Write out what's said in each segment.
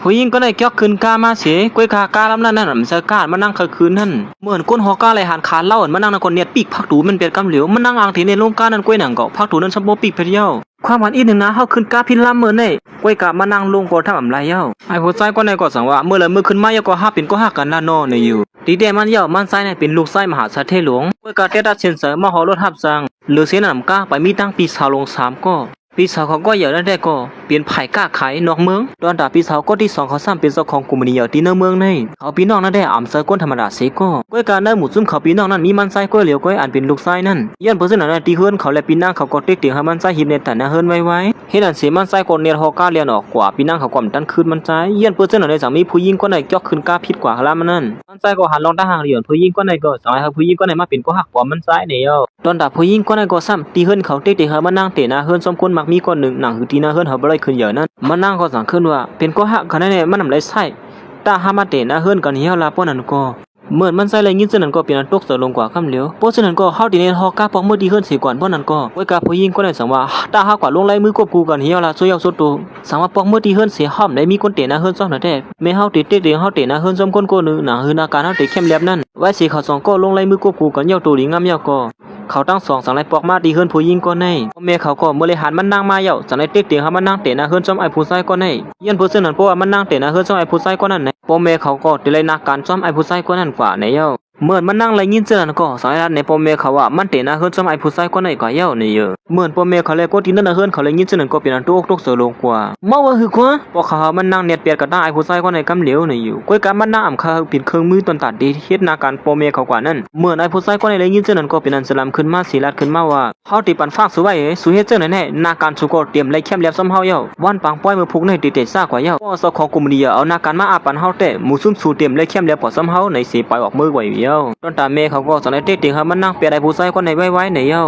ผู้หญิงก็ได้เกี่ยวคืนกามาเสียก้อยกากาลำนั้นมันจะกามานั่งคืนนั่นเหมือนก้นหอกาไหลหันขาเล่ามานั่งในคนเนียดปีกพักถูมันเปียกกำเหลียวมันนั่งอ่างที่ในโรงกานั้นก้อยหนังเกาะพักถูนั้นสมบูรณ์ปีกเพรียวความหวานอีกหนึ่งนะเขาขึ้นกาพินลำเมื่อเนี่ยก้อยกามานั่งลงก่อทำอะไรเย้าไอ้ผู้ชายก็ในก่อสั่งว่าเมื่อไรเมื่อขึ้นมาเย้าก็ห้าเป็นก็ห้ากันละนอในอยู่ดีเดมันเย้ามันไซในเป็นลูกไส้มหาชาเทหลวงก้อยกาเตตัดเชนเสอมาหอรถทับจังเหลือเสียหนำกาไปมีตั้งปีสาวลง3ก็ปีสาวเขาก็เหยอะได้ก็เปลี่ยนไผ่ก้าขายนอกเมืองตอนดาปีสาวก็ที่2เขาซ้ำเป็นเจ้าของกลุ่มนี้เหยอะที่นอกเมืองในเขาปีน้องนั่นได้อ่ำเซอร์ก้นธรรมดาเสก็ก้อยการได้หมู่ซุ่มเขาปีน้องนั่นมีมันไส้ก้อยเหลียวก้อยอ่านเป็นลูกไส้นั่นย้อนเพื่อนนั่นตีเฮือนเขาและปีนางเขาก็เต็กเตียงให้มันไส้หิบในแต่หน้าเฮือนไว้เห็นอันเสียมันไส้คนเนียฮอก้าเลียนออกกว่าปีนางเขาก่อมดันคืนมันไส้ย้อนเพื่อนนั่นได้สามีผู้หญิงก็ในจอกคืนก้าพิษกว่าละมันนั่นมันไส้ก็หันลองทหารเหลี่ยมผู้หญิงก็ในก็สายให้ผู้หญิงก็ในมาเป็นก็หักปอมมันไส้เนี่ยตอนดาผู้หญิงก็ในก็ซ้ำตีเฮือนเขาเต็กเตียงให้มันนั่งเตะหน้าเฮือนสมควรมักมีคนหนึ่งหนังตีหน้าเฮือนเขาบ่ได้ขึ้นเยอะนั่นมันนั่งก็สั่งขึ้นว่าเป็นก็หักขนาดนี้มันนำไรใส่ตาหามาเตะหน้าเฮือนกันเหี่ยวลาป้อนั่นก็เหมือนมันใส่ไรยินเสนั้นก็เป็นอันตกเสือลงกว่าคำเหลียวเพราะฉะนั้นก็เฮาตีในฮอกาปอกมือดีเฮือนเสียก่อนเพราะนั้นก็ไว้กาผู้หญิงก็ได้สั่งว่าตาหากว่าลงไรมือกบกูกันเหี่ยวลาช่วยเอาสุดตัวสั่งว่าปอกมือดีเฮือนเสียห้อมได้มีคนเตะหน้าเฮือนซ้อมนั่นแท้แม่เฮาติดเด็กๆเฮาเตะหน้าเฮือนซ้อมคนโกนึงหน้าเฮือนอาการเฮาเตะเข้มแลบนั่นไว้สิเขา2ก็ลงไรมือกบกูกันเหี่ยวตัวดีงามเหี่ยวก็เขาตั้ง2สั่งไรปอกมาดีเฮือนผู้หญิงก็ในแม่เขาก็บริหารมันนั่งมาเหี่ยวสั่งไรเต็กเตียงให้มันนั่งเตะหน้าเฮือนซ้อมไอ้ผู้ชายก็ในยันผู้ซึ่งนั้นเพราะว่ามันนั่งเตะหน้าเฮือนซ้อมไอ้ผู้ชายก็นั่นพ่อแม่เขาก็ได้เลยนักการซ้อมไอ้ผู้ชายก็นั่นกว่าในเย้าเหมือนมันนั่งไรยินเจอนั่นก็สายรัดในพ่อแม่เขาว่ามันเตะหน้าเฮือนซ้อมไอ้ผู้ชายก็ในกว่าเย้าในเยอะเหมือนพ่อแม่เขาเลยก็ที่นั่นเฮือนเขาเลยยินเจอนั่นก็เป็นอันตุกตุกเสือลงกว่าเมื่อว่าคือกว่าพอเขามันนั่งเนียดเปียดกับหน้าไอ้ผู้ชายก็ในกำเหลียวในอยู่ก้อยการมันนั่งอ่ำเขาปิดเครื่องมือตอนตัดดีเฮ็ดนาการพ่อแม่เขากว่านั่นเหมือนไอ้ผู้ชายก็ในเลยยินเจอนั่นก็เป็นอันสลัมขึ้นมาสีรัดขึ้นมาว่าเขาตีปันฟากสู้ไว้สู้เฮ็ดเจอนั่นแน่นาการสู้ก็เตรียมไรเข้มแหลมซ้ำเฮาเย้าวันปังป้อยมือพุกในตีเตะซ่ากว่าเย้าพ่อสของกลุ่มนี้เอานาการมาอาปันเฮาเตะหมู่ซุ่มสู้เตรียมไรเข้มแหลมพอซ้ำเฮาในสีปล่อยออกมือไว้เย้าตอนตาแม่เขาก็สอนให้เด็กๆให้มันนั่งเปียไอ้ผู้ชายคนไหนไว้ในเย้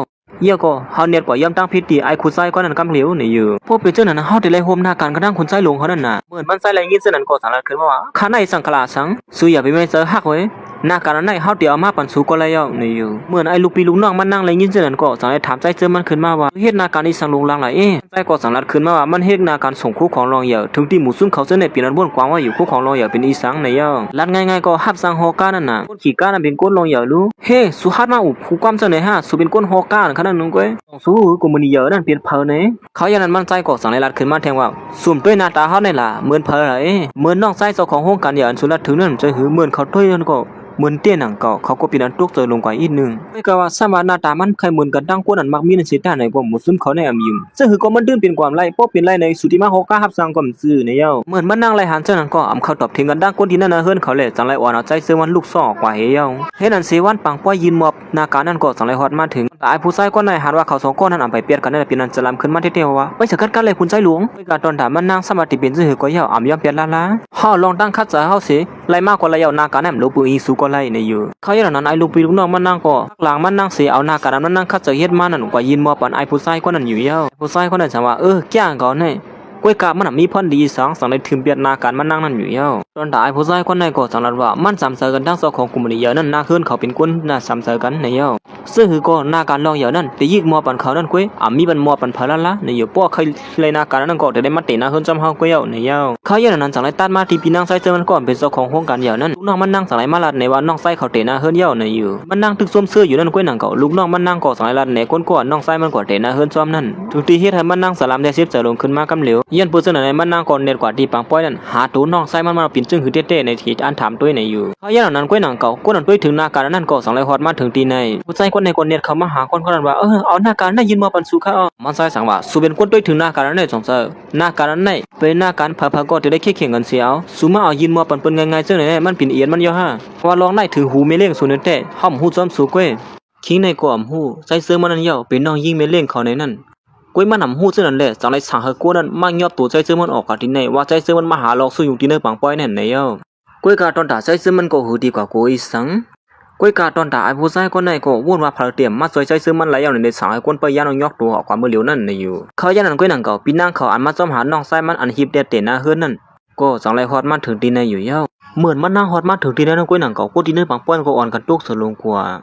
าก็เฮาเนียดกว่าย่ำตั้งพิธีไอ้คุณชายคนนั้นกำเหลียวในอยู่พวกเป็นเจ้านั้นเฮาได้ไล่โฮมหน้าการกระทั่งคุณชายหลวงเขานั่นน่ะเหมือนมันใส่ไรยินเสนั้นก็สารขึ้นมาว่าข้าในสังขลาสังสู้อย่าไปไม่เจอฮักไว้หน้าการนั้นเฮาเดี๋ยวมาปันสู้ก็ไล่เย้าในอยู่เหมือนไอ้ลูกพี่ลูกน้องมันนั่งไรยินเสนั้นก็สารถามใจเจอมันขึ้นมาว่าเฮ็ดหน้าการนี้สังลงลังไหลใจก็สารขึ้นมาว่ามันเฮ็ดหน้าการส่งคู่ของรองเยอะถึงที่หมู่ซุ่มเขาเสนอเปลี่ยนบ้วนกว้างว่าอยู่คู่ของรองเยอะเป็นอีสังในเย้าลัดง่ายๆก็ฮับสังฮอก้านั่นน่ะคนขี่ก้านั่นเป็นก้นรองเยอะรู้เฮ้สุฮัดมาอุบผู้ความเสนอฮะสุเป็นก้นฮอก้าขนาดนึงก้อยสู้กูมันเยอะนั่นเปลี่ยนเพลเนี่ยเขาอย่างนั้นมันใจก็สั่งในรัดขึ้นมาแทงว่าสุ่มด้วยหน้าตาเขาในล่ะเหมือนเพลอะไรเหมือนน้องไส้เจ้าของห้องการอย่างสุรัตถึงนั่นจะหือเหมือนเขาด้วยนั่นก็เหมือนเตี้ยหนังเก่าเขาก็ปีนั้นตุกเจอลงกว่าอีกนึงไม่ก็ว่าสมาหน้าตามันใครเหมือนกันตั้งก้นอันมักมีในสิทธิ์ในกว่ามุสลิมเขาในอัมยิมซึ่งคือก็มันดื้อเป็นความไล่เพราะเป็นไล่ในสุติมาฮอกาฮับสังก็มันซื่อในเย้าเหมือนมันนั่งไล่หันเจ้านั้นก็อำเขาตอบถึงกันตั้งก้นที่นั่นนะเฮือนเขาเลยจังไรอ่อนเอาใจเสื้อวันลูกซ่อกว่าเฮียวเฮ็ดอันเสวันปังป้อยยินมอบนาการนั่นก็จังไรฮอดมาถึงแต่ไอ้ผู้ชายก็ในหันว่าเขา2คนนั้นไปเปลี่ยนกันนั่นเป็นอันจะลำขึ้นมาเที่ยวว่าไปสกัดกันเลยคุณชายหลวงไปการตอนถามมันนั่งสมาธิเป็นซื่อก็เย้าอำยอมเปลี่ยนละเฮาลองตั้งคัดจะเฮาสิไล่มากกว่าไล่เย้านาการนั่นลบปืนอีสู้ก็ไล่ในอยู่เขาอย่างนั้นไอ้ลูกพี่ลูกน้องมันนั่งก็หลังมันนั่งเสียเอาหน้าการมันนั่งคัดจะเฮ็ดมานั่นกว่ายินมอปันไอ้ผู้ชายคนนั้นอยู่เย้าผู้ชายคนนั้นถามว่าแก่ก่อนเนี่ยก้วยกามันมีพันดีสังในถึงเบียดนาการมันนั่งนั่นอยู่เย้าตอนถ่ายผู้ชายคนนั้นก็สังรัดว่ามันสามเสือกันทั้งสองของกลุ่มนี้เยอะนั่นนาขึ้นเขาเป็นคนน่าสามเสือกันในเย้าซึ่งคือก็นาการลองเยอะนั่นแต่ยิกมอปันเขานั่นก้วยมีบันมอปันพละในอยู่ป้อเคยเลยนาการนั่นก็จะได้มาเตะนาขึ้นจำเฮาก้วยเย้าในเย้าเขาอย่างนั้นสังไรตัดมาที่ปีนางไส้เจอมันก่อนเป็นเจ้าของห้องการเยอะนั่นลูกน้องมันนั่งสังไรมาลัดในว่าน้องไส้เขาเตะนาขึ้นเย้าในอยู่มันนั่งตึกส้มเสื้ออยู่นั่นก้วยหนังเก่าลูกน้องมันนั่งก่อสังไรลัดในก้นก่อนน้องไส้มันก่อเตะนาขึ้นซ้อมนั่นทุกทีเฮ็ดให้มันนั่งสลัมได้10จะลงขึ้นมากำเหลวยันปืนเสนอในมันนั่งก่อนเน็ตกว่าที่ปังป้อยนั่นหาตัวน้องไส้มันมาปิ่นจึงหือเต้ๆในทีอันถามตัวในอยู่เขาอย่างนั้นก้วยหนังเก่าก้นนั้นตัวถึงนาการนั่นก็สังไรฮอดมาถึงตีในผู้ชายคนในคนเน็ตเขามาหาคนนั้นว่าเอาหน้าการได้ยินมาปันสุข้ามันไส้สั่งว่าสุเป็นคนตัวถึงนาการนั่นในสงเสอหน้าการนั่นในเป็นหน้าการพาก็จะได้เข่งกันเสียวสุมาเอายินมาปันเป็นง่ายๆเจ้าไหนมันปิ่นเอียนมันเยอะฮะว่าลองได้ถือหูไม่เลี้ยงสุนเต้ห้อมหูซ้อมสุก้วยคิงในกว่าหูใส่เสื้อมันนั่นเยาเป็นน้องยิงไม่เลี้ยงเขาในนั่นก้วยมันหำหูเสื้อนั่นแหละจังไรสั่งให้ก้วยนั้นมันยอบตัวใจเสื้อมันออกกันที่ไหนว่าใจเสื้อมันมาหาหลอกสู้อยู่ที่เนื้อปังป้อยนั่นในเยาก้วยกาตอนด่าใจเสื้อมันก็หูดีกว่าก้วยสังก้วยกาตอนด่าไอ้ผู้ชายคนไหนก็วุ่นว่าพลเตรียมมาใจเสื้อมันไหลอย่างในสั่งให้ก้นไปย่านยอกตัวออกความมือเหลียวนั่นในอยู่เขาย่านนั้นก้วยหนังเก่าปีนั่งเขาอันมาจอมหาน้องไส้มันอันฮิบเด็ดเตะหน้าเฮือนนั่นก็จังไรฮอดมาถึงที่ในอยู่เย้าเหมือนมันนั่งฮอดมาถึงที่ในนั่นก้วยหนังเก่าก็ที่เนื้อปังป้อยก็อ่อนกันตุกสลงกว่า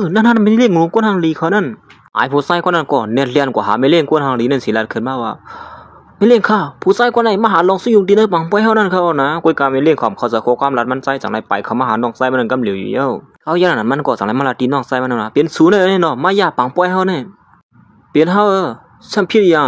นั่นไม่เลี้ยงงูก้นทางลีเขานั่นไอ้ผู้ชายคนนั้นก็เนียนเลียนกว่าหาไม่เลี้ยงก้นทางลีนั่นสิลัดขึ้นมาว่าเ ไม่เลี้ยงข้าผู้ชายคนไหนมาหาลองสุยุงดีเนอร์ปังป่วยเฮานั่นเขานะกวยกาไม่เลี้ยงความเขาจะโคความรัดมันใจจังไรไปเขามาหาน้องไส้มันกำเหลียวอยู่เย้าเขาอย่างนั้นมันก็จังไรมาลาตีน้องไส้มันนะเป็นศูนย์เลยเนาะมายาปังป่วยเฮาเนี่ยเปลี่ยนเฮาฉันผิดอย่าง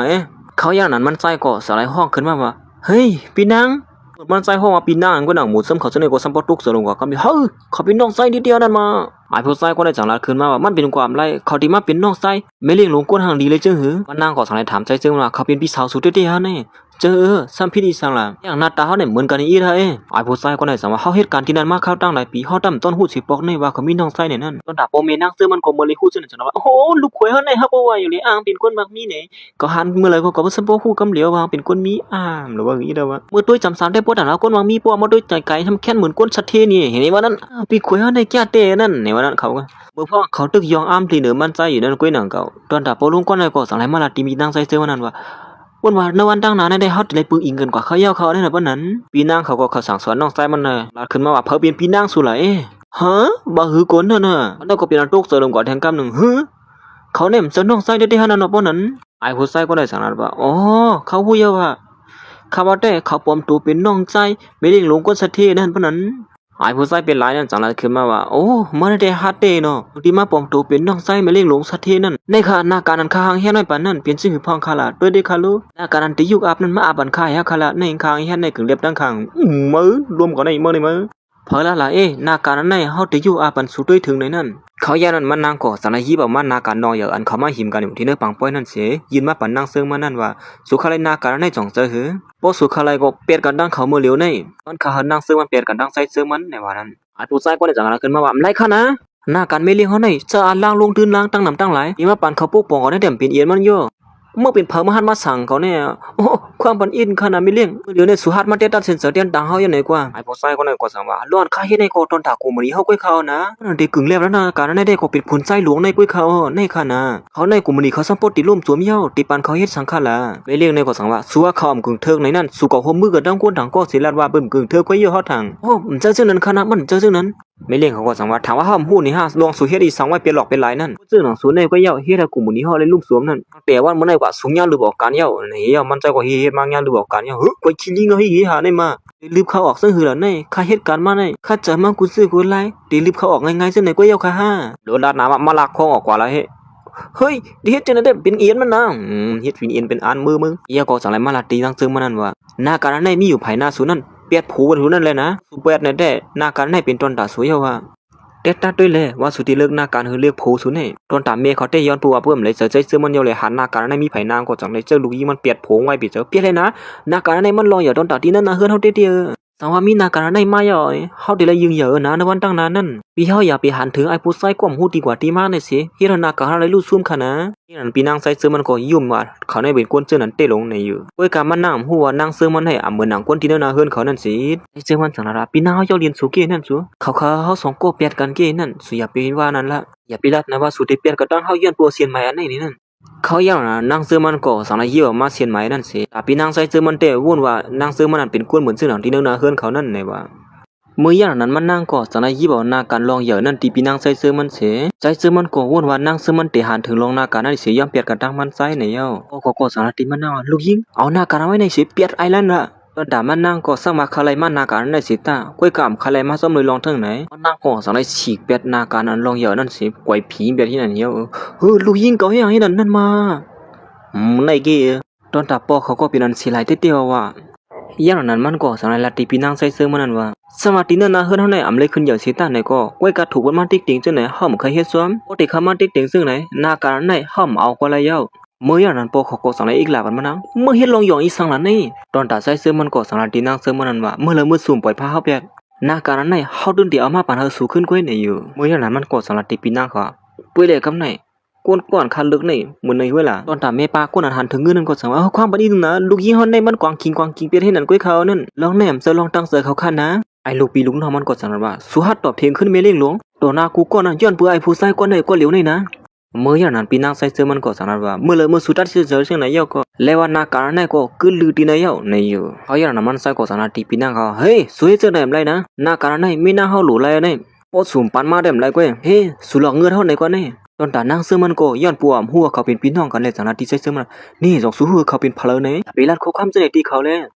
เขาอย่างนั้นมันใจก็สลายห้องขึ้นมาว่าเฮ้ยปีนังมันใจห้องว่าปีนังก็หนังหมูซ้ำเขาจะเนี่ยก็ซ้ำปอตุกเสือลงกว่าเขาเฮ้ยเขาเป็นน้องไส้นิดเดียวนั่นมาไอ้ผู้ชายก็ได้จังไรขึ้นมาว่ามันเป็นความไรเขาที่มาเป็นน้องไส้ไม่เลี้ยงหลงก้นห่างดีเลยเจ้าหือมันนางก็จังไรถามใจจึงว่าเขาเป็นพี่สาวสุดเตี้ยๆเนี่ยเจอซ้ำพี่ดีสังละอย่างหน้าตาเขาเนี่ยเหมือนกันอีเท่าไอ้ผู้ชายก็ได้สังว่าเขาเหตุการณ์ที่นั่นมาเข้าตั้งหลายปีเขาตั้มต้นหูสิบอกในว่าเขามีน้องไส้เนี่ยนั่นต้นดาบโปเมนั่งซื้อมันก็เมื่อเลยหูซึ่งจังว่าโอ้โหลูกขวยเขาเนี่ยเขาบอกว่าอยู่เลยอ้างเป็นคนมักมีเนี่ยก็หันเมื่อไรก็บ่สมบูรณ์หูกำเหลียวว่าเป็นคนมีอ้ามหรือว่าอย่างนี้เด้อว่าเมื่อตัวจำสามได้ปวดแต่ละคนมักมีปวดมาด้วยใจไก่ทำแค่เหมือนก้นชัดเทนี่เห็นไหมว่านั่นปีขวยเขาในแก่เต้นั่นเนี่ยว่านั่นเขาก็เมื่อพ่อเขาตึกยองอ้ามตีเหนือมันใจอยู่นั่นกุ้ยหนังเก่าตอนดาบโปลุงก้อนในก็สั่งให้มาลาตีมีนั่งใส่เสื้อว่านั่นว่าวันว่าในวันตั้งนานได้ฮอตเลยปืนอิงกันกว่าเขาเย้าเขาได้นะปะนั้นปีนางเขาก็เขาสั่งสอนน้องไส้มันเลยลาขึ้นมาว่าเพิ่มเป็นปีนางสุไหลฮะบ่หือกนน่ะแล้วก็เป็นตุกเสือลงกว่าแทงกำหนึ่งฮึเขาเนี่ยมันจะน้องไส้ได้ฮะนั่นปะนั้นไอ้ผู้ไส้ก็ได้สั่งนั้นว่าอ๋อเขาพูดเยาว่าเขาว่าแต่เขาปลอมตัวเป็นน้องไส้ไม่เลี้ยงหลงก้นสัตย์เทนั่นปะนั้นไอ้ผู้ชายเป็นหลายนั่นจังไรขึ้นมาว่าโอ้มันได้ฮัตเต้เนาะที่มาปลอมตัวเป็นน้องไส้มาเลี้ยงหลงสัตว์เทนั่นในขณะการนั้นข้าหางเฮียน้อยปานนั่นเปลี่ยนชื่อพองคาลาด้วยเด็กคาลูหน้าการนั้นที่ยุกอาบนั้นมาอาบันข้าฮะคาลาในข้างเฮียในกึ่งเล็บดังข้างมือรวมกันในมือในมือพอละล่ะหน้าการนั้นในเฮาที่ยุกอาบันสู้ด้วยถึงในนั่นเขาย่านั้นมันนางก่อสันนิบเอามันนาการนออย่างอันเขามาหิมกันอยู่ที่เนื้อปังป้อยนั่นเสียยินมาปันนางเซิงมานั่นว่าสุขาไรนาการในจ่องเจอหือพอสุขาไรก็เปลี่ยนกันดังเขาเมื่อเหลียวในตอนเขาหันนางเซิงมันเปลี่ยนกันดังไซเซิงมันในว่านั้นไอ้ผู้ชายก็ได้จังอะไรขึ้นมาว่าไรคะนะหน้าการไม่เลี้ยงเขาในจะอ่านล่างลงตื่นล่างตั้งนำตั้งหลายยิ่งมาปันเขาปุ๊กปองเขาได้เต็มเป็นเอียนมันโย่เมื่อเป็นเผามาหันมาสั่งเขาเนี่ยโอ้ความปันอินขนาดไม่เลี้ยงเดี๋ยวในสุหัสมาเตตัดเซนเซอร์เตียนดังเขาอย่างไหนกว่าไอ้ผู้ชายก็ได้ก็สั่งว่าล้วนข้าเฮ็ดในโกตอนถากูมันนี้เขากุ้ยเขานะเด็กกึ่งเล็บแล้วนะการนั้นได้ก็เป็นผลไส้หลวงในกุ้ยเขาในขนาเขาในกูมันนี้เขาสัมปติล่มสวมเย้าติปันเขาเฮ็ดสังขารไม่เลี้ยงในก็สั่งว่าสัวเขาอำกึ่งเทิงในนั้นสู่กับหัวมือกับดังก้นถังก็สิลัดว่าเบิ่มกึ่งเทิงกุ้ยเยอะฮอดทางโอ้มันเจอนั้นขนาดมันเจอนั้นไม่เลี้ยงเขาก็สั่งว่าถามว่าห้ามหู้นี่ฮะลองสู่เฮ็ดอีสังไว้เป็นหลอกเป็นหลายนั่นซึ่งหนังสูนในก็เย้าเฮ็ดให้กูมันนี้เฮาเลยลุ่มสวมนั่นแต่ว่ามันได้กว่าสูงยาวหรือบอกการเย้าเย้ามันใจกว่าเฮ็ดมางานหรือบอกการเย้าก็คิดลิงเอาให้หาได้มารีบเขาออกซึ่งหือล่ะในข้าเฮ็ดการมาในข้าจะมากูซื้อกูไล่ตีรีบเขาออกง่ายๆซึ่งไหนก็เย้าค่ะฮะโดนลาดน้ำมาลากคองออกกว่าแล้วเฮ้ยดิเฮ็ดจังได๋เป็นเอียนมันนะเฮ็ดเป็นเอียนเป็นอันมือมึงเย้าก็สั่งไรมาลาตีทั้งซึ่งมันนั่นว่าหน้าการนั้นมีอยู่ภายหน้าสูนั่นเปียดผูบนหูนั่นเลยนะสุเปียดนั่นได้หน้าการให้เป็นตอนตาสวยว่าเด็ดตัดด้วยเลยว่าสุดที่เลิกหน้าการคือเรียกผูสุนให้ตอนตามเมย์เขาได้ย้อนตัวเพิ่มเลยเสียใจซื้อมันเยาเลยหันหน้าการให้มีไผ่นางก็จังเลยเจอลูกยี่มันเปียดผงไว้ปีเจอเปียดเลยนะหน้าการให้มันลอยอย่าตอนตาที่นั่นนะเฮือนเขาเตี้ยสังว่ามีหน้าการให้มาย่อยเขาได้เลยยืงเยอะนะในวันตั้งนานนั่นปีเขาอย่าไปหันถึงไอ้ผู้ใส่ความหูดีกว่าที่มากเลยสิที่เราหน้าการอะไรรู้ซุ่มขนาดที่นั่นปีนางใส่ซื้อมันก็ยุ่มว่าเขาในเป็นคนเจอนั้นเตะลงในอยู่ด้วยการมันนั่งหัวนางซื้อมันให้อ่ำเหมือนหนังคนที่นั่นนะเฮือนเขานั่นสิไอ้เจ้ามันสังนาปีนางเขาเรียนสุกี้นั่นชัวเขาสองก็เปียดกันเก้นั่นสุอย่าไปว่านั่นละอย่าไปรับนะว่าสุดที่เปียดก็ต้องเขาย้อนตัวเสียนใหม่อันนี้นั่นเขาอย่างน่ะนางซื้อมันก็สังเยี่ยวมาเสียนใหม่นั่นสิแต่ปีนางใส่ซื้อมันเตะวุ่นว่านางซื้อมันนั่นเป็นคนเหมือนซื้อหนังที่นั่นนะเฮือนเขานั่นในว่าเมื่ออย่างนั้นมันนั่งก็สังยี่บอกนาการลองเหยื่อนั่นตีปีนางใส่ซื้อมันเสียใจซื้อมันก็วุ่นว่านางซื้อมันเตะหันถึงลองนาการนั่นเสียย่อมเปียดกันตั้งมันใส่ในเย้าก็สังตีมันนั่งลูกยิงเอานาการไว้ในเสียเปียดไอ้นั่นละตอนด่ามันนั่งก็สร้างมาคาไลมันนาการนั่นสิตาก้อยกามคาไลมาซ้อมเลยลองทั้งไหนมันนั่งก็สังฉีกเปียดนาการนั้นลองเหยื่อนั่นสิกวยผีเปียดที่นั่นเย้าลูกยิงก็ให้อย่างนี้นั่นมาในเกี้ตอนด่าปอเขาก็เป็นอันสิไหลเตี้ยวว่าอย่างนั้นมันก็สังลาตีปีนางใส่เสื้อมันนั่นว่าสมาตินั่นนะเฮือนเท่าไหนอำเลยขึ้นอย่างสิตาไหนก็ก้อยกาถูกมันมาติ๊กติ๊งจังไหนห้อมเคยเฮ็ดซ้อมปกติเขามาติ๊กติ๊งซึ่งไหนนาการไหนห้อมเอาก็เลยเย้าเมื่ออย่างนั้นปอเขาก็สังอีกหลายวันมานังเมื่อเฮ็ดลองหยองอีสังหลันนี่ตอนตาใส่เสื้อมันก็สังลาตีนางเสื้อมันนั่นว่าเมื่อเลยมือสุ่มปล่อยผ้าเฮาเปียกนาการไหนเฮาดึงเดี๋ยวเอามาปานเฮาสู่ขึ้นก้อยไหนอยู่เมื่ออย่างนั้นมันก็สังลาตีปีนางเขาปุ้ยเลยกำไหนก้นก่อนคันลึกนี่เหมือนในเวลาตอนตามเมปาก้นหันถึงเงินนั่นก็สั่งว่าความบัดนี้นึงนะลูกยี่ห้อในมันกวางคิงเปียให้นั่นก้อยเขานั่นลองแหนมเสือลองตั้งเสือเขาคันนะไอ้ลูกปีลุงทอมันก็สั่งว่าสุหัสตอบเทียงขึ้นเมเลี้ยงหลวงตัวหน้ากูก้อนย้อนเปื่อไอ้ผู้ใส่ก้อนไหนก็เหลียวในนะเมื่ออย่างนั้นปีนางใส่เสื้อมันก็สั่งว่าเมื่อเลยเมื่อสุดท้ายเสือเชียงไหนเย้าก็แล้วว่านาการไหนก็คือลือตีไหนเย้าในอยู่เขาอย่างนั้นมันใส่ก็สั่งตีปีนางเขาเฮ้ยสวยเจอไหนไรนะนาการไหนไม่น่าเฮาหลูไรเนี่ยพอสุ่มปันมาเดมไรก้อยเฮ้สุหลอกเงินเท่าไหนกว่าเนี่ย ตอนตานั่งซื้อมันก็ย้อนปัวหัวเขาเป็นพี่น้องกันเลยจากนั้นที่ใช้ซื้อมันนี่จงสู้หัวเขาเป็นพลเนไปรัดคุกคำเสนอตีเขาเลย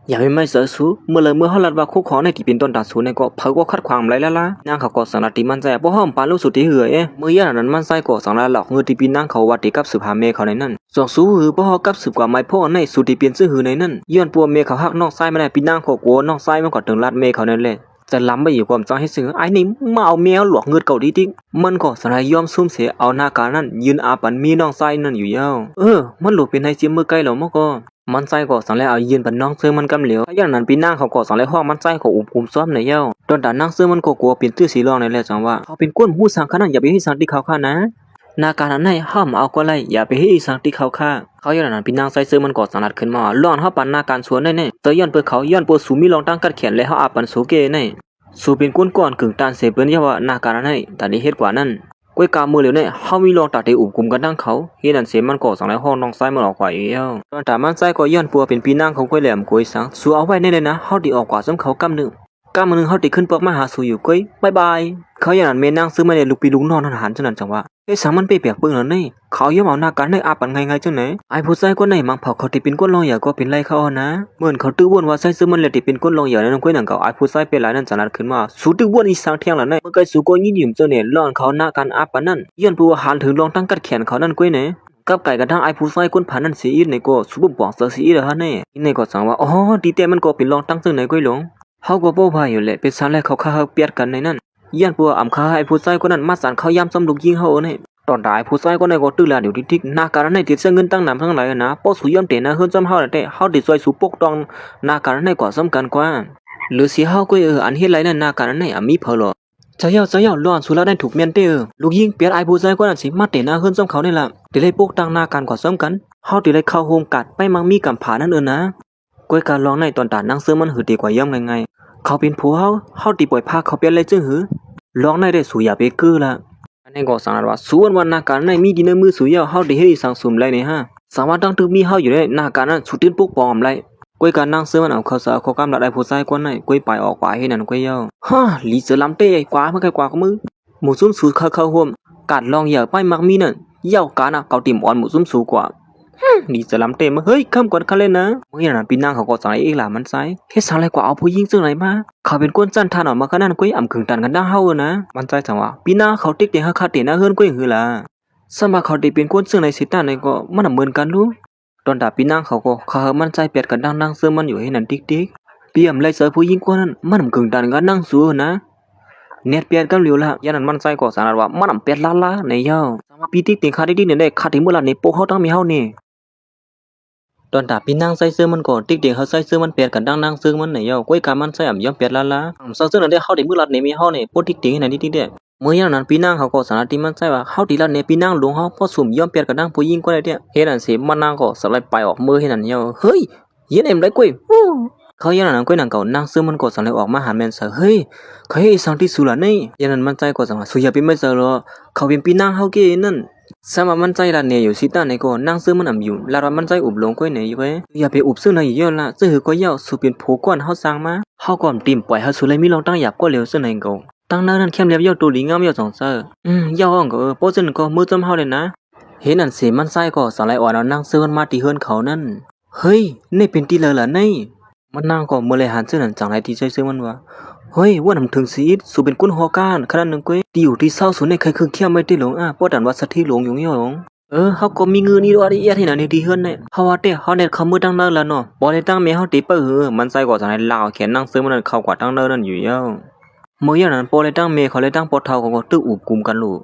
อย่าไปไม่เสือสู้เมื่อเลยเมื่อเขาลัดว่าคุกขอในที่เป็นต้นตาสูในก็เผาก็คัดความไรแล้วล่ะนางเขาก็สังนาติมันใจเพราะห้อมปานลูกสุดที่เหือเมื่อย่านนั้นมันใส่ก็สังนาหลอกเงือที่ปีนางเขาวัดที่กับสืบหาเมเขาในนั้นจงสู้หือเพราะเขากับสืบกว่าไม้พ่อในสุดที่เปลี่ยนซื้อหือในนั้นย้อนปัวเมเขาหักนอกไส้ไม่ได้ปีนางเขากลัวนอกไส้มันก็ถึงลัดเมเขานั่นแหละจะล้ำไปอยู่ความจ้องให้ซื้อไอ้นี่มาเอาแมวหลอกเงือเก่าดีดิมันก็สลายยอมซุ่มเสียเอาหน้าการนั้นยืนอาปันมีน้องไส้นั่นอยู่ยาวมันหลุดเป็นไฮเจียมมือใกล้หรอมก็มันไส้ก็สังแล้วเอายืนปันน้องเสื้อมันกำเหลียวอย่างนั้นปีนั่งเขาก็สังแล้วห้องมันไส้ก็อุ้มซ้อมในยาวตอนด่านนั่งเสื้อมันก็กลัวเปลี่ยนตื้อสีรองในแหละจังว่าเขาเป็นก้นหูสังขนาดอย่าไปให้สังที่เขาฆ่านะนาการนั้นให้ห้ามเอาก็ไล่อย่าไปให้สังที่เขาฆ่าเขาอย่างนั้นปีนั่งไส้เสื้อมันก็สังนัดขึ้นมาล้อนเขาปันนาการสวนแน่เตยย้อนเปิดเขาย้อนปวดสูมีรองตั้งกัดแขนและเขาอาปันสูเกแน่สูเป็นก้นก่อนกึ่งตานเสพเป็นยาว่านาการนั้นให้แต่ในเหตุกว่านั้นก้วยกามือเหลียวเนี่ยเขามีรองตัดที่อุ้มกุมกันทั้งเขาเฮ็ดนั่นเสียมันก็สังแล้วห้องน้องไส้มันออกกว่าเอี้ยวตอนแต่มันไส้ก็ย้อนปัวเป็นปีนั่งของก้วยแหลมก้วยสังสู้เอาไว้แน่เลยนะเขาดีออกกว่าซ้ำเขากำหนึ่งเขาติขึ้นปอกมาหาสู่อยู่ก้อยบายบายเขาอย่างนั้นเมนั่งซื้อมาเนี่ยลูกปีลุงนอนหันจังนั้นจังว่าไอ้สังมันไปเปียกเปื้อนแล้วนี่เขาย่อมเอาหน้ากันในอาปันไงจังไหนไอ้ผู้ชายคนไหนมังเผาเขาติเป็นก้นลองอย่าก็เป็นไรเขานะเหมือนเขาตื้อวนว่าไส้ซื้อมันเลยติเป็นก้นลองอย่านั่นก้อยหนังเก่าไอ้ผู้ชายเป็นไรนั่นจังนั้นขึ้นมาสู้ตื้อวนอีสังเที่ยงแล้วนี่เมื่อไกสู้ก้อยยิ่งยิ่มเจ้าเนี่ยล้อนเขาหน้ากันอาปันนั่นย้อนผู้หันถึงลองตั้งกัดแขนเขานั่นก้อยเนี่ยกับไก่กระทั่งไอ้ผู้ชายคนผ่านนั่นสีอีในก็สู้บ่บอกเสือสีอีเลยฮะเนี่ยในก็สั่งว่าอ๋อดีแต่มันก็เป็นลองตั้งซึ่งไหนก้อยหลงเขาก็บ่พายอยู่แหละเป็นสารแล้วเขาฆ่าเปียดกันในนั้นย้อนปัวอ่ำฆ่าไอ้ผู้ชายคนนั้นมาสานเขาย้ำซ้ำลูกยิงเขาเนี่ยตอนได้ผู้ชายคนนั้นก็ตื้อลาเดี๋ยวทิกหน้าการนั้นติดเงินตั้งนำทั้งหลายนะป้อสุย่อมเตนะเฮือนซ้ำเฮาแต่เฮาติดซอยสูปกตองหน้าการนั้นกว่าสำคัญกว่าหรือสิเฮาก็อันเฮ็ดไรนั่นหน้าการนั้นมีเพลอเจ้าล้อนสุราได้ถูกเมียนเตลูกยิงเปียดไอ้ผู้ชายคนนั้นสิมาเตนะเฮือนซ้ำเขานี่ล่ะติเลยปกตั้งหน้าการกว่าสำคัญเฮาติเลยเข้าโฮมกัดไปมังมีกำผานั่นนะก้อยการลองในตอนตานั่งเสื้อมันหือดีกว่าย่อมไงเขาเป็นผัวเฮาติปล่อยพาเขาเปลี่ยนเลยจึงหือลองในได้สู่อย่าไปกือละอันนี้ก็สังว่าส่วนวันนาการในมีดีในมือสู่ยาเฮาได้เฮ็ดสังสมไรนี่ฮะสามารถตั้งตึกมีเฮาอยู่ในนาการนั้นสุดตื้นปกปอมไรก้อยการนั่งเสื้อมันเอาเข้าสาข้อกำลัดได้ผู้ชายคนไหนก้อยไปออกกว่าให้นั่นก้อยยาวฮะลีเสือลำเต้กว่ามันไกลกว่าก็มือหมู่ซุ่มสู่เข้าห่วมการลองอย่าไปมักมีนั่นยาวการเกาติ่มอ่อนหมู่ซุ่มสู่กว่านี่จะลำเต็มมาเฮ้ยคำก่อนเขาเล่นนะเมื่อนั้นปีนางเขาก็สั่งเองล่ะมันไซเฮ็ดสั่งอะไรกว่าเอาผู้หญิงซึ่งไหนมาเขาเป็นก้นจันทานออกมาขนาดก้อยอ่ำขึงตันกันได้เฮานะมันใจสั่งว่าปีนาเขาติ๊กเดียคาเตนะเฮือนก้อยหือล่ะสมัครเขาได้เป็นก้นซึ่งในสิตาในก็มันเหมือนกันรู้ตอนดาปีนางเขาก็เขามันใจเปียดกันดังซึ่งมันอยู่ให้นั่นติ๊กเปี่ยมไล่เสือผู้หญิงกว่านั้นมันขึงตันกันนั่งสู้นะเน็ตเปียดกันเหลียวละยันนั้นมันใจก็สั่งว่ามันเปียดล้าในเย้าสมัครปีติ๊กติงคาได้เนี่ยคาถึงเมื่อไหร่ในโป๊ะเขาตั้งมีเฮานี่ตอนตาปีนั่งใส่เสื้อมันก่อนติ๊กเด็กเขาใส่เสื้อมันเปียกกันดังนั่งเสื้อมันไหนย่อก้อยการมันใส่อ่ำย่อมเปียกละใส่เสื้อนั่นได้เขาได้มือลัดเนี่ยมีเขาเนี่ยปุ๊ติ๊กติ๊กไหนติ๊กเด็กเมื่ออย่างนั้นปีนั่งเขาก็สารที่มันใส่ว่าเขาตีลัดเนี่ยปีนั่งหลวงเขาพอสุ่มย่อมเปียกกันดังผู้หญิงก็ได้เนี่ยเฮ็ดนั่นสิมันนั่งก็สไลด์ไปออกมือให้นั่นย่อเฮ้ยเย็นเอ็มได้ก้อยเขาอย่างนั้นก้อยนั่งเก่านั่งเสื้อมันก็สไลด์ออกมาหาแมนเสือเฮ้ยเขาให้สังที่สุดละนี่อย่างนั้นมันใจก็สั่งว่าสุยาเป็นไม่เสือหรอเขาเป็นปีนั่งเขาเกนั่นสมัยมันใจละเนี่ยอยู่สิตาในก็นั่งซื้อมันอยู่ลามันใจอุบลงก้อยเนี่ยอยู่เว้ยอย่าไปอุบซื้อในเยอะละซื้อก็เยาสุเป็นผู้ก่อนเขาสร้างมาเขาก่อนติ่มปล่อยเขาสุเลยมีลองตั้งหยับก็เร็วซื้อในก็ตั้งนั้นเข้มเรียบเยาตัวลิงงามเยาสองเซอเยาห้องก็โป๊ะจนก็มือจมเขาเลยนะเห็นนั่นเสียมันใจก็สลายอ่อนเอานั่งซื้อมันมาตีเฮือนเขานั่นเฮ้ยนี่เป็นตีเลยล่ะนี่มันนั่งก็เมื่อไรหันซื้อนั่นจังไรที่ใจซื้อมันวะเฮ้ยว่าทำถึงสีสูเป็นกุ้นหอการขนาดนึงก้อยที่อยู่ที่เศร้าสุดในใครคือเขี้ยวไม่ได้หลงป้อดันว่าสัตย์ที่หลงอยู่นี่หลงเขาก็มีเงินนี่ด้วยที่ไหนในที่เฮือนเนี่ยเขาว่าเต้เขาเนี่ยเขามือตั้งเนินแล้วเนาะบอลเลยตั้งเมียเขาตีเปื้อมันใจกว่าจังไรลาวแขนนั่งซื้อมันเข้ากว่าตั้งเนินนั่นอยู่เย้าเมื่ออย่างนั้นบอลเลยตั้งเมียเขาเลยตั้งปอดเท้าเขาก็ตื้ออุบกุมกันลูก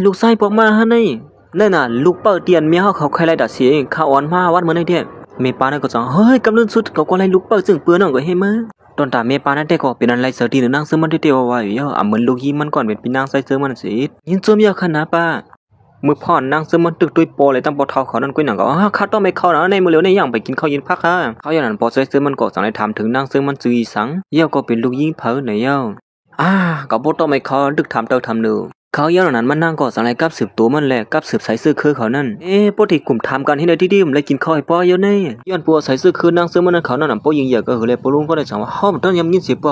ลูกไส้ปอกมาฮะนี่นั่นน่ะลูกเปิดเตียนเมียเขาใครไล่ดัดเสียงข้าอ่อนมาวัดเหมือนไอ้เด็กเมปาเนี่ยก็จังเฮ้ยกำลังสุดเขาก็ไล่ลูกเปิดซึ่งเปื้อนน้องก็ให้มือตอนตาเมปานั่นแต่ก็เป็นอะไรเสือที่หนึ่งนั่งซื้อมันที่เดียวว่าอยู่เหมือนลูกยีมันก่อนเป็นพี่นางใส่เสื้อมันสิยิงจมยาขนาดป้าเมื่อพ่อนั่งซื้อมันตึกด้วยปอเลยตั้งปอเท้าเขานั่นกุ้ยหนังก็ข้าต้องไม่เข้านะในมือเหลียวในย่างไปกินข้าวเย็นพักค่ะเขาอย่างนั้นพอใส่เสื้อมันก็สั่งให้ทำถึงนั่งซื้อมันซื้ออีสังเย่าก็เป็นลูกยิงเผอในเย่าก็บ่ต้องไม่เข้าดึกทำเต้าทำเนื้อเขาอย่างนั้นมันนั่งก็สั่งให้กับสืบตัวมันแหละกับสืบใส่เสื้อคือเขานั่นปกติกลุ่มทำกันที่ในที่ดิมเลยกินข้าวให้ป้อเยอะแน่ย้อนปัวใส่เสื้อคือนั่งซื้อมันนั่นเขานั่นป้อยิงใหญ่ก็เหือเลยป้อลุงก็ได้สั่งว่าห้องต้นยำยินเสียป้อ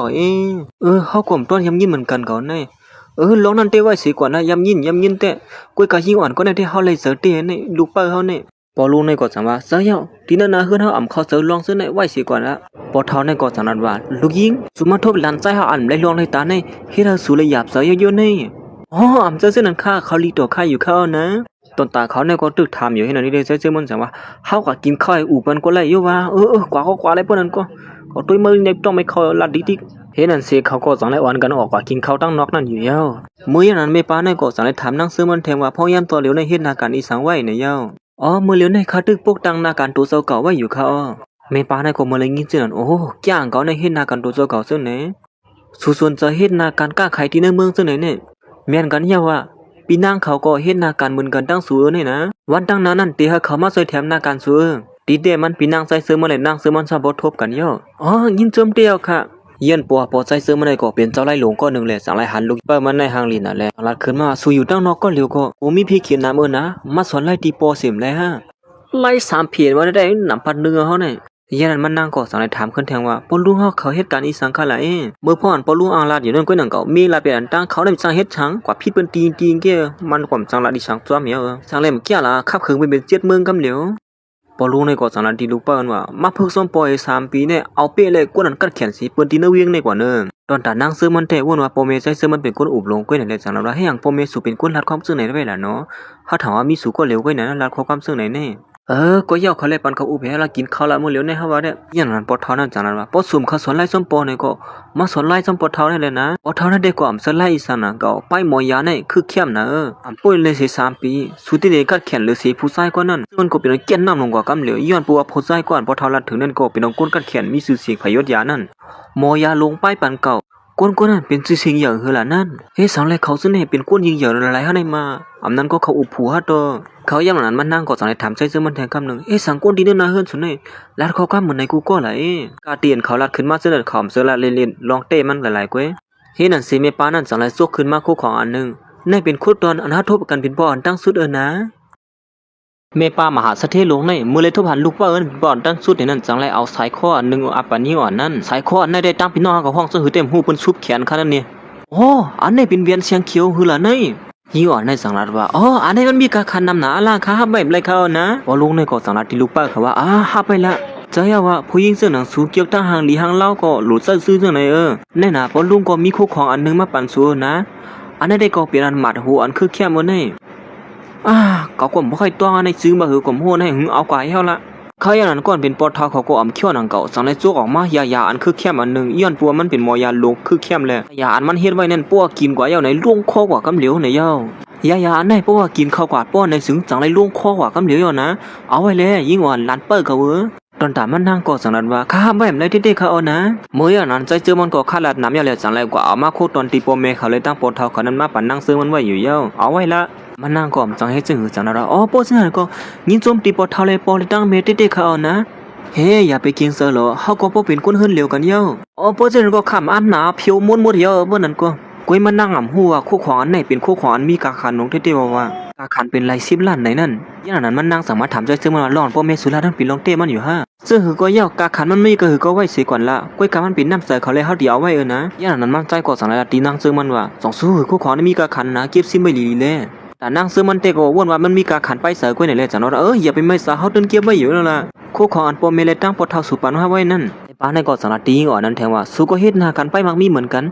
เขากลุ่มต้นยำยินเหมือนกันเขาแน่ ลองนั่นเต้ไว้สิกว่านะยำยินเต้กวยกะยิงอ่อนก็ได้ที่เฮาเลยเสือเต้นี่ลูกเปิ้เฮานี่ปอลุงในก็จังว่าเสือยาวที่นั่นนะเฮือนเฮาอ่ำเขาเสือลองซื้อในไว้สิกว่านะปอเฒ่าในก็จังนั้นว่าลูกยิงสุมาทบหลานใจเฮาอ่ำเลยลองเลยตาในเฮ็ดเฮาสู่เลยหยาบเสือเยอะๆนี่อ๋ออ่ำเจอนั้นค่าเขาลีต่อค่าอยู่เขานะตอนตาเขาเนี่ยก็ตึกถามอยู่ให้นั่นนี่เจอมันจังว่าเฮาก็กินข้าวอู่มันก็ไล่อยู่ว่ากว่าเขากว่าอะไรพวกนั้นก็ตุ้ยมือเนี่ยต้องไม่เข้าลัดดิเฮ็ดนั่นสิเขาก็จังไล่อ่อนกันออกว่ากินข้าวตั้งนอกนั่นอยู่ยาวมื้อนั้นแม่ป้าในก็จังไล่ถามนางซื้อมันแทงว่าพ่อยามตัวเหลียวในเฮ็ดนาการอีสังไว้ในยาวมื้อเหลียวในเขาตึกปกตั้งนาการตัวเซาเก่าไว้อยู่เขาแม่ป้าในก็มื้อเลยยินซื่อนั่นจ้างเขาในเฮ็ดนาการตัวเซาเก่าซื่อแหนสุส่วนจะเฮ็ดนาการก้าไขที่ในเมืองซื่อไหนเนี่ยแม่นกันยาวว่าปีนางเขาก็เฮ็ดนาการเหมือนกันตั้งสูอนี่นะวันตั้งนั้นเตะเขามาใส่แถมนาการสูตีเดมันปีนางใส่เสื้อมาเลยนางเสื้อมันซะบ่ทบกันย่อยินจมเดียวค่ะเย็นปัวปอใส่เสื้อมาเลยก็เป็นเจ้าไล่หลงก็นึงแหละสังไล่หันลูกเปิ้มันในหางลินน่ะแหละลัดขึ้นมาสู่อยู่ตั้งนอกก็เหลียวก็โอมีพี่เขียนน้ำนะมาสอนไล่ตีปอสิมเลยฮะไล่3เพียนว่าได้นำพัดเนื้อเฮาเนี่ยยันนั้นมันนางก็สังไล่ถามขึ้นแทงว่าปอลุงเฮาเขาเฮ็ดการอีสังค่ะล่ะเมื่อพ่อนปอลุงอังลาดอยู่นั่นก็นั่งก็มีลาเป็นอันตั้งเขาได้จังเฮ็ดชังกว่าพี่เปิ้นตีงเก้มันกว่าจังละดิชังจ้อมเหี่ยวจังเลยมันเกี้ยล่ะขับเคิงเป็น7เมืองกำเหลียวปอลุงในก็จังละดีลูกเปิ้นว่ามาฝึกซ้อมปอย3ปีเนี่ยเอาเป้เลยกวนนั้นกัดแขนสิเปิ้นตีนเวียงในกว่าเนิ่นตอนตานางซื้อมันแต่วนว่าปอเมใส่ซื้อมันเป็นคนอุบลงก้อยนั่นแหละจังละให้หยังปอเมสู่เป็นคนรัดความซื่อไหนได้ล่ะเนาะเฮาถามว่ามีสู่ก็เหลวก้อยนั่นรัดความซื่อไหนแน่ก็ยาวเขาเลยปันเขาอุบให้เรากินข้าวละมื้อเหลียวในเฮาว่าได้อย่างนั้นปอเฒ่านั้นจังนั้นว่าปอสุ่มเขาสอนไล่ซ้อมปอเนี่ยก็มาสอนไล่ซ้อมปอเฒ่าได้เลยนะปอเฒ่านั้นได้ก็อำสอนไล่อีสานน่ะก็ไปหมอยาในคือเข้มนะอำป่วยเลยสิ3ปีสุดที่ได้กัดแขนหรือสิผู้ชายกว่านั้นมันก็เป็นเกี้ยนน้ำลงกว่ากำเหลียวย้อนปัวผู้ชายกว่าปอเฒ่าลัดถึงนั่นก็เป็นก้นกัดแขนมีชื่อเสียงพยศยานั่นหมอยาลงไปปันเก่าก้นนั้นเป็นชื่อเสียงอย่างเฮล่ะนั่นสังเลยเขาซึ่งให้เป็นก้นยิงเหยื่ออะไรเฮาได้มาอำนั้นก็เขาอุบผัวฮะตัวเขาย่ำนั้นมันนั่งก็จังได๋ถามใจซื่อมันแทงคำนึงสังก้นดีเด้อนะเฮือนสุนนี่ลัดเขากำเหมือนในกูก็ล่ะกาเตียนเขาลัดขึ้นมาซื่อนั่นขอมเสือละเล่นๆลองเต้มันหลายๆกวยนั่นสิแม่ป้านั่นจังได๋ซกขึ้นมาคู่ของอันนึงในเป็นคุดตอนอันหาทบกันเป็นบ่อนตั้งสุดนะแม่ป้ามหาสะเทลงในมือเลยทบหันลูกว่าบ่อนตั้งสุดนั่นจังได๋เอาสายคออันนึงอัปปานี้อ่อนนั่นสายคออันได้ตั้งพี่น้องกับห้องซะหือเต็มหูเปิ้นชุบแขนคั่นนั่นนี่อันนี้เป็นเวียนเสียงเขียวหือล่ะนี่ฮีอ่อนในสังรัดว่าอันนี้มันมีกาคันนำหนาล่ะค่ะไม่ไรเขานะว่าลุงในก็สังรัดที่ลูกป้าเขาว่าฮับไปละจะยาว่าผู้หญิงเสื้อหนังสูเกี่ยวตั้งหางลีหางเล่าก็หลุดซื้อจังไหนแน่น่ะพอลุงก็มีคู่ของอันนึงมาปั่นสู้นะอันนั้นได้ก็เป็นอันหมัดหูอันคือแค่มื้อนี่ก็บ่ค่อยต้องอันในซื้อมาหือกมโหให้หึงเอากว่าเฮาละเขาอย่างนั้นก่อนเป็นปอทอเขาก็อำเขี้ยวหนังเก่าสังได้จุกออกมายาอันคือแค่อันนึงย้อนปัวมันเป็นหมอยาลงคือแค่แลยาอันมันเฮ็ดไว้นั่นปัวกินกว่าเฮาในลวงคอกว่ากำเหลียวในเฮายาอันไหนเพราะว่ากินข้าวกวาดป้อนในสึงจังไรล่วงคอกว่ากำเหลียวนะเอาไว้เลยยิ่งอ่อนลันเปิ้ลเขาตอนตามันนั่งก็สังนั้นว่าข้าแบบไรเด็กๆเขานะเมื่ออย่างนั้นใจเจอมันก็ขาดน้ำยาเหลวจังไรกว่าเอามาโคตอนตีโปเมเขาเลยตั้งปอเท้าเขานั้นมาปั่นนั่งซื้อมันไว้อยู่เย้าเอาไว้ละมันนั่งก็จังให้จึงหือจังนั้นปอซึ่งนั้นก็ยิงโจมตีปอเท้าเลยปอเลยตั้งเมเด็กๆเขานะอย่าไปกินเสือหรอเขาก็เป็นคนหื่นเหลวกันเย้าปอซึ่งนั้นก็ขำอันหนาเพียวม้วนเย้าเมื่อนั้นก็กวยมันนั่งอ่ำหัวคู่ของอันไหนเป็นคู่ของอันมีกาขันน้องเต้ว่ากาขันเป็นไร10 ล้านไหนนั่นอย่างนั้นมันนั่งสามารถถามใจซึ่งมันร้อนพ่อแม่สุราทั้งปีลองเต้มันอยู่ฮะซึ่งหือก็เย้ากาขันมันไม่ก็หือก็ไว้เสียก่อนละกวยกามันเป็นน้ำใสเขาเลยเฮาเดียวไว้นะอย่างนั้นมันใจก็สังละตีนั่งซึ่งมันว่าสองสู้หือคู่ของนี่มีกาขันนะเก็บซิไม่ลีเลยแต่นั่งซึ่งมันเตก็วนว่ามันมีกาขันไปเสือกวยไหนเลยจังเนาะอย่าไปไม่ซะเฮาตึ้นเก็บไว้อยู่แล้วล่ะคู่ของอันพ่อแม่เลยตั้งปอเท่าสุปันไว้นั่นไอ้ป้าในก็สังละตีอ่อนนั้นแทงว่าสู้ก็เฮ็ดหน้ากันไปมักมีเหมือนกัน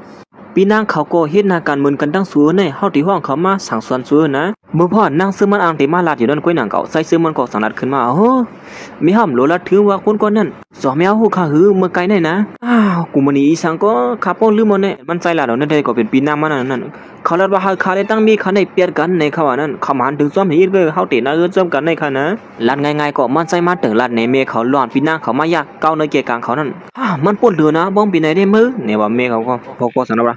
ปีนางเขาก็เฮ็ดนาการเหมือนกันตั้งสูในเฮาที่ห้องเขามาสั่งสอนสูนะเมื่อพ่อนางซื้อมันอ่างที่มาลาดอยู่ด้านก้อยหนังเก่าใส่ซื้อมันก็สังลัดขึ้นมามีห้ำโลละถือว่าคนก่อนนั้นสอแมวฮู้ข้าหือเมื่อไกลได้นะกูมื้อนี้อีสังก็ขับป้อลืมมันแน่มันใจลาดนั่นได้ก็เป็นปีนางมันนั่นเขาลาดว่าเฮาคาได้ตั้งมีคันได้เปรียบกันในเขาว่านั้นเขามาถึงซ้อมอีกเด้อเฮาเตนะซ้อมกันในคันนะลัดง่ายๆก็มันใจมาถึงลัดในเมเขาหลอนปีนางเขามายากเก้าในเกกลางเขานั่นมันปวดเหลือนะบ้องปีไหนได้มื้อเนี่ยว่าเมเขาก็สันว่า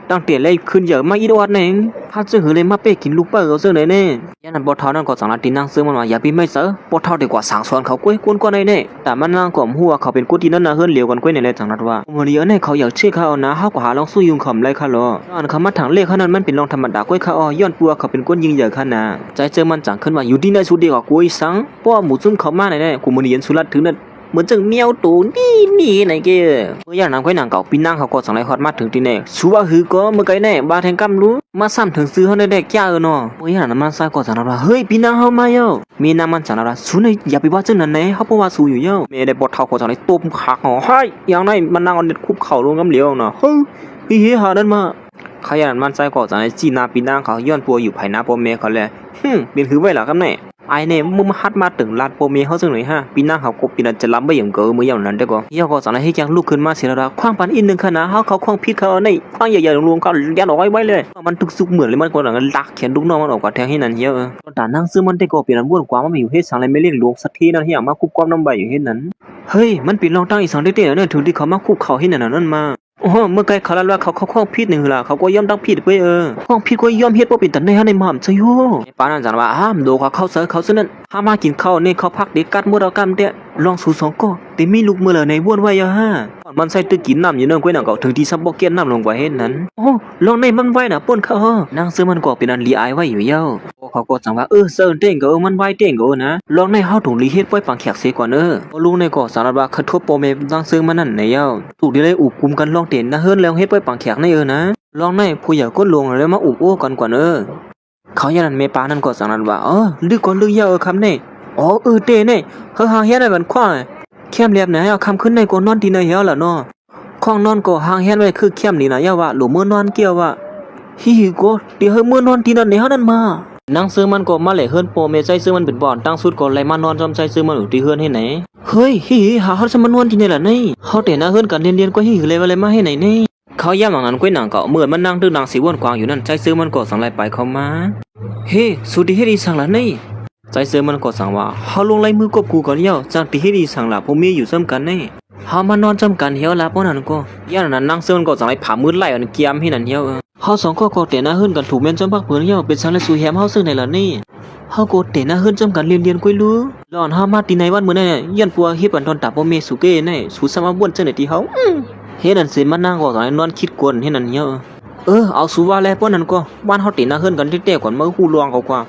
ตั้งเตียเลยขึ้นเยอะมาอีดอดเองพาซื้อหือเลยมาเป้กินลูกเปิ้ลเขาซื้อไหนเน่ยันนั้นปอเท่านั้นก็สั่งลาตีนั่งซื้อมันว่าอย่าพี่ไม่เสือปอเท่าดีกว่าสั่งสอนเขากุ้ยกวนกว่าในเน่แต่มันนั่งก่อมหัวเขาเป็นกุ้ยที่นั่นนะเฮือนเหลียวกันกุ้ยในเลยจังนัดว่าเมื่อเลี้ยในเขาอยากเชื่อเขานะเขาก็หาลองสู้ยุงขำไรเขาหรออันเขามาถังเลขเขานั้นมันเป็นรองธรรมดากุ้ยเขาย้อนปัวเขาเป็นกุ้ยยิงใหญ่ขนาดใจเจอมันจังขึ้นว่าอยู่ที่ในสุดเดียวกับกุ้ยสังป้อหมูซุ่มเขามาในกูมือเย็นสุรัดถึงนั่น เหมือนจังเมียวตูนี่ไหนเกเมื่ออย่างนั้นก้อยหนังเก่าปีนั่งเขาก็สั่งไรฮอดมาถึงที่ไหนชัวฮือก็เมื่อไกลแน่บาแทงกำรู้มาซ้ำถึงซื้อเขาในแดกย่าเนาะเมื่ออย่างนั้นมันซ้ายก็สั่งเราเฮ้ยปีนั่งเขามาเยอะมีน้ำมันสั่งเราสู้ในอย่าไปว่าเจ้านั่นไหนเขาเพราะว่าสู้อยู่เยอะเมย์ได้บทเท่าก็สั่งไรต้มขาหอให้อย่างไรมันนั่งเอาเน็ตคุบเข่าลงกำเหลียวเนาะเฮ้ยเฮ้ยหานั่นมาเขาอย่างนั้นมันซ้ายก็สั่งไรจีนาปีนั่งเขาย้อนปัวอยู่ภายหน้าพ่อแม่เขาเลยเป็นคือไว้หรอครับเนี่ยไอเนี่ยมึงมาฮัดมาถึงลาดโปเมเขาซึ่งหน่อยฮะปีนั่งเขากบปีนั้นจะล้ำไปอย่างเก๋มืออย่างนั้นได้ก็ย่อก็สั่งให้แกลุกขึ้นมาเสียแล้วคว้างปันอินหนึ่งขนาดเขาคว้างพิษเขาในคว้างใหญ่ๆรวมๆเขายันออกไว้เลยมันทุกสุกเหมือนเลยมันก็หลังลักแขนลูกน้องมันออกกว่าแทงให้นั่นเยอะตอนนั่งซื้อมันได้ก็ปีนั้นบ้วนกว่ามันอยู่เฮ็ดสั่งอะไรไม่เลี้ยงลวงสักทีนั่นที่อย่างมาคุบความน้ำใบอยู่เฮ็ดนั้นเฮ้ยมันปีนลองตั้งอีก2เด้ๆเนี่ยถึงที่เขามาคุบเขาให้นั่นมาโอ้เมื่อไกลเขาละเขาคล้องผิดหนึ่งล่ะเขาก็ย่อมตั้งผิดไปคล้องผิดก็ย่อมเฮ็ดบ่เป็นตันในฮะในหม่ำซะโยปานนั้นจังว่าโดเขาเสือเขาซึ่งนั้นหามากินข้าวนี่เขาพักเด็กกัดหมดเอากำเตะลองสู่2ก็แต่มีลูกมือละในบ้วนไว้ฮะมันใส่ตึกกินน้ำอยู่นั่นก้อยหนังก็ถึงที่ซับบ่เกียนน้ำลงไว้เฮ็ดนั้นโอ้ลองในมันไว้น่ะป่นเขานางซื้อมันก็เป็นอันลีอายไว้อยู่เย้าเขาก็จังว่าเซิร์นเต้งก็มันไว้เต้งก็นะลองในเฮาถุงลีเฮ็ดไว้ปังแขกเสียก่อนลุงในก็สารว่าคัดทบโปเมนางซื้อมันนั่นในเย้าถูกดีเลยอุบกุมกันลองเต้นนะเฮิรนแล้วเฮ็ดไว้ปังแขกในนะลองในผู้ใหญ่ก้นลงแล้วมาอุบโอ้กันกว่าเขาอย่างนั้นเมปานั่นก็สังนั้นว่าลึกก่อนลึกยาวคำนี่เต้เนี่ยเขาหางเฮ็ดได้บันคว้าเข้มเรียบไหนเอาคำขึ้นในก็นอนที่ในเหี่ยวล่ะเนาะข้องนอนก็หางเฮ็ดไว้คือเข้มนี่นะย่าว่าหลูมื้อนอนเกี่ยวว่าฮิก็เดี๋ยวเฮมื้อนอนที่นั่นในเฮานั่นมานั่งซื้อมันก็มาเลยเฮิรนโปเมใจซื้อมันเป็นบ่อนตั้งสุดก็เลยมานอนจอมใจซื้อมันอยู่ที่เฮิรนให้ไหนเฮ้ยหาเฮาจะมานอนที่ไหนล่ะนี่เฮาแต่นะเฮิรนกันเรียนก็เลยว่าเลยมาให้ไหนนี่เขาย่ำอย่างนั้นก้อยหนังก็เหมือนมันนั่งดื้อนางสีวนกวางอยู่นั่นใจซื้อมันก็สั่งไล่ไปเข้ามาเฮ้สุดที่ให้ดีสั่งละนี่ใจซื้อมันก็สั่งว่าเฮาลงไล่มือกบกูก่อนเย้าจังที่ให้ดีสั่งละผมมีอยู่ซ้ำกันนี่เฮามานอนจำกันเหี่ยวละป้อนั้นก็ย่านนั้นนั่งซื้อมันก็สั่งไล่ผ่ามืดไล่อันเกียมให้นั่นเหี่ยวเฮา2ก็แต่นะเฮิรนกันถูกแม่นจำพักเพิ่นเหี่ยวเป็นสั่งไล่สู่แฮมเฮาซึ่งในละนี่เฮาก็แต่นะเฮิรนจำกันเรียนก้อยรู้หลอนเฮามาที่ไหนวันมื้อนั้นยันปัวเฮ็ดปันตอนตาบ่เมสุเก้นี่สู่สมาบ่นจังได๋ที่เฮาเฮ็ดนั่นสิมันนั่งก็สั่งไล่นอนคิดกวนให้นั่นเหี่ยวเอาสู่ว่าแล้วป้อนั้นก็บ้านเฮาตินะเฮิรนกันเต้ๆก่อนมาฮู้ลวงเขากว่า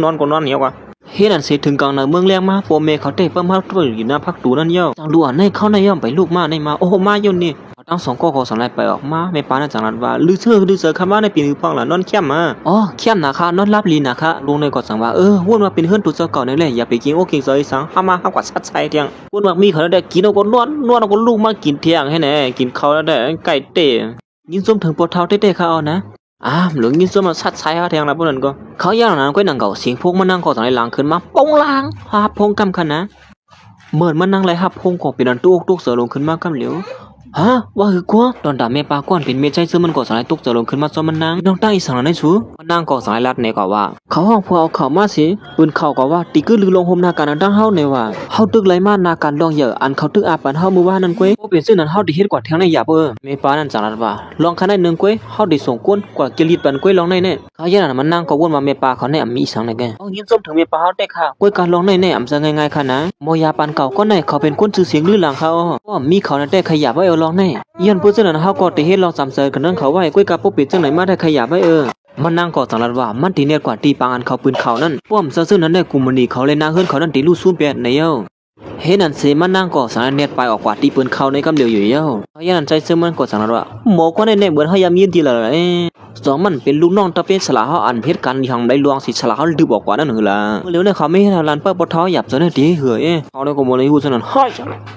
นอนก็นอนเหี่ยวกว่าเฮ็ดอันเสร็จถึงกลางในเมืองแรงมาโปเมเขาเตะเปิ้มเฮาตัวอยู่หน้าพักตูนั่นเย้าจังดูอันในเข้าในย่อมไปลูกมาในมาโอ้มาอยู่นี่ทั้ง2ก็สั่งไล่ไปออกมาแม่ปานั่นจังนั้นว่าลือเสือคำว่าในปีนึงฟังล่ะนอนเข้มมาเข้มนะคะนอนรับลีนะคะลุงในก็สั่งว่าวนมาเป็นเฮือนตุเจ้าเก่านั่นแหละอย่าไปกินกินซอยสังหามาหากว่าสัดใส่เที่ยงวนมามีเขาได้กินเอาก็นวดเอาก็ลูกมากินเที่ยงให้แน่กินข้าวแล้วได้ไก่เตะยินส้มถึงปวดเท้าเตะเขาเอานะหลวงยินส้มมาสัดใส่เขาแทงนะพวกนั้นก็เขาย่างนั้นก็นั่งเก่าเสียงพวกมันนั่งก็สั่งไล่ล้างขึ้นมาปงล้างหาพงกำคันนะเหมือนมันนั่งไล่หาพงก็เป็นอันตุกเสือลงขึ้นมากำเหลียวว่าคือกว่าตอนด่าแม่ปาก้อนเป็นเมใจซื้อมันก็สายตุกจะลงขึ้นมาซ้อมมันนางน้องตั้งอีสังนั้นชูมันนางก็สายลัดในก็ว่าเขาห้องพวกเอาเขามาสิปืนเขาก็ว่าตีกือลือลงโฮมนาการตั้งเฮาในว่าเฮาตึกไหลมานาการดองเยอะอันเขาตึกอาปันเฮามือว่านั่นก้อยบ่เป็นซื่อนั้นเฮาได้เฮ็ดกว่าแทงในหยาบแม่ปานั่นจังนั้นว่าลองคันได้1ก้อยเฮาได้ส่งก้นกว่ากิริตปันก้อยลองในแน่เขาย่านมันนางก็วนมาแม่ปาเขาในมีสังในแกยินส้มถึงแม่ปาเฮาได้ค่ะก้อยการลองในแน่อำซะง่ายๆค่ะนะโมยาปันเก่าก็ในเขาเป็นคนชื่อเสียงลือหลังเขาก็มีเขาได้ขยับไว้เอาลองในยันผู้เจ้านั้นเฮาก็ได้เฮ็ดลองซ้ำเสยกันนั้นเขาไว้ก้อยกับบ่เป็นจังไหนมาได้ขยับไว้มันนั่งก็สังลัดว่ามันตีเนียดกว่าตีปางอันเขาปืนเขานั่นป้อมซื่อนั้นได้กุมณีเขาเลยนาเฮือนเขานั่นตีลู่ซู้แปดในเย้าเฮ็ดนั่นเสมันนั่งก็สังเนียดไปออกกว่าตีปืนเขาในกำเดียวอยู่เย้าเขายันใจซื่อมันก็สังลัดว่าหมอก็ได้เหมือนเฮายามยินทีละสองมันเป็นลูกน้องตะเป็นสลาเฮาอันเพชรกันอย่างได้ลวงสิสลาเฮาดื้อบอกกว่านั่นหือล่ะเมื่อเหลียวเนี่ยเขาไม่ให้ทางลานเปิ้ปท้อหยับซะเนี่ยตีเหือเขาได้ก็บ่ได้ฮู้ซะนั่นเฮ้ย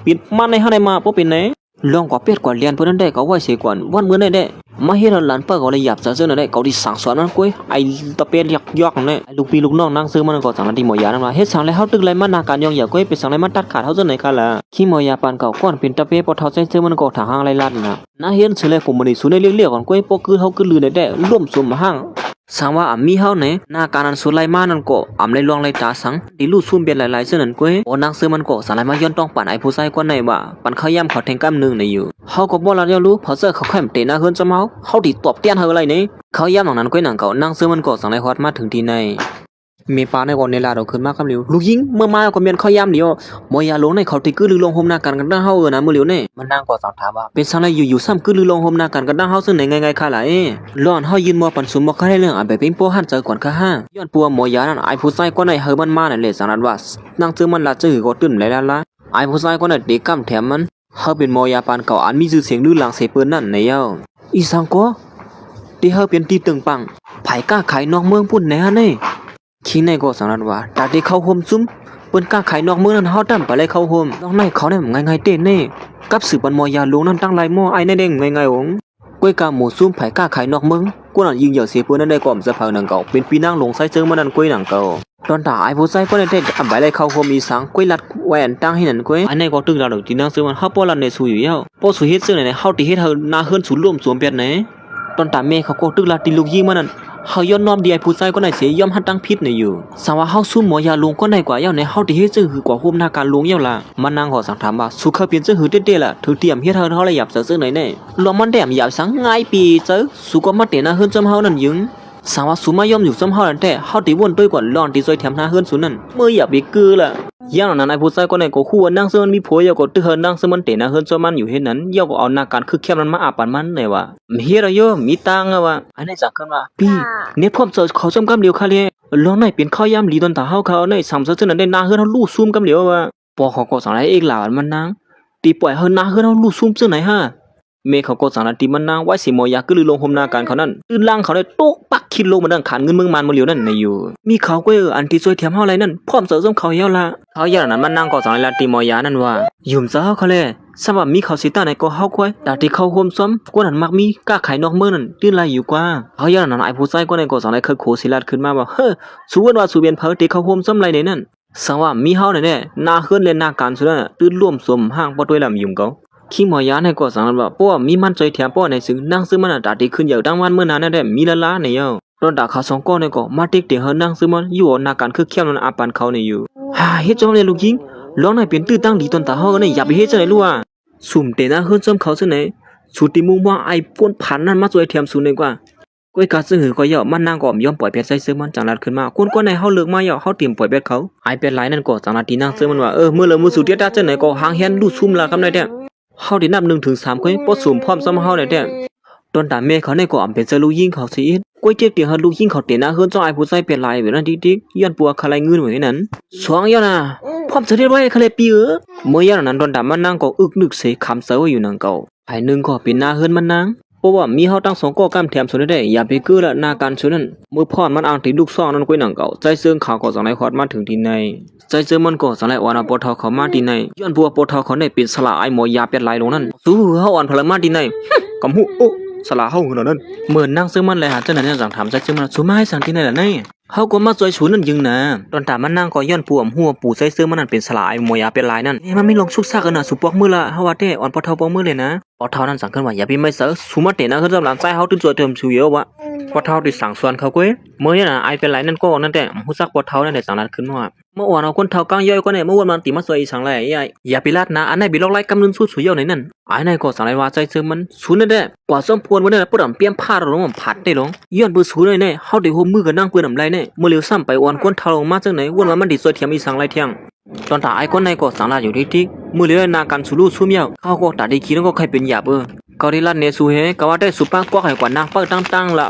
ปิดมันในเฮาได้มาบ่เป็นไหนลองกว่าเป็ดกว่าเรียนเพื่อนนั้นได้ก็ไว้เสียก่อนวันเมื่อได้มาเฮ็ดหลานเปิ้ก็เลยหยับซะเจ้านั่นได้เขาดิสั่งสอนมันก้อยไอ้ตะเป็ดยอกนั่นแหละไอ้ลูกพี่ลูกน้องนั่งซื้อมันก็สั่งที่หมอยานั่นว่าเฮ็ดสั่งแล้วเฮาตึกไรมันนาการยองอย่าก้อยไปสั่งไรมันตัดขาดเฮาจังไหนค่ะล่ะขี้หมอยาปานเก่าก้อนเป็นตะเป็ดปอเท่าใจซื้อมันก็ถาหางไรลัดน่ะนาเฮ็ดเสร็จแล้วผมบ่ได้สูได้เรียกๆก่อนก้อยปอคือเฮาคือลือได้ร่วมสมห้างสังว่ามีเฮาไหนหน้าการนั้นสุดไล่มานั่นก็เลยลองไล่ตาสังดิลู่ซุ่มเบียดหลายๆเส้นนั่นก้อยโอนังซื้อมันก็สลายมาย้อนต้องปั่นไอ้ผู้ชายกว่าไหนว่าปั่นเขาย่ำเขาแทงกำนึงในอยู่เฮาก็บ่ละเดียวรู้พอเจอเขาแค่มเตะหน้าเฮือนจะเมาเฮาดิตบเตี้ยนเฮาอะไรนี่เขาย่ำหนังนั้นก้อยหนังเก่านั่งซื้อมันก็สังไล่ฮอดมาถึงที่ในมีปาในก่อนในลาเราขึ้นมาคำเหลียวลูกยิงเมื่อมาก็เมียนเขาย่ำเดียวมอยาลงในเขาติกือลือลงโฮมนากันกันตั้งเฮานะมื้อเหลียวนี่มันนั่งก็สังถามว่าเป็นสังไล่อยู่ๆซ้ำกือลือลงโฮมนากันกันตั้งเฮาซึ่งไหนง่ายๆค่ะล่ะร้อนเฮายืนมอปันสุมบ่ค่าได้เรื่องอ่ะแบบเป็นโปหันเจอก่อนค่ะฮะย้อนปัวหมอยานั่นไอ้ผู้ชายก็ในเฮอมันมานั่นแหละสังนั้นว่านั่งซื้อมันละจื้อก็ตื่นแล้วล่ะ ไอ้ผู้ชายคนนั้นเด็กกำแถมมันเขาเป็นมอยาปานเก่าอันมีชื่อเสียงลือหลังเสเปิ้นนั่นในเย้าอีสังก็ที่เขาเป็นตีตึงปังไผกล้าขายนอกเมืองพุ่นแหน่ฮะนี่คิงในก็สังนัดว่าตาที่เข้าโฮมซุ่มเปิ้นกล้าขายนอกเมืองนั้นเฮาตั้มไปเลยเข้าโฮมนอกในเขาเนี่ยง่ายๆเต้นนี่กับสืบปันมอยาหลวงนั้นตั้งหลายหม้อไอ้ในเด้งง่ายๆหงก้วยกาหมูซุ่มไผกล้าขายนอกเมืองกูนั่นยิงเหยื่อเสียเปิ้นนั้นได้ก่อมสะพางนังเก่าเป็นปีนางหลงไซเจิงมันนั้นก้วยหนังเก่าตอนตาไอ้ผู้ใส่ก็ได้แต่อันไปเลยเข้าโฮมอีสังก้วยลัดแหวนตั้งให้นั่นก้วยอันในก็ตึกดาวดอกที่นางซื้อมันเฮาป้อลันในสู่อยู่เย้าป้อสู่เฮ็ดซื้อไหนเฮาติเฮ็ดเฮานาเฮือนสู่ร่วมสวมเปียดไหนตอนตาแม่เขาก็ตึกลาติลูกยิงมันนั่นเฮาย้อนน้อมดีไอ้ผู้ใส่ก็ได้เสียย่อมหันตั้งพิษในอยู่สว่าเฮาซุ่มหมอยาลงก็ได้กว่าเย้าในเฮาติเฮ็ดซื้อหือกว่าโฮมนาการลงเย้าล่ะมันนางขอสั่งถามว่าสุขเปลี่ยนซื้อหือเด้ๆล่ะถือเตรียมเฮ็ดเฮาเลยหยับซื้อไหนแน่ลอมันแดมหยับสังง่ายปีเจอสุก็มาเตนะเฮือนจำเฮานั่นยึงสาวสุมายอมอยู่ซ้ำเฮานั่นแต่เฮาติวนด้วยกว่าร้อนที่ซอยแถมหน้าเฮือนสุนั่นเมื่ออย่าไปกือล่ะอย่างนั้นไอ้ผู้ชายก็ได้ก็คู่ว่านางซึ่งมันมีผัวอย่าก็ตึกเฮือนนางซึ่งมันเตนะเฮือนจอมันอยู่เฮ็ดนั้นอย่าก็เอาหน้าการคือแค่มันมาอาปานมันได้ว่าเฮ็ดอะโยมีตังอะว่าอันนี้จักกันว่าพี่เนี่ยพร้อมจะเขาจำกำเดียวค่ะเลยลองไหนเป็นข้าวยามหลีตอนตาเฮาเขาในสามซื่อนั้นได้หน้าเฮือนเฮาลู่ซุ่มกำเดียวว่าปอเขาก็สั่งให้เอกหลานมันนางตีปล่อยเฮาหน้าเฮือนเฮาลู่ซุ่มซื่อไหนฮะเมเขาก็สั่งนาทีมันนางไว้สิมอยากก็ลือลงโฮมนาการเขานั่นตื่นล่างเขาได้โต๊ะปักคิดลงมาดังขานเงินเมืองมันมาเหลียวนั่นในอยู่มีเขาก็อันที่ช่วยเทียมเฮาอะไรนั่นพร้อมเสริมเขาเฮาละเขาอย่างนั้นมันนางก็สั่งลาตีมอยานั่นว่ายุ่มซะเฮาเขาเลยสำหรับมีเขาสิตาในก็เฮาควายแต่ที่เขาโฮมซ้ำกว่านั้นมักมีกล้าขายนอกเมืองนั่นตื่นไล่อยู่กว่าเขาอย่างนั้นไอ้ผู้ชายก็ในก็สั่งได้เคยโขศิลาดขึ้นมาว่าเฮ้อสู้ว่าสู้เบียนเผอที่เขาโฮมซ้ำไรในนั่นสังว่ามีเฮาแน่ๆนาเฮือนเล่นนาการสุดนั่นตื่นร่วมสมห้างบ่ด้วยลำยุ่มเขาขี้หมอยาในก็สั่งว่าป้อมีมันใจแถมป้อในซึ่งนั่งซื้อมันตาที่ขึ้นอยู่ดังวันเมื่อนานนั่นได้มีละล้าในเยาตอนตาเขาสองก้อนในก็มาติ๊กเตียงเฮนั่งซื้อมันอยู่นาการคือเข้มนั้นอาปันเขาในอยู่เฮ็ดจังเลยลูกยิงร้องในเป็นตื้อตั้งดีตอนตาเฮาในอย่าไปเฮ็ดจังได๋ลูกอ่ะสุ่มเตนะเฮือนซ้ำเขาจังได๋สุติมุงว่าไอ้ป่วนผันนั้นมาช่วยเทียมสูในกว่าก้อยกาซื้อหือก็เยามันนางก็ยอมปล่อยเป็ดใส่ซื้อมันจังลัดขึ้นมาคนในเฮาเลิกมาเยาเฮาเตรียมปล่อยเป็ดเขาไอ้เป็ดหลายนั่นก็จังลัดที่นางซื้อมันว่ามื้อละมื้อสุเตียดาจังไหนก็หางแฮนลู่ซุ่มละกำได้แท้เฮาได้นับ1ถึง3ก้อยบ่สุ่มพร้อมซ้ำเฮาได้แท้ตอนตาแม่เขาในก็อำเป็นเจลูกยิงเขาสิก้อยเจ็บเตียงเฮาลูกยิงเขาเตนะเฮือนจ้องไอ้ผู้ใส่เป็ดหลายเวลาดิกๆย้อนปัวคาไลเงินไว้นั้นสวงเยาน่ะพร้อมจะเรียกว่าคาเลปีเมื่อยามนั้นตอนตามันนางก็อึกนึกเสคำเซออยู่นางเก่าไผนึงก็เป็นหน้าเฮือนมันนางเพราะว่ามีเฮาตั้ง2ก็กำแถมสุดได้อย่าไปกือละนาการสุดนั้นมือพรมันอ้างที่ลูกซ่องนั้นก้อยหนังเก่าใจเซิงเขาก็จังได๋ฮอดมาถึงที่ในใจเซิงมันก็จังได๋อ่อนปอทอเขามาที่ในย้อนบัวปอทอเขาได้เป็นสละไอ้หมอยาเป็ดหลายลงนั้นสู้เฮาอ่อนพลมาที่ในกำหูโอ้สละเฮาหั่นนั้นเหมือนนางซึ่งมันเลยหาจังนั้นจังถามใจเซิงมันสุมาให้สั่งที่ไหนล่ะในเฮาก็มาช่วยชูนั่นยึงนะตอนตามันนางก็ย้อนปวมหัวปู่ใจเซิงมันนั่นเป็นสละไอ้หมอยาเป็ดหลายนั่นมันไม่ลงสุกซักกันน่ะสุปอกมือละเฮาว่าแต่อ่อนปอทอปอกมือเลยนะปอทอนั้นสั่งขึ้นว่าอย่าไปไม่เสือสุมาเตนะคือสำหรับใจเฮาตื่นตัวเติมชูเยอะวะปอทอที่สั่งส่วนเขาก้ยเมื่อน่ะไอ้เป็นไรนั่นก็นั่นแต่ฮู้ซักปอทอนั่นได้สั่งนั้นขึ้นว่าเมื่อวานเอาคนเฒ่ากลางย่อยก็เนี่ยเมื่อวันมันติมาสวยอีสังแลอย่าไปลาดนะอันไหนบิลอกไล่กำนึงสู้สุยเยาในนั่นไอ้ไหนก็สั่งไรว่าใจซึมมันสูนั่นแหละกว่าสมควรบ่ได้ปุ๊ดเปียมพาดลงผัดได้ลงย้อนบ่สูเลยเนี่ยเฮาได้โฮมมือกันนั่งเปิ้นน้ำไรเนี่ยเมื่อเร็วซ้ำไปอ่อนคนเฒ่าลงมาจังไหนวนว่ามันดิสวยเทียมอีสังไรเที่ยงตอนตาไอ้คนในก็สั่งลาอยู่ที่มือเร็วนาการสู้สู้เมียวเขาก็ตาดีขี้แล้วก็ใครเป็นหยาบก็ได้ลาดเนี่ยสู้เฮก็ว่าได้สุปังกว่าให้กว่านางเปิ้ตั้งละ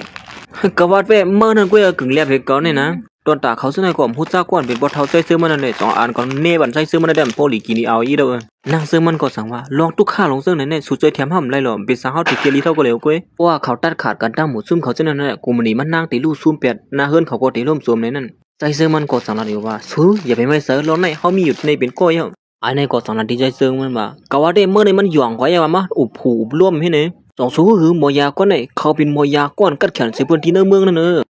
ก็ว่าเว้เมื่อนั้นก็กึ่งเลียบเฮก็เนี่ยนะตอนตาเขาซึ่งในกล่อมฮู้จักก่อนเป็นบ่เฒ่าใส่ซื้อมันนั่นแหละ2อันก่อนเนบันใส่ซื้อมันได้โพลีกินเอาอีเด้อนางซื้อมันก็สั่งว่าลองตุกข้าลงซึ่งไหนๆสู้ใจแถมห้ำไรหรอเป็นสังเฮาติเกลีเท่าก็แล้วก้ยเพราะว่าเขาตัดขาดกันตั้งหมู่ซุ่มเขาจังนั้นแหละกูมันนี่มันนางติลู่ซุ่มเป็ดหน้าเฮือนเขาก็ติล่มสวมในนั้นใจซื้อมันก็สั่งละอยู่ว่าสู้อย่าไปไม่เสือลองในเฮามีอยู่ในเป็นก้อยไอ้ในก็สั่งละดีใจซื้อมันว่าก็ว่าได้เมื่อในมันหย่องก้อยว่ามาอุบผูอุบร่วมให้เนี่ยสองสู้คือหมอยาก้อนไหนเขาเป็นหมอยาก้อนกัดแขนสิเพิ่นที่เมืองนั่น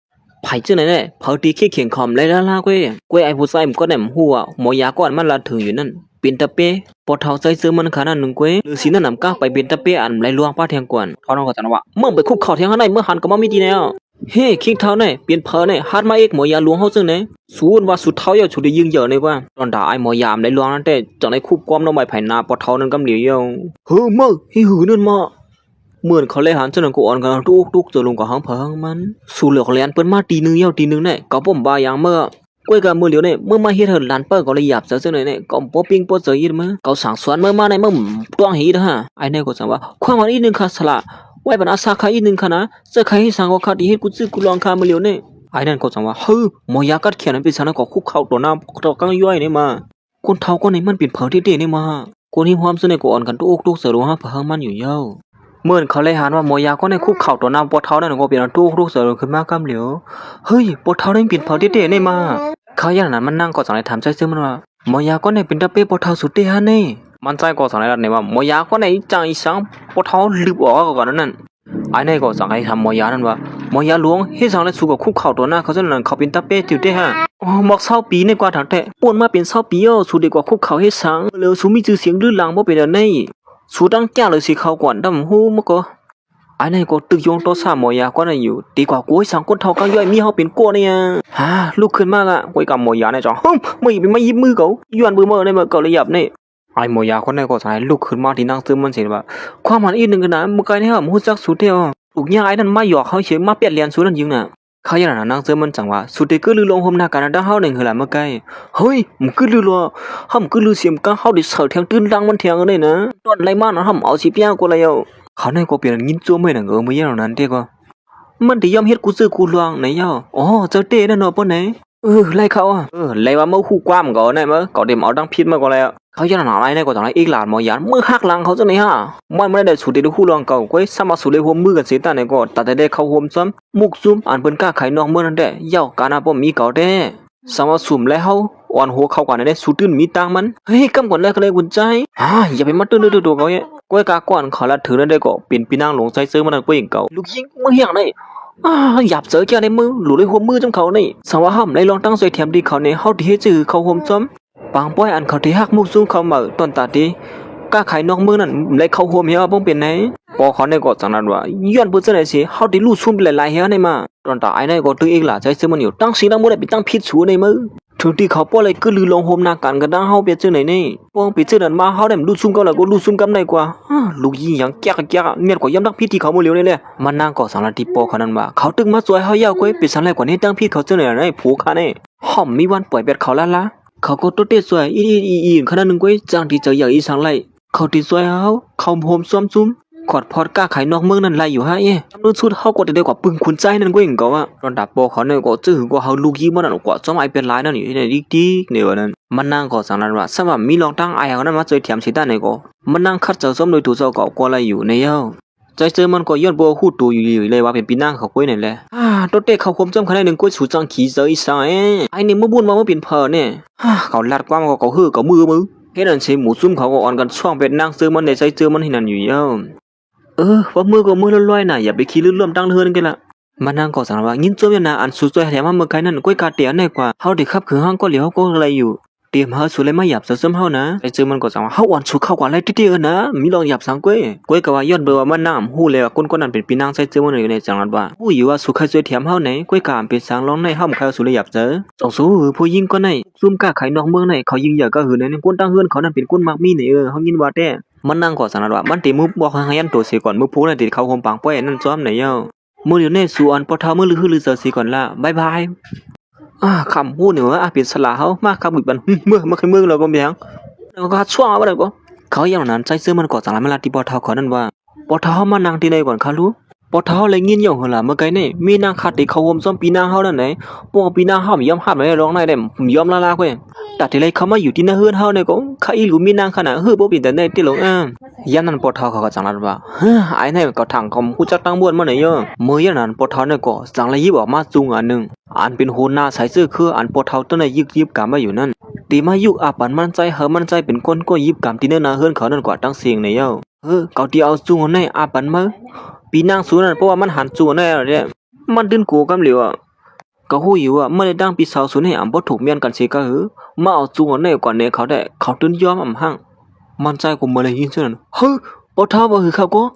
ไผจังไหนเนี่ยเผาตีขี้เขียงคอมไล่ล่าก้อยไอ้ผู้ชายมันก็ได้หัวหมอยาก้อนมันละถึงอยู่นั่นเป็นตะเป้ปอเฒ่าใจซื้อมันขนาดนึงก้อยหรือสินั่นนำก้าไปเป็นตะเป้อันไหลลวงป้าเทียงก่อนทอนก็จังว่าเมื่อไปคุกเข่าเทียงข้างในเมื่อหันก็บ่มีดีแนวเฮ้คิงเท้าเนี่ยเปลี่ยนเผอเนี่ยฮัดมาเอกหมอยาหลวงเฮาจังไหนสูนว่าสุดเท้าอย่าฉุดได้ยิงเยอะเลยว่าตอนด่าไอ้หมอยามได้ลวงนั่นแต่จังได้คุบความน้องใบไผ่นาปอเฒ่านั้นกำเหลียวเฮ้อเมื่อหิหือนั่นมาเหมือนเขาเลยหันจนกูอ่อนกันทุกจะลงกับห้องเผงมันสู่เหลือกเลียนเปิ้นมาตีนึงเยี่ยวตีนึงเนี่ยก็ผมบาอย่างเมื่อก้อยกับมือเหลียวเนี่ยเมื่อมาเฮ็ดเหินลานเปิ้ก็เลยหยับเสือเนี่ยก็ปอปิ้งปอเสืออีดมั้ก็สั่งสวนเมื่อมาในเมื่อต้องหีดฮะไอ้เนี่ยก็สั่งว่าความวันอีนึงค่ะสละไว้บรรอาสาขาอีนึงค่ะนะเสื้อใครให้สั่งก็ขาดที่เฮ็ดกูซื้อกูลองคามือเหลียวเนี่ยไอ้นั่นก็สั่งว่าเฮ้อหมอยากัดแขนเป็นสันก็คุกเข่าต่อหน้าต่อกลางย่อยเนี่ยมา คนเฒ่าก็ในมันเป็นเผาที่เตนี่มาคนที่ความสนิทก็อ่อนกันทุกอกทุกเสือรู้ฮะเผามันอยู่เย้าเมื่อเขาเลยหันว่าหมอยาก็ในคุกเข่าต่อหน้าปวดเท้านั่นก็เป็นทุกทุกเสือรู้ขึ้นมากำเหลียวเฮ้ยปวดเท้าได้เป็นเผาที่เตนี่มาเขาอย่างนั้นมันนั่งก็สั่งเลยถามใจซื้อมันว่าหมอยาก็ในเป็นตะเป้ปวดเท้าสุดเตฮะนี่มันใจก็สั่งเลยเนี่ยว่าหมอยาก็ในจังอีสังปวดเท้าลืบออกก่อนนั่นไอ้นี่ก็สั่งให้ทำหมอยานั่นว่าหมอยาหลวงให้สั่งเลยสู้กับคุกเข่าต่อหน้าเขาจะนั่นเขาเป็นตะเป้ติวเตฮะอ๋อหมอกเศร้าปีในกว่าถังแต่ปวนมาเป็นเศร้าปีสู้ดีกว่าคุกเข่าให้สังเร็วสู้มีชื่อเสียงลื่นลังบ่เป็นอันนี้สู้ตั้งแก่เลยสิเขาก่อนดำหูมะก็ไอ้นี่ก็ตึกยงโตซาหมอยาก็นั่นอยู่ดีกว่ากูให้สังคนเท่ากันย่อยมีเฮาเป็นกัวเนี่ยฮะลุกขึ้นมาละกูกับหมอยาเนี่ยจ้ะไม่เป็นไม่ยิบมือเขาย้อนมือในมือเขาเลยหยับนี่ไอ้หมอยาคนนั้นก็สายลุกขึ้นมาที่นั่งซึมมันเสียว่าความมันอีกหนึ่งกันนะมึงไกลเนี่ยมึงจักสุดเดียวถูกย่าไอ้นั่นมาหยอกเขาเฉยมาเปลี่ยนเรียนสุดนั่นยิงน่ะเขาอย่างนั้นนั่งซึมมันจังว่าสุดที่ก็ลือลงหมหน้ากันด้าเฮาหนึ่งคือละเมื่อไกลเฮ้ยมึงก็ลือรัวห้ามก็ลือเสียมก้าเฮาดิเสือเทียงตื้นดังมันเทียงกันเลยนะตอนไรมานะห้ามเอาสิเปียกูเลยเอาเขาในก็เปลี่ยนยินจั่วไม่หนังเมื่ออย่างนั้นเด็กก็มันที่ยอมเฮ็ดกูซื้อกูลวงไหนเย้าอ๋อเจ้าเต้นั่นเนาะปนไหนไล่เขาไล่ว่าเมื่อคู่ความก่อนได้มั้ยก็เดี๋ยวเอาดังพิษมาก็แล้วเขาจะหนาอะไรเนี่ยก็ต้องไล่อีกหลานหมอยันมือหักหลังเขาจะไหนฮะมันไม่ได้สุดที่คู่ลวงเก่าก้อยสามารถสุดเลยหัวมือกันเสียแต่เนี่ยก็ตัดได้เข้าหัวซ้ำมุกซุ่มอ่านเป็นก้าไข่นอกเมื่อนั้นได้เย้าการอาป้อมมีเก่าได้สามารถสุ่มแล้วเขาอ่อนหัวเข้ากันได้สุดตื้นมีตังมันเฮ้ยกำก่อนแรกเลยกุญใจอย่าไปมัดตื้นตัวเขาเนี่ยก้อยกาก่อนเขาละถือนั่นได้ก็เป็นปีนางหลงใจซื้อมันก้อยเก่าลูกยิงมือเหี้ยงได้หยับเจอแค่ในมือหลุดเลยหัวมือจำเขานี่สาวห้ามในลองตั้งใจเทียมดีเขาในเฮาที่ให้จื้อเขาห่มซ้ำปางป้อยอันเขาที่หักมุกซุ่มเขาเหมือตอนตาดีก้าไข่นอกมือนั่นเลยเขาห่มเหี้ยบ้องเป็นไหนพอเขาในก็จังนั้นว่าย้อนเพื่อจะไหนสิเฮาที่ลู่ซุ่มหลายๆเหี้ยในมาตอนตาไอ้ในก็ตื้อเองล่ะใจซื้อมันอยู่ตั้งสีตั้งมือได้ไปตั้งพิษสูในมือถึงที่เขาป้อเลยก็ลือลงห่มหน้ากันดังเฮาเปียจื้อไหนนี่ป้องไปจื้อนั่นมาเฮาได้ลู่ซุ่มก็แล้วก็ลู่ซุ่มกันได้กว่าลูกยิงอย่างแก่เมียนกว่าย้ำตั้งพิษที่เขามือเหลียวเลยมันนั่งก็สังละที่ปอเขานั้นว่าเขาตึงมาสวยเฮายาวก้อยปิดสันแรกกว่านี้ตั้งพิษเขาจื้อไหนในผูกขานี่ห่อมมีวันปล่อยเบ็ดเขาละเขาก็ตัวเตะสวยอีขนาดนึงก้อยจังที่เจออย่างอีสังไล่เขาที่สวยเขาโฮมซ้อมซุ่มขอดพอดก้าไข่นอกเมืองนั่นไล่อยู่ฮะนู่นสุดเฮาก็ได้กว่าปึงคุณใจนั่นก้อยก็ว่าตอนดับปอเขาเนี่ยก็จื้อก็เฮาลูกยิงมันนั่นกว่าซ้อมไอเป็นหลายนั่นอยู่ในดิกเนี่ยว่านั้นมันนั่งก็สังนั้นว่าสำหรับมีลองตั้งไอเขานั้นมาเจอเถียมสิด้านไหนก็มันนั่งคัดเจอซ้อมโดยถูกเจ้าก็อะไรอยู่ในเย้าใจเจอมันก็ย้อนบัวหูตูอยู่เลยว่าเป็นปีนั่งเขาก้อยนั่นแหละตัวเตะเขาคมจำขนาดนึงก้อยสูจังขี่เจออีสายไอนี่มือบุญมาเมื่อเป็นเพอเนี่ยเขาลัดกว้างก็ฮือก็มือเฮ็ดอันใช้หมูซุ่มเขาก็อ่อนกันช่วงเป็นนั่งซื้อมันในใจเจอมันที่นั่นอยู่เย้าว่ามือก็มือลอยๆน่ะอย่าไปขี้ลื่นร่วมตั้งเฮือนกันละมันนั่งก็สั่งว่ายินจมยนาอันสุดสวยแถมมาเมื่อไกลนั่นก้อยกาเตียนได้กว่าเฮาได้ขับคือห้างก็เหลียวก็อะไรอยู่เตรียมเฮาสุเลยมาหยับซ้ำเฮานะไอ้เจอมันก็สั่งว่าเฮาอ่อนสุเข้ากว่าอะไรตินะมีลองหยับสังก้อยก็ว่าย้อนเบอว่ามันน้ำฮู้เลยว่าคนนั้นเป็นปีนางใส่เจอมันอยู่ในจังหวัดว่าฮู้อยู่ว่าสุใครสวยแถมเฮาไหนก้อยกามเป็นสังร้องในเฮาใครสุเลยหยับเจอสองสู้ผู้ยิงก็ในซุ่มกล้าไขนอกเมืองในเขายิงใหญ่ก็หือในคนตั้งเฮือนเขานั่นเป็นคนมักมีนี่เฮายินว่าแต่มันนั่งก่อสันว่ามันตีมือบอกให้ยันตัวเสียก่อนมือพูนั่นติดเขาหอมปังป้อยนั่นซ้อมไหนเย้ามืออยู่ในส่วนปอเท้ามือลือลือเสือสีก่อนละบายคำพูดเนี่ยว่าเป็นสลาเขามากคำบิดบันเมื่อคืนมือเราก็เบียงแล้วก็ช่วงอะไรก็เขาอย่างนั้นใจเสื้อมันก่อสังมันลาที่ปอเท้าเขานั่นว่าปอเท้ามานั่งที่ไหนก่อนเขารู้ปอเท้าเลยเงี้ยอย่างหัวละเมื่อไงนี่มีนางขัดติเขาหอมซ้อมปีนางเขานั่นไหนพวกปีนางเขาไม่ยอมห้ามเลยร้องได้เด้ยอมลาเว้ยแต่ที่ไรเขามาอยู่ที่หน้าเฮือนเฮาเนี่ยก็ข้าอีหลูมีนางขนาดบ่เป็นแต่ในที่หลงยันนั้นปอเท้าเขาก็จังนั้นว่าไอ้เนี่ยก็ทางเขาฮู้จักตั้งบ้วนมาไหนเยอะมื้อยันนั้นปอเท้าเนี่ยก็จังเลยยิบออกมาจุงอันนึงอันเป็นโหน้าใส่เสื้อคืออันปอเท้าตัวไหนยิบกามมาอยู่นั่นตีมายุกอาปันมันใจมันใจเป็นคนก็ยิบกามที่หน้าเฮือนเขานั่นกว่าตั้งเสียงในเยอะเกาที่เอาจุงในอาปันมาปีนางสูนั่นเพราะว่ามันหันจุงในเนี่ยมันดึงกูกำเหลียวก็ฮู้อยู่ว่าเมื่อได้ดังปีสาวสุนให้บ่ถูกเมียนกันสิก็มาเอาจุงในก่อนเนี่ยเขาได้เขาตื่นยอมหั่งมันใจกูมาเลยยินซั่นปอเท้าบ่คือเขาก็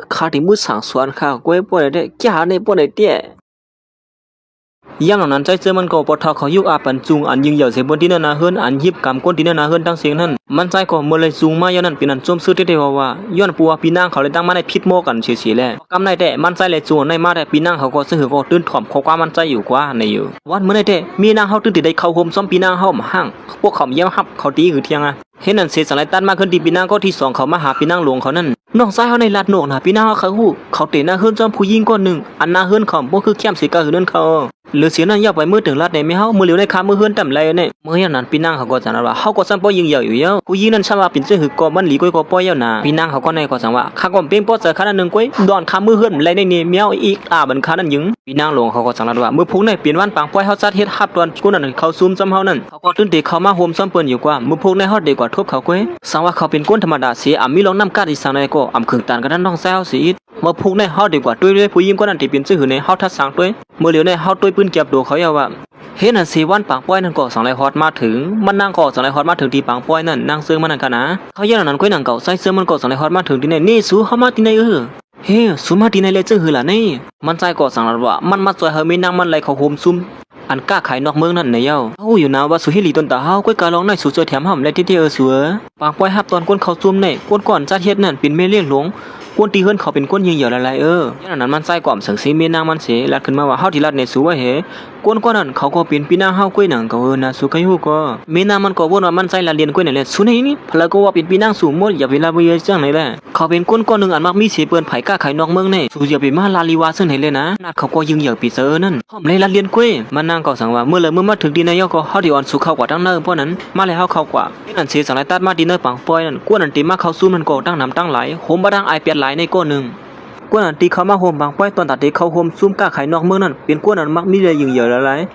ข้าที่มือสั่งสวนข้าก้อยป่วยได้จ้าในป่วยได้เตี้ยอย่างนั้นใจเจอมันก็ปอเท้าเขายุกอาปันจุงอันยิงเหย่าเสียบนที่นาเฮือนอันยิบกำก้นที่นาเฮือนตั้งเสียงนั้นมันใจก็มาเลยจุงมาย้อนนั้นเป็นอันจมซื้อเท่ๆว่าย้อนปัวปีนางเขาเลยตั้งมาได้พิษโมกันเฉยๆแหละกำในแต่มันใจเลยจุงในมาได้ปีนางเขาก็ซื้อก็ตื่นถ่อมเขากว่ามันใจอยู่กว่าในอยู่วันเมื่อได้แต่มีนางเขาตื่นติดได้เข้าห่มซ้อมปีนางเฮาหั่งพวกเขาเยี่ยมฮับเขาตีคือเที่ยง เห็นนั่นเสียสังไรตันมาขึ้นที่ปีนางก็ที่สองเขามาหาปีนางหลวงเขานั่นน้องชายเขาในลาดโหนกนะปีนางเขาหูเขาเตะหน้าเฮือนจอมผู้หญิงก้อนหนึ่งอันหน้าเฮือนเขาบ่คือแก้มสีกาหือนั่นเขาหรือเสียนั่นยาวไปมือถึงลาดในไม่เฮามือเหลียวในขามือเฮือนต่ำไรเนี่ยเมื่ออย่างนั้นปีนางเขาก็จังว่าเขาก็ซ้ำป้อยิงเหยาอยู่เยอะผู้หญิงนั้นช่างว่าเป็นเจ้าหือก่อมันหลีก้อยก็ป้อยเยานะปีนางเขาก็ในก็จังว่าข้าก็เป็นป้อเจอขาหนึ่งก้อยดอนขามือเฮือนไรในเนี่ยเมียวอีกบันขานั่นยิงปีนางหลวงเขาก็จังว่ามือพุงในเปลี่ยนวันปางป้อยเขาจัดเฮ็ดฮับตอนกูนั่นเขาซูมซ้ำเฮานั่นเขาก็ตื่นเตะเขามาโฮมซ้ำเปิ้นอยู่กว่ามือพุงในฮอดเด็กกว่าทุบเขาก้อยสังว่าเขาเป็นก้นธรรมดาเสียมีลองน้ำกาดอีสังในก็ขึงตานกันนั่นน้องแซวสีมือพุงในฮอดดีกว่าด้วยผู้หญิงก็นั่นที่เป็นเจ้าหือในเฮาทัดสังด้วยมือเหลียวในเฮาด้วยปืนเก็บดูเขาเยาว่าเห็นอันสีวันปางป้อยนั่นก็สังไรฮอดมาถึงมันนั่งก็สังไรฮอดมาถึงที่ปางป้อยนั่นนั่งเสื้อมันนั่นกันนะเขาย่างนั้นก้อยนั่งเก่าใส่เสื้อมันก็สังไรฮอดมาถึงที่ไหนนี่สู้เขามาที่ไหนเฮ้สู้มาที่ไหนเลยเจ้าหือล่ะนี่มันใจก็สังไรว่ามันมาจอยเฮาไม่นั่งมันไรเขาโฮมซุ่มอันกล้าขายนอกเมืองนั่นในเย้าเฮาอยู่นะว่าสุฮิลีต้นตาเฮาก้อยกาลองในสู่จอยแถมห่ำและที่สัวปางป้อยฮับตอนก้นเขาซุ่มในก้นก่อนจัดเฮ็ดนั่นเป็นแม่เลี้ยงหลวงก้นตีเฮือนเขาเป็นก้นยิงเหยื่อหลายย่างนั้นมันใจก่อมสังสีเมนางมันเสลัดขึ้นมาว่าเฮาที่ลัดในสู่ว่าเหก้นนั้นเขาก็เป็นพี่นางเฮาก้อยหนังก็นะสู่ไกฮู้ก็เมนางมันก็บ่นว่ามันใจละเรียนก้อยนั่นแหละสู่ไหนนี่พะละก็ว่าเป็นพี่นางสู่หมดอย่าเวลาบ่เยอะจังไหนแหละเขาเป็นก้นนึงอันมักมีเสเปิ้นไผกล้าขายนอกเมืองนี่สู่อย่าไปมาลาลีวาซึ่งไหนเลยนะนัดเขาก็ยิงเหยื่อปีเซอนั่นพร้อมเลยละเรียนก้อยมันนางก็สั่งว่าเมื่อมาถึงดินนายก็เฮาที่อ่อนสู่เข้ากว่าตั้งเนิ่นเพราะนั้นมาเลยเฮาเข้ากว่านั่นเสสังไรตัดมาดินเนอร์ปังปอยนั่นก้นนั้นติมาเข้าสู่มันก็ตั้งน้ำตั้งหลายโหมบ่ดังไอเปียดหลายในก้นนึงกวนอันตีเขามาโฮมบางป้อยตอนตัดตีเขาโฮมซุ่มกล้าขายนอกเมืองนั่นเป็นกวนอันมักมีเลยยิงเหยื่อหลา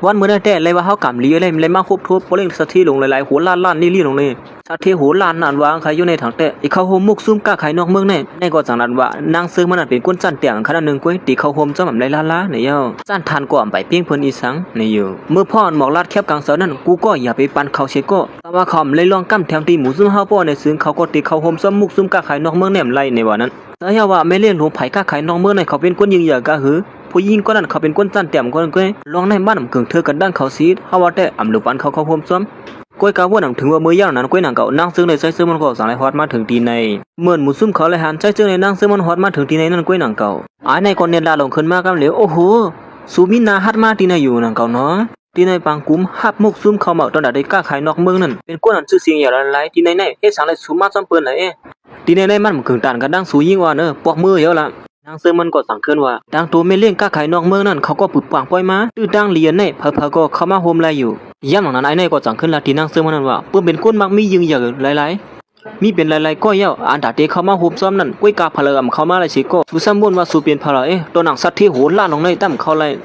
ยวันเมื่อได้แต่เลยว่าเขากำลีอะไรมาควบทุบโปเล่งสะทีลงหลายๆหัวล้านนี่ลงเลยสะทีหัวล้านนั่นวางใครอยู่ในถังแต่อีเขาโฮมมุกซุ่มกล้าขายนอกเมืองในก็จังนั้นว่านางซื้อมันนั่นเป็นกวนจันเตียงขนาดนึงก้อยตีเขาโฮมจ้าแบบไรล้าเนี่ยจันทานก่อมไปเพียงเพิ่นอีสังในอยู่เมื่อพ่อหมอกลาดแคบกลางเสานั่นกูก็อย่าไปปันเขาเชก็แต่ว่าเขาเลยลองกำแถมตีหมูซุ่มเฮาป้อในซึ่งเขาก็ตีเขาโฮมซ้ำมุกซุ่มกล้าขายนอกเมืองแหนมไรในวันนั้นแล้วอย่าว่าไม่เลี้ยงหลวงไผ่กล้าขายนอกเมืองในเขาเป็นก้นยิงเหยื่อกะหือผู้หญิงก็นั่นเขาเป็นก้นจันเตี่ยมก้นก้อยลองในบ้านเกิงเธอกันดั้งเขาซีดเฮาว่าแต่อำลูกปันเขาโฮมซ้ำก้อยกาว่านำถึงว่ามือย่างนั้นก้อยหนังเก่านั่งซึ่งในใจซื้อมันก็สั่งไรฮอดมาถึงตีในเหมือนหมูซุ่มเขาเลยหันใจซื้อในนั่งซื้อมันฮอดมาถึงตีในนั่นก้อยหนังเก่าไอ้ในคนเนียนลาลงขึ้นมากำเหลวโอ้โหสูมินาฮัดมาตีในอยู่หนังเก่าเนาะตีในปังกุ้มฮับมุกซุ่มเขาเหมาตอนได้กล้าขายนอกเมืองนั่นเป็นก้นอันชื่อเสียงอย่างไรตีในเฮ็ดสั่งไรสูมาซ้ำเปิ้นไหนตีในมันเกิงตานกันดั้งสูยิ่งว่าเนอะปอกมือเยอะละนางเสือมันก็สั่งขึ้นว่าดังตัวไม่เลี้ยงกล้าขายนอกเมืองนั่นเขาก็ปึกปังปล่อยมาตื้อดังเลียนในเพอก็เข้ามาโฮมไล่อยู่ย่ำหลังนั้นไอ้ในก็สั่งขึ้นละที่นางเสือมันนั่นว่าเปิ้นเป็นก้นมักมียิงเหยื่อหลายมีเป็นหลายก็เย้าอันตาเตเข้ามาโฮมซ้อมนั่นก้วยกาพะเลอำเข้ามาเลยสิก็สู่ซ้ำบนว่าสู่เปลี่ยนพะเลตัวหนังสัตว์ที่โหดล่าลงในตั้มเขาเลย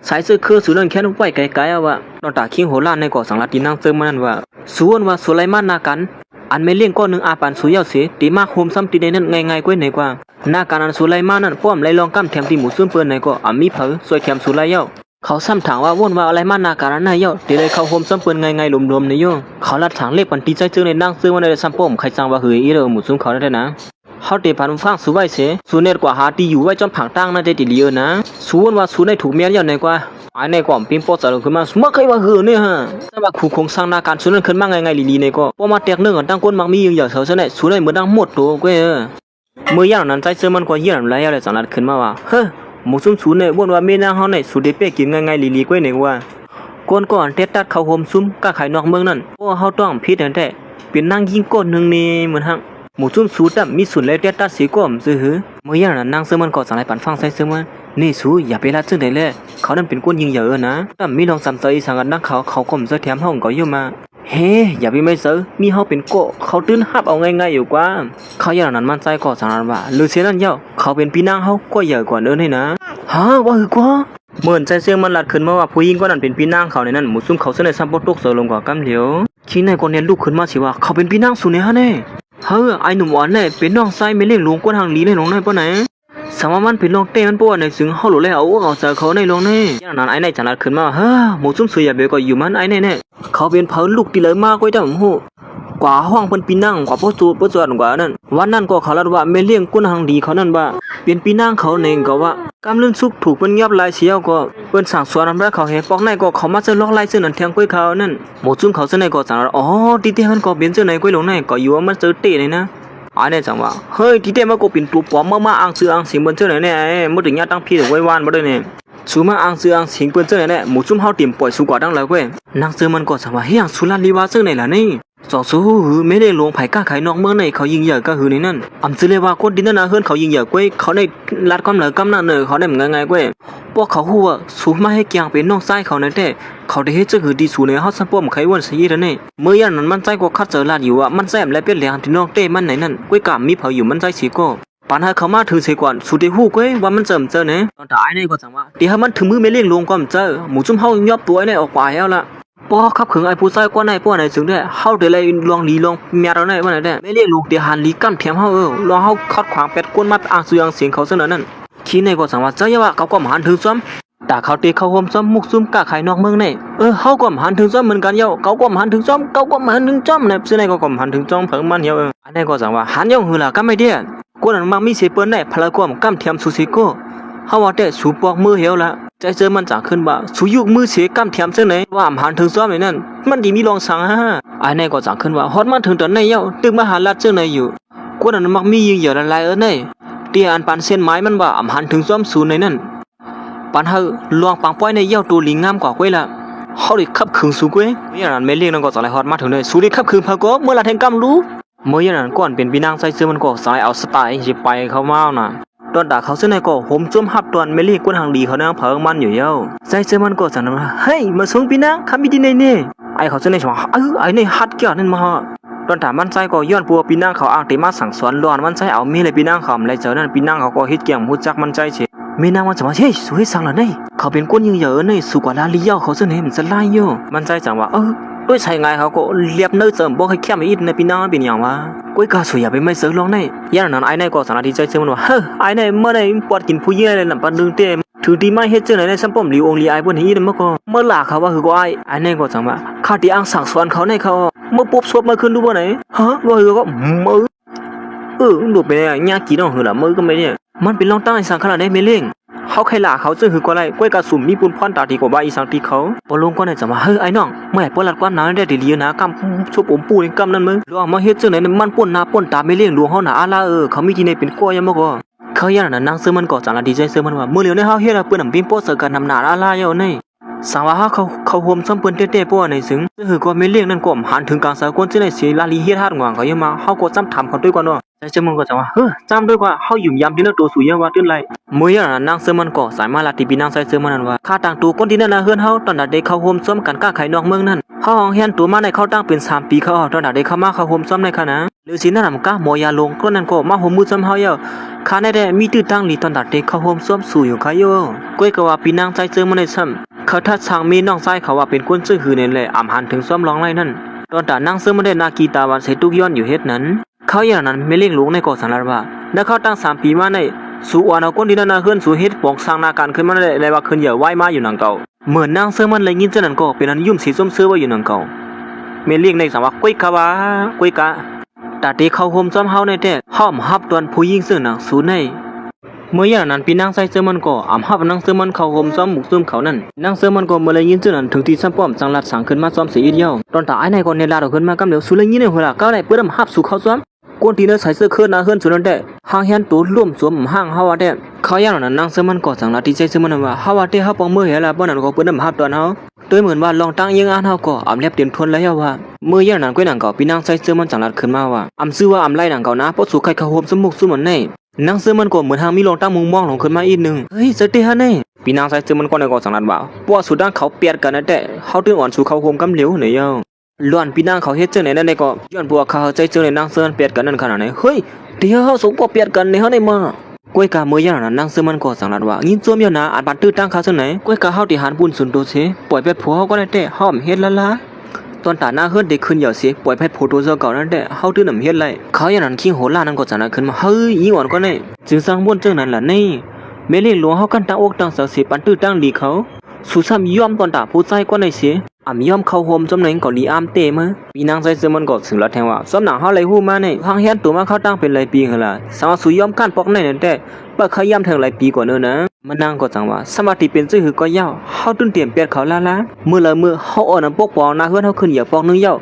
สายซื้อคือสู่นั่นแค่นไว้ไกลๆว่าตอนตาคิงโหดล่าในก็สั่งละที่นางเสือมันนั่นว่าส่วนว่าสุไลมานนากันอันไม่เลี้ยงก้อนหนึ่งอาปันสุยาวเสียตีมากโฮมซ้ำตีในนั่นง่ายๆกว่าไหนกว่าหน้าการอันสุไลมานั่นป้อมไล่ลองกั้มแถมตีหมูซุ่มเปิ้นไหนก็มีเผอสวยแถมสุไลเย้าเขาซ้ำถามว่าว่นว่าอะไรมาหน้าการอันไหนเย้าตีเลยเขาโฮมซ้ำเปิ้นง่ายๆรวมๆในโยเขาลัดถางเล็บปันตีใจเจอในนั่งซื้อวันในซ้ำป้อมใครสั่งว่าเฮยอีเด้อหมูซุ่มเขาได้นะเขาเตะผ่านฟังสุไว้เสียสุเนตกว่าหาตีอยู่ไว้จอมผังตั้งน่าจะติเลียนะสุวนว่าสุในถูกเมียนเย้าไหนกว่าไอ้ในกว่าปิ้งปอสารขึ้นมาเมื่อเคยว่าเฮเนี่ยฮะแต่ว่าคู่คงสร้างหน้าการสุนั้นขึ้นมาง่ายๆลีๆในก็พอมาแตกเนื่องกันตั้งก้นมักมียิงอย่างเสาเสน่ห์สุในเหมือนดังหมดตัวก็เมื่อย่างนั้นใจเสื้อมันก็เยี่ยมไรอะไรสังนัดขึ้นมาว่าเฮ้หมูซุ่มสุในว่นว่าเมียนางเขาในสุดเดเป้กินง่ายๆลีๆก็ในว่าก้นก่อนเตะตัดเขาโฮมซุ่มกล้าขายนอกเมืองนั่นเพราะเขาต้องพิษแต่เป็นนางยิงก้นหนึ่งนี่เหมือนหังหมูซุ่มสูดมีส่วนเลยเตะตัดสีก้มซื้อหือเมื่อย่างนั้นนางเสื้อมันก็สังไรปั่นฟังใส่เสื้อมันนี่สูอย่าไปละซึ่งได้เลยเขานั่นเป็นก้นยิงเหยื่อนะแต่มีลองซ้ำเตยสังกันนักเขาข่มเสื้อแถมห้องก็อยู่มาเฮ้อย่าไปไม่เสือมีเขาเป็นโกเขาตื้นหับเอาง่ายๆอยู่กว่าเขาอย่างนั้นมันใจก่อสังนั้นว่าหรือเสียนั่นเย้าเขาเป็นพี่นางเขาก็ใหญ่กว่าเดินให้นะฮะว่าคือกว่าเหมือนใจเสียงมันหลัดขึ้นมาว่าผู้หญิงก็นั่นเป็นพี่นางเขาในนั้นหมูซุ่มเขาเสนอซ้ำปตุกเสือลงกว่ากำเหลียวขี้ในคนเนี้ยลุกขึ้นมาสิว่าเขาเป็นพี่นางสุดเนี่ยฮะเนี่ยเฮ้ไอหนุ่มหวานเนี่ยเป็นน้องไส้ไม่เลี้ยงหลวงก้นทางลีในหลวงในป้าไหนสามมันเป็นลองเต้มันปวดในซึ่งเขาหลุดเลยเอาจากเขาในลงนี่อย่างนั้นไอ้ในจันทร์ขึ้นมาเฮ้อหมูซุ่มเสืออย่าเบก็อยู่มันไอ้เนี่ยเขาเป็นเผาลูกตีเลยมากกว่าเจ้าหมูกว่าห้องเป็นปีนั่งกว่าพ่อจูพ่อจวนกว่านั้นวันนั้นก็เขาลัดว่าไม่เลี้ยงกุ้นทางดีเขานั่นว่าเป็นปีนั่งเขาเองก็ว่ากำลังซุกถูกเป็นเงียบลายเสียวก็เป็นสั่งสวนน้ำแรกเขาเห็นปอกในก็เขามาจะล็อกลายเส้นนั่นแทงกุ้ยเขานั่นหมูซุ่มเขาเส้นในก็จังอ๋อตีเต้มันก็เป็นเส้นในกุ้ยลงในก็อยู่ว่ามันเจอเตะเลยนะอันนี้จังว่าเฮ้ยที่เต้มันก็เป็นตัวปลอมมาอ้างซื้ออ้างสิงบนเจ้าไหนเนี่ยเมื่อถึงญาตั้งพี่ถึงไว้วานมาด้วยเนี่ยสูมาอ้างซื้ออ้างสิงบนเจ้าไหนเนี่ยหมูซุ่มเฮาเตรียมปล่อยสูกว่าดังแล้วเว้ยนางเสือมันก็จังว่าเฮียงสุราลีวาเจ้าไหนล่ะนี่ สองสู้หือไม่ได้ลงไผ่ก้าไข่นอกเมืองในเขายิงใหญ่ก็หือในนั่นอำซื้อเลยว่าคนดินนั่นนะเฮือนเขายิงใหญ่กว้ยเขาได้ลัดกำเหลือกำนั่นเนอเขาได้เหมือนไงกว้ยพวกเขาหัวสูมาให้เกียงเป็นน้องไส้เขาในแต่เขาได้เฮ็ดจะหือดีสูในเฮาสันป้อมไขวันสิยะนี่เมื่อยันนั้นมันใจกว่าคัดเจอลาดอยู่อ่ะมันแซมและเป็ดแหลงที่น้องเต้มันไหนนั่นกว้ยกามมีเผาอยู่มันใจสิก็ปานให้เขามาถึงเสียก่อนสุดที่ฮู้กว้ยว่ามันเจอเนี่ยตอนตายนี่ก็จังว่าที่ให้มันถึงมือไม่เลี้ยงลงก็มันเจอหมู่จุ่มเฮายอบตัวไอ้นี่ออกไปแล้วล่ะพอขับขึงไอ้ผู้ชายกว่าไหนพวกไหนถึงได้เฮาได้เลยลองลีลองเมียเราไหนว่าไหนได้ไม่เลี้ยงลูกเดี๋ยวหันลีกำเทียมเฮาลองเฮาคัดขวางเป็ดกวนมาอ่างสุยางเสียงเขาเสนอนั่นขี้ในก็จังว่าเจ้าว่าเขาก็มาหันถึงซ้ำแต่เขาตีเขาโฮมซ้ำมุกซุ่มกะไข่นอกเมืองนี่เฮาก็มาหันถึงซ้ำเหมือนกันเย้าเขาก็มาหันถึงซ้ำเขาก็มาหันถึงซ้ำในซึ่งในก็มาหันถึงซ้ำเพิ่งมันเย้าอันนี้ก็จังว่าหันย่องหือล่ะก็ไม่ได้กวนนั้นมักมีเสียเปิ้นได้พลากวมกำเทียมสุสิโกเฮาว่าแต่สูปอกมือเหี่ยวละใจเจอมันจากขึ้นว่าสูยุกมือเสียกำเทียมซึ่งไหนว่าหันถึงซ้อมในนั้นมันดีมีลองสั่งอันนี้ก็จากขึ้นว่าฮอดมาถึงตอนไหนเย้าตึกมาหาลัดซึ่งไหนอยู่กวนนั้นมักมียิงเหยื่อละลายนี่เตียอันปันเส้นไม้มันว่าหันถึงซ้อมศูนย์ในนั้นปันเฮาลวงปังป้อยในเย้าตัวลิงงามกว่าก้วยละเฮาได้ขับขึงสูก้วยเมื่อนั้นไม่เลี้ยงนั่นก็จากไหลฮอดมาถึงเลยสูได้ขับขึงพะก็เมื่อละแทงกำรู้เมื่อนั้นก่อนเป็นพี่นางใส่เสื้อมันก็สายเอาสไตล์สิไปเข้ามาน่ะตอนด่าเขาเสื้อในก็ผมจุ่มหับตอนไม่เรียกคนทางดีเขานางเพิงมันอยู่เย้าใส่เสื้อมันก็สั่นว่าเฮ้ยมาส่งพี่นางคำมีดีในนี่ไอเขาเสื้อในว่าไอในฮัดเกี่ยวนั่นมาตอนถามมันใส่ก็ย้อนปัวพี่นางเขาอ้างติมาสั่งสอนร้อนมันใส่เอามีเลยพี่นางเขาอะไรเจอนั่นพี่นางเขาก็เฮ็ดเกี่ยงหูจักมันใจเฉยมีนางมันจะว่าเฮ้ยสวยสั่งละนี่เขาเป็นคนยิงเหยื่อนี่สุกว่าลาลีเย้าเขาเสื้อในมันจะไล่เย้ามันใจจังว่าด้วยใช่ไงเขาก็เรียบเนื้อเสริมบอกให้แค่ไม่อินในพี่น้องเป็นอย่างว่าก้อยกาสวยอย่าไปไม่เสือลองในย่านนั้นไอ้ในก็สารดีใจเชื่อมันว่าไอ้ในเมื่อในปวดกินผู้ยิ่งอะไรลำปันดึงเต็มถือดีไม่เฮ็ดเจ้าไหนในสัมปอมหลิวองลีไอ้บนนี้นั่นเมื่อก็เมื่อหลาเขาว่าคือก็ไอ้ในก็จังว่าข้าที่อ้างสั่งสอนเขาในเขาเมื่อปุ๊บสวบมาขึ้นดูบ่ไหนว่าคือก็มือดูไปเนี่ยยากกี่น้องคือละมือก็ไม่เนี่ยมันเป็นรองตั้งไอ้สั่งขนาดได้ไม่เล่งเขาใครล่ะเขาจะหือก็ไรก้วยกระสุมมีปุ่นพรตาดีกว่าใบอีสังตีเขาปลงก็ในจะมาไอ้น้องเมื่อปวดหลัดความหนาได้ดีนะกำชุบอมปูในกำนั้นมึงลองมาเฮ็ดเจ้าไหนมันป่นหน้าป่นตาไม่เลี้ยงหลวงเขาหนาอาลาเขามีที่ในเป็นก้อยยังบ่ก็เขาย่านนั้นนางซื้อมันก็จังละดีใจซื้อมันว่าเมื่อเร็วในเฮาเฮ็ดเปิ้นปิ้นโปเสกันนำหนาอาลาเยาในสังว่าเขาห่มซ้ำเปิ้นเต้ๆป้อในซึ้งหือก็ไม่เลี้ยงนั่นก็หันถึงกลางสากลที่ในสิลาลีเฮ็ดฮาดงวงเขายังมาเฮาก็ซ้ำทำเขาด้วยก่อนเนาะใจเจ้ามึงก็จังว่าจำด้วยว่าเฮายุ่มยามที่นักตัวสุยว่าตื้นไรเมื่ออย่างนั้นนางเสือมันก็สายมาลาติปีนางใส่เสือมันนั้นว่าข้าต่างตัวคนที่นั่นเฮือนเฮาตอนนั้นได้เข้าโฮมซ้อมกันก้าไข่นอกเมืองนั่นเฮาห้องเฮียนตัวมาในเข้าตั้งเป็น3 ปีเขาตอนนั้นได้เข้ามาเข้าโฮมซ้อมในคณะหรือสินั่นนำก้าหมอยาลงก็นั่นก็มาโฮมมือซ้อมเฮาเยาข้าได้มีตื้อตั้งลีตอนนั้นได้เข้าโฮมซ้อมสู่อยู่ค่ะโยก้อยก็ว่าปีนางใส่เสือมันในซ้ำเขาทัดทางมีน้องชายเขาว่าเป็นคนซื่อหือนั่นแหละอำหันถึงซ้อมร้องไห้นั่นตอนนั้นนางเสือมันได้นากีตาวันเสตุกย้อนอยู่เฮ็ดนั้นเขาอย่างนั้นไม่เลี้ยงลูกในก่อสันลาว่าแล้วเขาตั้ง3 ปีมาในสู่อนาคตที่นั่นเฮือนสู่เฮ็ดปองสร้างนาการขึ้นมาได้ว่าขึ้นเหยื่อไหวมาอยู่นังเก่าเหมือนนางเสือมันเลยยินเจ้านั้นก็เป็นอันยุ่มสีส้มเสือว่าอยู่นังเก่าไม่เลี้ยงในสังว่ากุ้ยกะว่ากุ้ยกะตาตีเขาโฮมซ้อมเฮาในแต่ห้อมฮับตอนผู้หญิงซึ่งนางสู่ในเมื่ออย่างนั้นพี่นางใส่เสื้อมันก็อำฮับนางเสื้อมันเขาห่มซ้อมหมุกซุ่มเขานั่นนางเสื้อมันก็เมื่อเลยยินเจ้านั้นถึงที่ซ้ำป้อมจังลัดสั่งขึ้นมาซ้อมเสียอีเดียวตอนตาไอ้ในก็เนลาดขึ้นมากำเหลียวสุเลยยินในหัวละก้าวในเปิดฮับสู่เขาซ้อมกวนที่เนื้อใส่เสื้อเคลื่อนนาเฮือนสุนันได้ห่างเฮียนตัวร่วมสวมห้างเฮาว่าได้เขาอย่างนั้นนางเสื้อมันก็จังลัดที่ใจเสื้อมันว่าเฮาว่าได้เฮาปองมือเห็นละบ่นั้นก็เปิดฮับตอนเฮาโดยเหมือนว่าลองตั้งยังอ่านเฮาก็อำเล็บเต็มทนแล้วว่าเมื่ออย่างนั้นก้อยนางเก่าพี่นางใส่เสื้อมันจังลัดขึ้นมาว่าอำซื้อว่าอำไล่นางเก่านะเพราะสู่ใครเขาห่มสมุกซุ่มมันในนางเสื้อมันก็เหมือนทางมีลองตั้งมุมมองลงขึ้นมาอีกนึงเฮ้ยสติฮะนี่พี่นางใส่เสื้อมันก็ในก็สังนัดว่าปัวสุดด้านเขาเปียดกันนั่นแต่เขาตื่นอ่อนสู่เขาโฮมกำเหลียวเหนื่อยยาวล้วนพี่นางเขาเฮ็ดเจ้าไหนนั่นในก็ย้อนปัวเขาใจเจ้าในนางเสื้อเปียดกันนั่นขนาดไหนเฮ้ยเดี๋ยวเขาสงก็เปียดกันในเฮาได้มาก้อยกาเมื่ออย่างนั้นนางเสื้อมันก็สังนัดว่ายินจ้วมยาวนะอาจบันตื้อตั้งเขาเจ้าไหนก้อยกาเฮาที่หานบุญสุนโตเสปล่อยไปผัวเขาก็ได้แต่ห้อมเฮ็ดละตอนตาหน้าเฮือนเด็กขึ้นเหยาเสียปล่อยแพทย์โพโตเซอเก่านั่นแต่เฮาตื้อน้ำเฮ็ดไรเขาอย่างนั้นขี้โหล่านั่นก็จะน่าขึ้นมาเฮ้ยอีหวอนก็ได้จึงสร้างบนเจ้านั้นล่ะนี่เมเล่หลวงเฮากันตั้งอกตั้งเสาเสียปันตื้อตั้งดีเขาสู่ซ้ำยอมตอนตาผู้ใจก็ได้เสียอ่ำยอมเข้าโฮมจำไหนก็ลีอามเตมาปีนางใส่เสื้อมันก็ถึงละแทงว่าซ้ำหนังเฮาไหลหู้มาในห้างเฮียนตัวมาเข้าตั้งเป็นหลายปีหั่นล่ะสาวสู่ยอมกันปอกในนั่นแต่ปะขยำถึงหลายปีกว่าเนอะนะมันนางก็จังว่าสมาธิเป็นซื่อหือก็ยาวเฮาตื่นเตรียมเปียดเขาละมื้อละมื้อเฮาอ่อนปกปองนาเฮือนเฮาขึ้นเหยียบปอกนึงยาว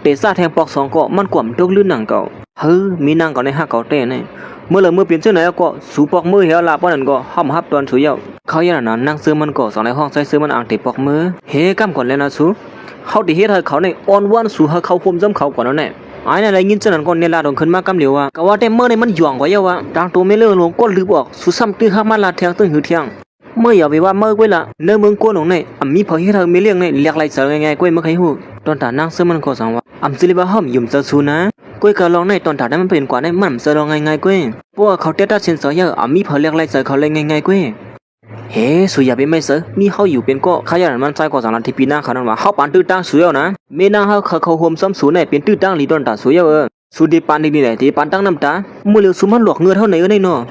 เตซ่าแทงปอก2ก็มันกว่ำตกลื่นหนังเก่ามีนางก็ในฮักเก่าเต้ในเมื่อละมื้อเปลี่ยนจังไหนก็สู่ปอกมือเหี่ยวลาปานนั้นก็ห้อมฮับตอนสู่ยาวเขาอย่างนั้นนางซื้อมันก็สองในห้องใส่ซื้อมันอ่างติปอกมือเฮกำก่อนแล้วนะสู่ เขาติเฮ็ดให้เขาในอ่อนหวานสู่ให้เขาพมจำเขาก่อนนั่นแหละไอ้นั่นแหละยินจังนั้นก่อนเนี่ยลาดองขึ้นมากำเหลียวว่าก็ว่าแต่เมื่อในมันหย่องกว่าเยาว่าดังตัวไม่เลิกลงก้นลืบออกสู่ซ้ำตื้อฮักมาลาเทียงตื้อหือเทียงเมื่ออย่าไปว่าเมื่อไว้ละเนื้อเมืองกวนของในมีพอเฮ็ดให้ไม่เลี้ยงในเรียกไรเสือไงก้อยเมื่อใครฮู้ตอนตานั่งเสื้อมันก็สั่งว่าสิลิบาห้อมยุ่มเจอซูนะก้อยก็ลองในตอนตาได้มันเป็นกว่าในมันเสือลองไงก้อยเพราะว่าเขาเตะตาเชนเสือเยอะมีพอเรียกไรเสือเขาเลยไงก้อยเฮ้สุยาเป็นไม่เสือมีเขาอยู่เป็นก็ขยันมันใจก็สั่งลันที่ปีหน้าเขานั้นว่าเขาปานตื้อตั้งสุยเอานะเมื่อนั่งเขาห่มซ้ำสูในเป็นตื้อตั้งลีตอนตาสุยเอาสุดีปานดีไหนที่ปานตั้งน้ำตามือเหลียวสุมันหลอกเงือเท่าไหนในเนาะ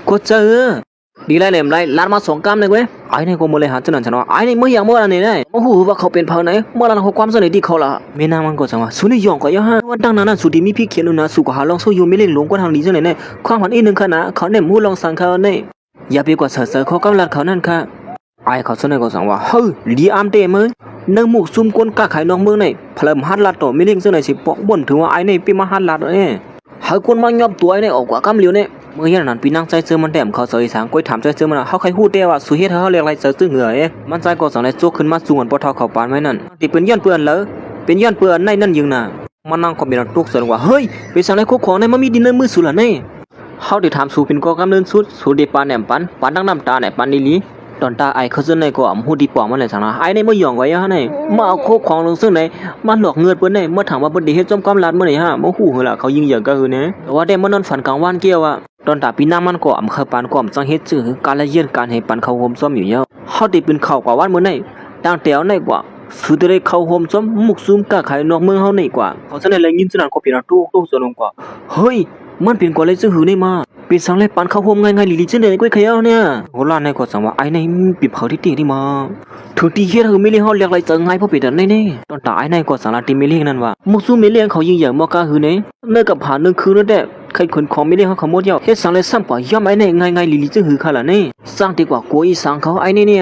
ก็เจอดีไรเหลมไรลานมาสองกำเลยเว้ยไอ้นี่ก็มือเลยหาจังนั้นฉันว่าไอ้นี่เมื่ออย่างเมื่อไรเนี่ยโอ้โหว่าเขาเป็นเผ่าไหนเมื่อไรเขาความสนิทที่เขาละเมื่อนั่งมันก็จังว่าสุนี่ยองก็ยังฮะวันตั้งนั้นสุดีมีพี่เขียนนะสุก็หาลองสู้อยู่ไม่เล่นหลงกว่าทางนี้จังไหนเนี่ยความหันอีกหนึ่งขณะเขาเนี่ยมูลองสั่งเขาเนี่ยอย่าไปกว่าเสือเขากำลังเขานั่นค่ะไอ้เขาสนิทก็สั่งว่าเฮ้ยดีอามเตะมั้ยเนื้อหมูซุ่มก้นกะไข่น้องเมืองเนี่ยพลัมฮัดลัดต่อไม่เล่นจังไหนสิปอกบ่นถึงว่าไอ้นี่เป็นมหัดลัดเนี่ยหาคนมายอบตัวไอ้เนี่ยออกกว่ากำเหลียวเนี่ยเมื่อยันนั้นปีนั่งใจเจอมันแดมเขาเสยสางก้อยถามใจเจอมันเขาใครพูดได้ว่าสุเฮ็ดเขาเรียกอะไรเจอตื้อเหงื่อมันใจก็สั่งในโจกขึ้นมาสูงอันปอเท่าเขาปานไว้นั่นติเป็นย้อนเปื่อนเลยเป็นย้อนเปื่อนในนั่นยิงน่ะมันนั่งก็เป็นตุกเสือว่าเฮ้ยเป็นสั่งในคุกของในมันมีดินในมือสุดละเนี่ยเขาได้ถามสู่เป็นก็กำเนินสุดสู่เดปานแหนมปันตั้งน้ำตาเนี่ยปันลีลีตอนตาไอ้เขาซึ่งในก็อ่ำหูดีปองมันเลยสั่งนะไอ้ในเมื่อหย่องไว้ฮะเนี่ยมาเอาคุกของลงซึ่งในมันหลอกเงินเปิ้นเนี่ยเมื่อถามว่าเปิ้นได้เฮ็ดจอมกำลัดเมื่อไหร่ฮะเมื่อหูเหรอเขายิงเหยื่อก็คือเนี่ยแต่ว่าได้เมื่อนอนฝันกลางวันเกี่ยวอ่ะตอนตาปีน้ามันก็อ่ำเคยปานก็อ่ำจังเฮ็ดจื้อการละเอียดการให้ปันเขาโฮมซ้อมอยู่เยอะเขาได้เป็นข่าวกว่าวันเมื่อไหร่ตั้งแต่เอาในกว่าสุดได้เข้าโฮมซ้อมมุกซุ่มกะไข่นอกเมืองเฮาในกว่าเขาจะได้แรงยินสนั่นก็เป็นตุกส่วนลงกว่าเฮ้ยมันเป็นกว่าเลยซื่อหือในมาเป็นสังเลยปันเข้าโฮมง่ายๆลีๆจังได๋ก้อยเขยเอาเนี่ยโหลานในก็สังว่าไอ้ในปิบเขาที่ตีนี่มาถึงตีเฮ็ดให้ไม่เลี้ยงเฮาเรียกไรจังไงเพราะเป็นอันแน่ๆตอนตาไอ้ในก็สังลาติไม่เลี้ยงนั่นว่ามุกซุ่มไม่เลี้ยงเขายิงอย่างบ่กล้าหือเนี่ยเมื่อกับผ่านนึงคืนนั่นแหละใครคนของไม่เลี้ยงเขาขโมยเดียวเฮ็ดสังเลยซ้ำกว่าย่อมไอ้ในง่ายๆลีๆจังหือค่ะล่ะเนี่ยสร้างดีกว่าโกอีสังเขาไอ้นี่เนี่ย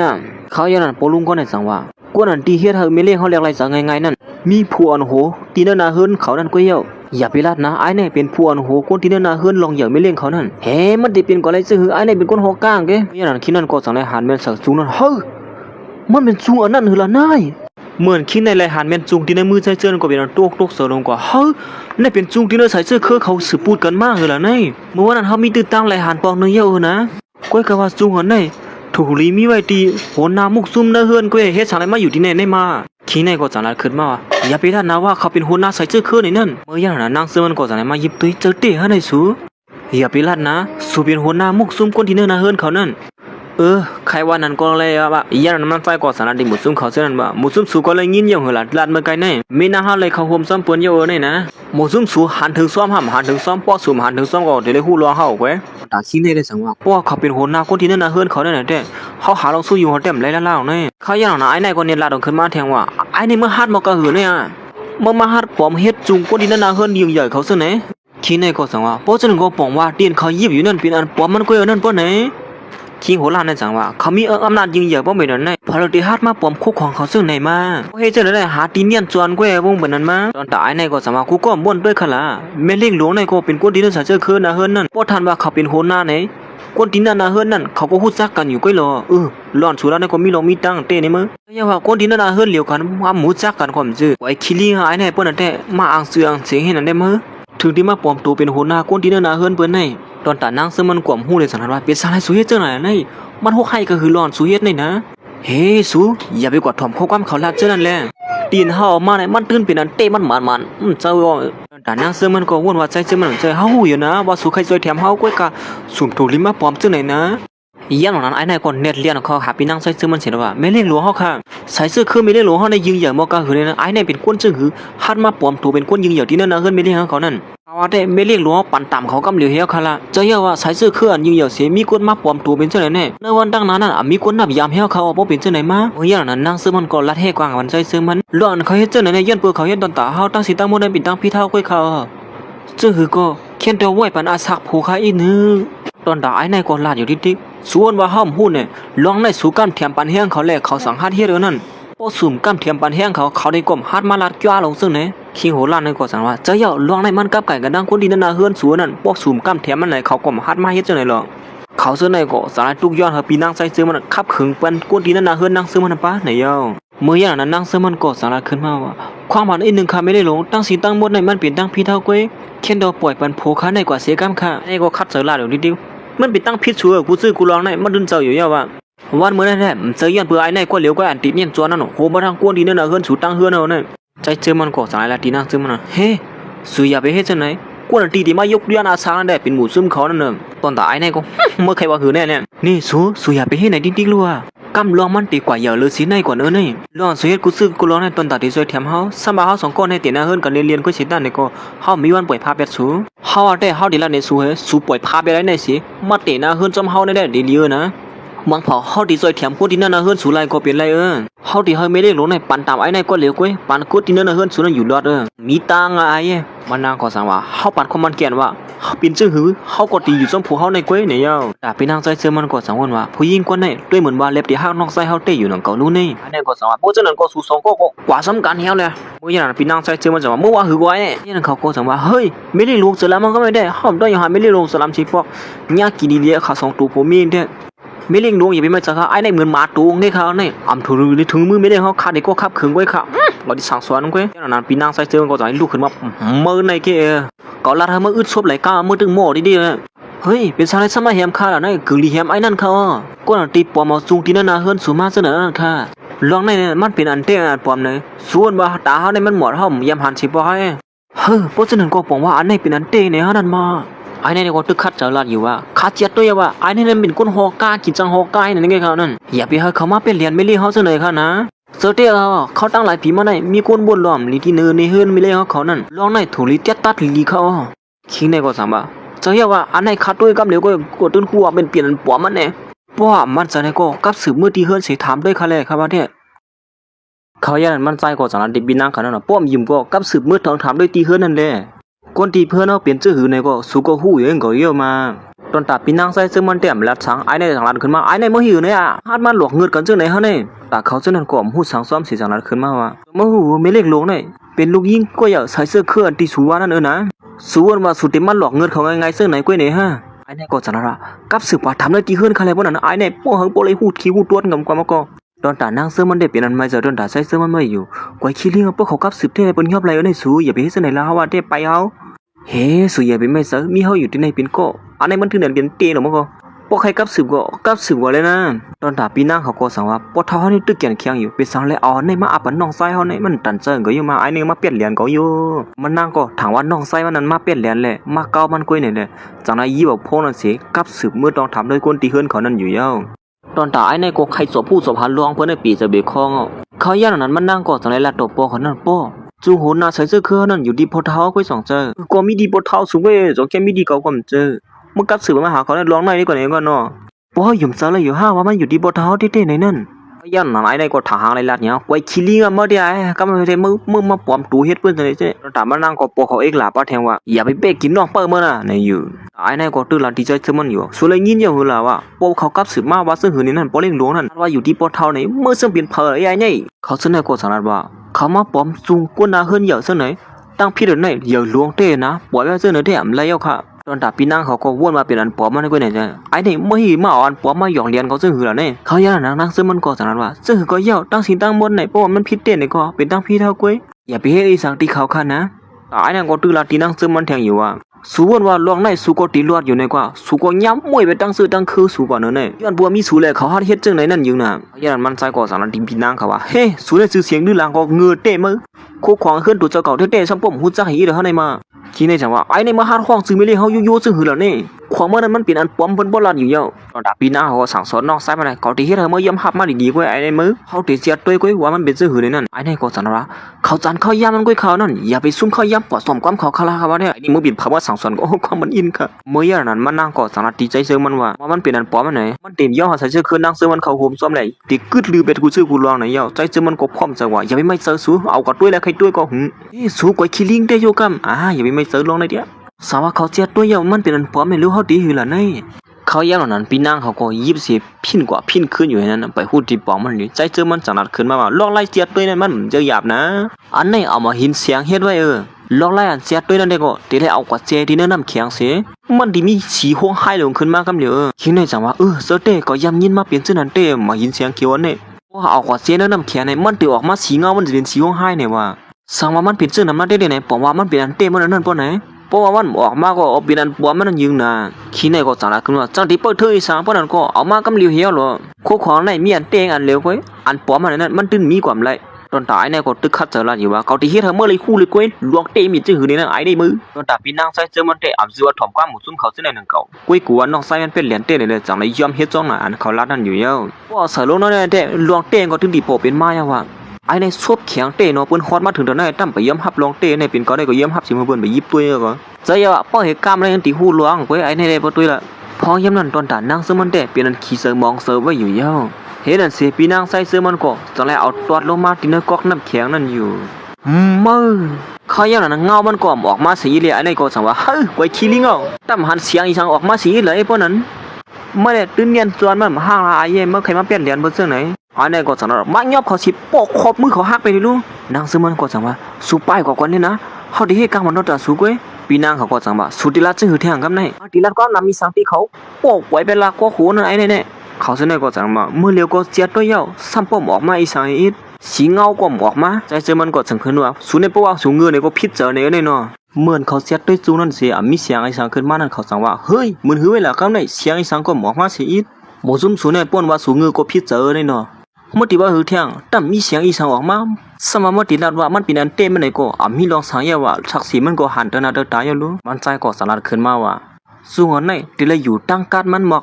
เขาอย่างนั้นปลุงก็ในสังว่ากวนอันตีเฮ็ดให้ไม่เลี้ยงเขาเรียกไรจังง่ายๆนั่นมีผู้อันโหตีนาเฮินเขานั่นก็เหี่ยวอย่าไปลาดนะไอ้เนี่ยเป็นผู้อันโหคนที่นาเฮินลองอย่าไม่เลี้ยงเขานั่นเฮ้มันได้เป็นกว่าไรซื่อหือไอ้เนี่ยเป็นคนหอกก้างแกอย่างนั้นคิดนั่นก็สังเลยหันแม่นสักสูงนั่นเฮ้ยมันเป็นสูงอันนั้นหือละนายเหมือนคิดในไรหันแม่นจุงที่ในมือใส่เสื้อก็เป็นตุกเสือลงกว่าเฮ้ยนี่เป็นจุงที่ในใส่เสื้อคือเขาสืบพูดกันมากหือละนายเมื่อวันนั้นเขามีตื่นตั้งไรหันปองนึงเยอะนะก้อยก็ว่าจุงอันnàyถูกลีมีไว้ตีโหนามุกซุ่มเนื้อเฮือนก้อยเฮ็ดสังไรมาอยู่ที่ไหนได้มาขี้ในก็จังนั้นขึ้นมาอย่าไปท่านนะว่าเขาเป็นหัวหน้าใส่เสื้อคือในนั่นเมื่ออย่างนั้นนางเสื้อมันก็จังนั้นมายิบตุ้ยเจอเตะให้ในสูอย่าไปลาดนะสูเป็นหัวหน้ามุกซุ่มคนที่เนื้อนาเฮือนเขานั่นใครว่านั้นก็เลยว่าอย่างนั้นมันไฟก็สารดิมุซุ่มเขาเสื้อนั่นว่ามุซุ่มสูก็เลยยินอย่างเหลัดลาดเมื่อไกลในมีนาฮาเลยเขาห่มซ้อมเปิ้นเยอะเนี่ยนะมุซุ่มสูหันถึงซ้อมห้ำหันถึงซ้อมป้อสูมหันถึงซ้อมก็เดี๋ยวเลยหู้ร้องเฮาเว้ยตาขี้ในได้สังว่าเพราะว่าเขาเป็นหัวหน้าคนที่เนื้อนาเฮือนเขาเนี่ยแต่เขาหาลองสู้อยู่หัวเต็มไรล่าๆเนี่ยเขาอย่างนั้นไอ้นายก็เนี่ยลาดขึ้นมาแทงว่าไอ้นี่เมื่อฮัดมากระหือเนี่ยเมื่อมาฮัดปอมเฮ็ดจุงคนที่เนื้อนาเฮือนยิงใหญ่เขาซะไหนขี้ในก็สังว่าเพราะฉะนั้นก็ปองว่าเตียนเขายิบอยู่นั่นเป็นอันปอมมันก็อยู่นั่นป้อไหนคิงโหลานในจังว่าเขามีอำนาจยิงใหญ่ป้อไม่นั้นในพอเราได้ฮัดมาปอมคุกของเขาซึ่งไหนมาเฮ้ยเจ้าได้หาตีเนียนจวนก้วงแบบนั้นมาตอนตายในก็สังว่ากูก็บ่นด้วยขละแม่เลี้ยงหลวงในก็เป็นคนที่นั่นใส่เสื้อคืนนาเฮือนนั่นเพราะท่านว่าเขาเป็นโหน้าไหนคนที่นั่นนาเฮือนนั่นเขาก็ฮู้จักกันอยู่ก้อยหรอหลอนสุราในก็มีลองมีตังเต้ในมืออย่าว่าคนที่นั่นนาเฮือนเหลียวกันว่าหมูจักกันความซื่อไอ้คิลี่หายในเปิ้นนั่นแต่มาอ่างเสืองเสียงเห็นนั่นได้มือถึงที่มาปลอมตัวเป็นหัวหน้าคนที่นั่นนาเฮือนเปิ้นในตอนตานางซึ่งมันกวมหู้เลยสันว่าเป็นสารให้สุเฮ็ดจังไหนในมันฮกให้ก็คือหลอนสุเฮ็ดในนะเฮ้สุอย่าไปกดถ่อมข้อความเขาลาดเจ้านั่นแหละตีนเฮามาในมันตื่นเป็นอันเตะมันมันเจ้าตานางซึ่งมันก็วนว่าใจเจ้ามันใจเฮาฮู้อยู่นะว่าสุใครช่วยแถมเฮาก้อยกะสุ่มถูกลิมาปลอมจังไหนนะอย่างนั้นไอ้นายก็เน็ตเลียนเขาหาปีนั่งใส่เสื้อมันเสียว่าไม่เล่นหลวงเฮาค่ะใส่เสื้อคือไม่เล่นหลวงเฮาในยิงเหยื่อมอกะหือเลยนะไอ้นายเป็นคนจึงหือฮัดมาปลอมตัวเป็นคนยิงเหยื่อที่นั่นนะเฮือนไม่เล่นเขานั่นว่าแต่ไม่เรียกหลวงปั่นต่ำเขากำเหลียวเฮียค่ะละเจ้าเยาว่าใส่เสื้อเคลื่อนยิงเหยื่อเสียมีคนมาปลอมตัวเป็นเจ้าไหนแน่ในวันตั้งนั้นน่ะมีคนนับยามเฮียเขาว่าเป็นเจ้าไหนมาอย่างนั้นนั่งเสื้อมันก็ลัดเฮกวางวันใส่เสื้อมันหลอนเขาเฮ็ดเจ้าไหนในยันเปื้อเขาเฮ็ดตอนตาเฮาตั้งสิตั้งโมเดลปิดตั้งพี่เท่าก้อยเขาจึงหือก็เขียนแต่ไว้ปันอาศักผูกขาอีนึงตอนตาไอ้นายก็ลาดอยู่ดิ๊กส่วนว่าห้อมหุ้นเนี่ยลองในสู่กันเทียมปันเฮียงเขาแลกเขาสังหารเฮียเด้อนั่นพอสุ่มกันเทียมปันเฮียงเขาได้ก้มฮัดมาลัดจ้าลงซึ่งเนี่ยคิงโหลานนั่นก็สั่งว่าเจ้าเยาลองในมันกับไก่กันดังคนดีนั่นนาเฮือนสัวนั่นพวกสุ่มกันเทียมมันไหนเขาก้มฮัดมาเฮ็ดจังไหนหรอเขาเสื้อในก็สารทุกย้อนเฮาปีนางใส่เสื้อมันขับขึงเป็นคนดีนั่นนาเฮือนนางเสื้อมันป้าไหนเยา เมื่ออย่างนั้นนั่งเสมันก็สาระขึ้นมาว่าความหมายอีกหนึ่งค่ะไม่ได้หลงตั้งสีตั้งหมดในมันเปลี่ยนตั้งพี่เท่าก้วยเข็นดอกปล่อยปันโผค้าในกว่าเสียกำค่ะไอ้ก็คัดเสือลาเดี๋ยวนิดเดียวมันเป็นตั้งพิษชัวกูซื้อกูลองในมันดึงเจ้าอยู่ยาวว่าวันเมื่อนั้นแหละเจอยันเปื่อไอ้ในก็เหลียวก็อันติดเนี่ยจวนนั่นโหมาทางกวนดีนั่นน่ะเฮือนสูตั้งเฮือนเอาเนี่ยใจเจอมันก็สาระตีนั่งเจอมันเฮ้สุยาไปเฮ็ดจังไหนกวนตีที่มายกเรียนอาสานั่นแหละเป็นหมู่ซึมเขานั่นน่ะตอนตาไอ้ในก็เมื่อใครว่าหือแน่เนี่ยนี่สุยาไปเฮ็ดไหนดิ้งๆรัวกำลองมันตีกว่าอย่าเลยสิในกว่าเนอนี่ลองสุยกูซื้อกูลองในตอนตาที่สวยแถมเฮาสมาเฮา2คนให้ตีหน้าเฮือนกันเรียนก็สิด้านนี่ก็เฮามีวันปล่อยพาเป็ดสูเฮาได้เฮาดีละในสูเฮสูปล่อยพาไปได้ในสิมาตีหน้าเฮือนจอมเฮาได้ดีเลียนะมังเผาเฮาดีสวยแถมกูที่นั่นน่ะเฮือนสูไรก็เป็นไรเฮาที่เฮาไม่ได้ลงในปันตามไอ้ในก็เหลียวก้อยปันกูที่นั่นน่ะเฮือนสูนั่นอยู่รอดมีตังไอ้มันนางก็สั่งว่าเฮาปันคนมันแก่นว่าเฮาเป็นจึงหือเฮาก็ตีอยู่ซ้ำผู้เฮาในก้อยเนี่ยแต่พี่นางใจเสื้อมันก็สั่งว่าผู้หญิงคนนี้ด้วยเหมือนว่าเล็บที่หักนอกไส้เฮาเตะอยู่นั่นก็รู้นี่อันนั้นก็สั่งว่าโบจังนั้นก็สู่2ก็กว่าสำคัญเฮาเลยเมื่ออย่างนั้นพี่นางใจเสื้อมันสั่งว่าเมื่อว่าหือไว้นี่นั่นเขาก็สั่งว่าเฮ้ยไม่ได้ลงสลามมันก็ไม่ได้เฮาต้องอย่างหาไม่ได้ลงสลามสิพวกญากินดีเลี้ยขา2ตัวผมมีเด้ไม่เลี้ยงดวงอย่าไปมาจักไอ้ในเหมือนหมาตูงนี่เขาเนี่ยอำถูรือในถึงมือไม่ได้เขาขาดเด็กก็ขับขึงไว้ค่ะเราดิสั่งสอนก้อยอย่างนั้นปีนางใส่เสื้อก็จะให้ลูกขึ้นมาเมื่อในเกะก็ลาเธอเมื่ออึดซบไหลก้าเมื่อถึงหม้อดีๆเฮ้ยเป็นชาวไรสมัยแฮมข้าล่ะนี่คือลีแฮมไอ้นั่นเขาก็นั่นตีปอมเอาจุงที่นั่นน่ะเฮิรนสูมาเสนอนั่นค่ะลองในมันเป็นอันเตี้ยอันปอมเลยส่วนว่าตาเขาในมันหมดเขายำหันสิบ่ให้เฮ้ยเพราะฉะนั้นก็บอกว่าอันนี้เป็นอันเตี้ยเนี่ยนั่นมาไอ้นี่ก็ตึกคัดเจอลาดอยู่ว่าคัดเจียดด้วยว่าไอ้นี่เป็นคนฮอกากินจังฮอกาเนี่ยนี่เขานั่นอย่าไปให้เขามาเป็นเรียนไม่เลี้ยเขาเสนอค่ะนะเสเตียเขาตั้งหลายปีมาได้มีคนบ่นล้อมลีที่เนินในเฮือนไม่เลี้ยเขานั่นลองในถูลีเตียตัดลีเขาคิงในก็สั่งว่าเจ้าว่าอันไหนคัดด้วยกับเหลียวก็กดต้นคู่เป็นเปลี่ยนปอมันแน่เพราะว่ามันจะในก็กับสืบเมื่อที่เฮือนเสียถามด้วยค่ะแหละครับว่าเนี่ยเขายันมันใจก็สั่งนั้นดิบินังเขานั่นป้อมยิ้มก็กับสืบเมื่อถามด้วยที่เฮือนนั่นแหละคนที่เพื่อนเอาเปลี่ยนชื่อหือในก็สู้ก็หู้ยังก็เยอะมาตอนตาปีนางใส่ซึ่งมันเต็มแล้วสังไอ้ในทางร้านขึ้นมาไอ้ในเมื่อหิวเนี่ยฮาดมันหลอกเงินกันซึ่งไหนฮะเนี่ยแต่เขาซึ่งนั้นก็หู้สังซ้อมสีสังร้านขึ้นมาว่าเมื่อหูไม่เล็กลงเนี่ยเป็นลูกยิงก็อย่าใส่เสื้อเคลื่อนที่สูว่านั่นนะสูวันว่าสุดที่มันหลอกเงินเขาไงซึ่งไหนก้อยเนี่ยฮะไอ้ในก็สันระกับสืบว่าทำได้ที่เฮือนใครเลยพวกนั้นไอ้ในพวกหังโปเลยหูดขี้หูดตัวงำกว่ามาก็ตอนตานั่งเสื้อมันเด็ดเป็นอันไม่เจอตอนตาใส่เสื้อมันไม่อยู่กว่าขี้เลี้ยงพวกเขากับสืบที่ไหนเป็นยอบไรในสูอย่าไปให้เสื้อไหนละว่าเด็ไปเอาเฮ้สุยาเป็นไม่เสือมีเขาอยู่ที่ในเป็นก็อันนี้มันถึงเดือนเป็นเตี้ยหรอมั้งก็พวกใครกับสืบก็เลยนะตอนตาปีนั่งเขาก็สั่งว่าพวกเท่านี่ตึกแกนเคียงอยู่ไปสั่งเลยอ๋อในมาอับน้องไส้เขาในมันตันเจิงก็อยู่มาไอ้นี่มาเปลี่ยนเหรียญก็อยู่มันนั่งก็ถามว่าน้องไส้มันนั้นมาเปลี่ยนเหรียญแหละมาเก้ามันกุ้ยเนี่ยจากนั้นยี่บอกพวกนั้นเสียกับสืบเมื่อต้องทำด้วยคนตีเฮือนเขานั่นอยู่เย้าตอนตาไอ้ในก็ใครสอบผู้สอบหาลวงเพื่อนในปีจะเบียคองเขาย่านนั้นมันนั่งก็จากนั้นละตัวปอเขานั่นป้อจูโหนาใส่เสื้อเครื่องนั่นอยู่ดีพอเท้าก็2เจอก็มีดีพอเท้าสูงเว้ยจอแค่มีดีเก่าก็มันเจอมึงกับสืบมาหาเขาได้ร้องในนี่ก่อนเองก็เนาะพอหยุ่มซะเลยอยู่ห้าว่ามันอยู่ดีพอเท้าเต้ๆในนั่นยันหนังไอ้ในก็ถางอะไรลัดเนี่ยไว้คิลิงอ่ะเมื่อเดียวก็ไม่ได้มึงมาปลอมตูเฮ็ดเพื่อนจะได้เจ้แต่มันนั่งก็ปอเขาเอกหลาป้าแทงว่าอย่าไปเป๊กกินน้องเปิ้ลเมื่อน่ะในอยู่ไอ้ในก็ตื่นหลังดีใจเสมันอยู่ส่วนเลยยินอย่างหือล่ะว่าปอเขากับสืบมาว่าซึ่งหือนี่นั่นปอเล่งหลวงนั่นว่าอยู่ดีพอเท้าในเมื่อซึ่งเป็นเพอไอ้เนี่ยเขาเสนอก็สารว่าเขามาปลอมจุงกวนนาเฮิรนเหยอะเสนอตั้งพี่เดินในเหยอะหลวงเต้นะปล่อยไว้เสนอเต้อำไรเยาค่ะตอนตาปีนั่งเขาก็วนมาเป็นอันปลอมมันก็เนี่ยจ้ะไอ้นี่เมื่อหีมาอ่อนปลอมมาหยองเรียนเขาซึ่งหือล่ะเนี่ยเขาย่านั่งซึ่งมันก็สารว่าซึ่งหือก็เยาตั้งสินตั้งบนในเพราะว่ามันผิดเต้นในก็เป็นตั้งพี่เท่าก้วยอย่าไปเฮ็ดอีสังตีเขาค่ะนะไอ้นั่นก็ตื่นละตีนั่งซึ่งมันแทงอยู่ว่าสู้วันว่าลวงในสู้ก็ตีลวดอยู่ในกว่าสู้ก็ย้ำมวยไปตั้งซื้อตั้งคือสู้กว่าเนอะเนี่ยย้อนบัวมีสู้เลยเขาหาเฮ็ดจังไหนนั่นอยู่น่ะย่านมันใจก็สารดิปีนั่งเขาว่าเฮ้สู้ได้ชื่อเสียงดื้อหลังก็เงือเต้มือโคขวางขึ้นตัวเจ้าเก่าเต้ๆซ้ำป้อมหูจักหีเด้อเฮาในมาคิดในจังว่าไอ้ในมาหาห้องซื้อไม่เลยเฮายู่ๆซึ่งหือแล้วนี่ความเมื่อนั้นมันเป็นอันปลอมเพิ่นบ่ลัดอยู่เยาตอนดาปีนั่งเขาก็สั่งสอนน้องซ้ายมาได้เขาที่เฮ็ดให้เมื่อยำหับมาดีๆกว่าไอ้ในมือเฮาติเสียด้วยกว่ามันเป็นซื่อหือในนั้นไอ้ในก็สันว่าเขาจันเขาย่ามันกว่าเขานั่นอย่าไปซุ่มเขาย่ำปอดสมความเขาคาราครับว่าเนี่ยไอ้นี่มือบิดภาวะสั่งสอนก็ความมันอินค่ะเมื่อนั้นมันนั่งก็สันดีใจเสือมันว่ามันเป็นอันปลอมมันไหนมันเต็มย่อใส่เสื้อคืนนั่งเสื้อมันเขาโหมซ้อมไหนติกึดลือเป็ดกูซื้อกูลองไหนเยาใจเสือมันก็พร้อมจังว่าอย่าไปไม่เสือสู้เอากับด้วยแล้วใครด้วยก็หึสู้กว่าคิลิงได้โยกัมอย่าไปไม่เสือลองในเดียสาวเขาเจียด้วยเยามันเป็นอันปลอมไม่รู้เขาดีหือล่ะนี่เขาแย่เหล่านั้นพี่นางเขาก็ยิบเสียพินกว่าพินขึ้นอยู่นั้นไปพูดที่ปองมันอยู่ใจเจอมันจังนัดขึ้นมาว่าลอกไล่เจียด้วยนั่นมันจะหยาบนะอันนี้เอามาหินเสียงเฮ็ดไว้ลอกไล่อันเจียด้วยนั่นได้ก็ตีได้เอากว่าเจที่นั่นน้ำแข็งเสียมันดีมีสีห้องไห้ลงขึ้นมาคำเดียวคิดในจังว่าเสเต้ก็ยำยินมาเปลี่ยนชื่อนั้นเต้มาหินเสียงเขียวนี่ ว่าเอากว่าเสียน้ำแข็งในมันตีออกมาสีเงามันจะเป็นสีห้องไห้เนี่ยว่าสั่งว่ามันเป็นซึ่งน้ำมันได้ไหนผมว่ามันเป็นอันเต้มันนั่นป้อไหนเพราะว่ามันออกมาก็เอาเป็นอันปัวมันนั่นยิงนะขี้ในก็สั่งละขึ้นว่าจังที่เปิดเธออีสานป้อนั้นก็เอามากำเลียวเหี้ยวหรอคู่ของในมีอันเต้งอันเลี้ยวไว้อันปัวมันนั่นมันตื้นมีความไรตอนตายเนี่ยก็ตึกคัดเจอละอยู่ว่าเขาที่เฮ็ดเมื่อไรคู่เลยกุ้ยลวงเตะมีจื้อหือในนั้นไอ้ได้มือตอนตาปีนางใส่เจอมันเตะอับซัวถ่อมก้ามหมูซุ่มเขาซึ่งในหนึ่งเก่ากุ้ยกวนน้องใส่มันเป็นเหรียญเตะเลยจังเลยยอมเฮ็ดจ้องหน้าอันเขาลัดนั่นอยู่เย้าว่าเสือลงนั่นเตะลวงเตะก็ถึงดีโปเป็นมาอย่างว่าไอ้ในซบแข็งเตะเนาะเปิ้นฮอดมาถึงตอนนั้นตั้มไปย้ำฮับลองเตะในเป็นก็ได้ก็ย้ำฮับสิมาเปิ้นไปยิบตัวก็ใจว่าป้อเหตุการณ์อะไรตีหูลวงกุ้ยไอ้ในได้บ่ตัวละพอย้ำนั่นตอนตานางซึ่งมันเตะเป็นอันขี้เสือมองเสือไว้อยู่เย้าเห็นอันเสียปีนางใส่เสื้อมันก็จังไรเอาตอดลงมาที่เนื้อก๊อกน้ำแข็งนั่นอยู่มือเขาอย่างนั้นเงามันก็ออกมาสีเหลืองไอ้ก็สั่งว่าเฮ้ยไว้ขี้ลิงเอาตั้มหันเสียงอีสังออกมาสีเหลืองไอ้พวกนั้นเมื่อเนี่ยตื่นเงียนจวนมันห้างลายเย่เมื่อใครมาเปลี่ยนเหรียญบนเสื้อไหนอันนี้ก็สั่งว่ามักยอบเขาสิปอกขอบมือเขาหักไปดิลูกนางเสื้อมันก็สั่งว่าสู้ป้ายกว่านี่นะเขาดีให้กลางมันนอตสู้กุ้ยปีนางเขาก็สั่งว่าสุดิลัดจึงหือแทงกับไหนดิลัดก็นำมีสังตีเขาปอกไว้เป็นลากก็หูนั่นไอ้เนี่ยเขาเสนอก็สั่งมาเมื่อเลี้ยวก็เจียตัวเย้าซ้ำป้อมออกมาอีสังอีดสีเงาก็ออกมาใจเจอมันก็สั่งขึ้นว่าสูในปว่าสูงเงินเนี่ยก็พิจเจอเนี่ยเนาะเหมือนเขาเสียด้วยจูนั่นเสียมีเสียงไอ้สังขึ้นมานั่นเขาสั่งว่าเฮ้ยมันหือเวลาเขาในเสียงไอ้สังก็ออกมาเสียอีดหมูซุ่มสูในป้นว่าสูงเงินก็พิจเจอเนี่ยเนาะเมื่อที่ว่าหือเที่ยงตั้มมีเสียงอีสังออกมาสมมตินัดว่ามันเป็นอันเต้มันไหนก็มีลองสังเยาว่าชักสีมันก็หันเดินหน้าเดินตายอยู่รู้มันใจก็สลัดขึ้นมาว่าสูงเงินในที่เราอยู่ตั้งการมันหม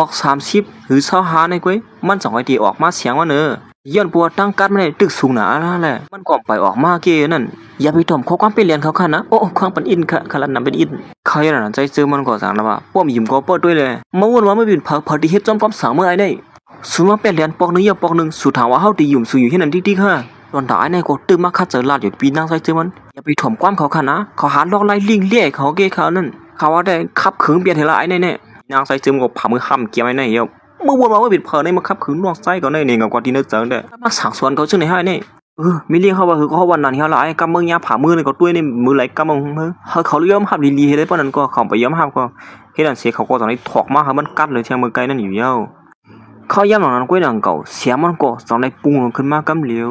อก30หรือ25ในก้อยมัน2ไอ้ที่ออกมาเสียงว่าเนอย้อนปัวตั้งกัดไม่ได้ตึกสูงหนาแล้วแหละมันก็ไปออกมาเกนั่นอย่าไปถ่อมข้อความเป็นเรียนเขาค่ะนะโอ้ความเป็นอินค่ะขลันนำเป็นอินเขาอย่างนั้นใจเจอมันก็สั่งแล้วว่าป้อมยิ้มก็เปิดด้วยเลยเมื่อวันว่าไม่เป็นพอดีเฮ็ดจอมป้อมสั่งเมื่อไอ้ได้สูมาเป็นเรียนปอกนึงอย่าปอกนึงสุดถามว่าเฮาตียุ่มสู่อยู่ที่นั่นที่ค่ะตอนตายในก็ตึกมาคัดเจอลาดอยู่ปีนั่งใจเจอมันอย่าไปถ่อมความเขาค่ะนะเขาหาลอกไล่ลิงเลี้ยเขาเกเขานั่นเขาว่าได้ขับขืนเปลี่ยนให้ละไอ้แน่นางใส่ซึมกับผ่ามือค้ำเกี่ยวไอ้ไหนเยอะเมื่อวันว่าปิดเผยในมาขับขืนนอกไส้ก่อนในเนี่ยกับที่นึกเจอเด้อมาสั่งสวนเขาชื่อไหนให้เนี่ยมีเลี้ยงเขาว่าคือเขาวันนั้นเขาหลายกำมือยาผ่ามือในก็ตัวในมือไหลกำมือเขาเลี้ยงหับดีๆเลยเพราะนั้นก็เขาไปย้อมหับก็เฮ็ดอันเสียเขาก็ตอนนี้ถอกมาเขามันกัดเลยเชียงมือไกลนั่นอยู่เยอะเขาย้ำหลังนั้นก็อย่างเก่าเสียมันก็ตอนในปุ้งขึ้นมากำเหลีย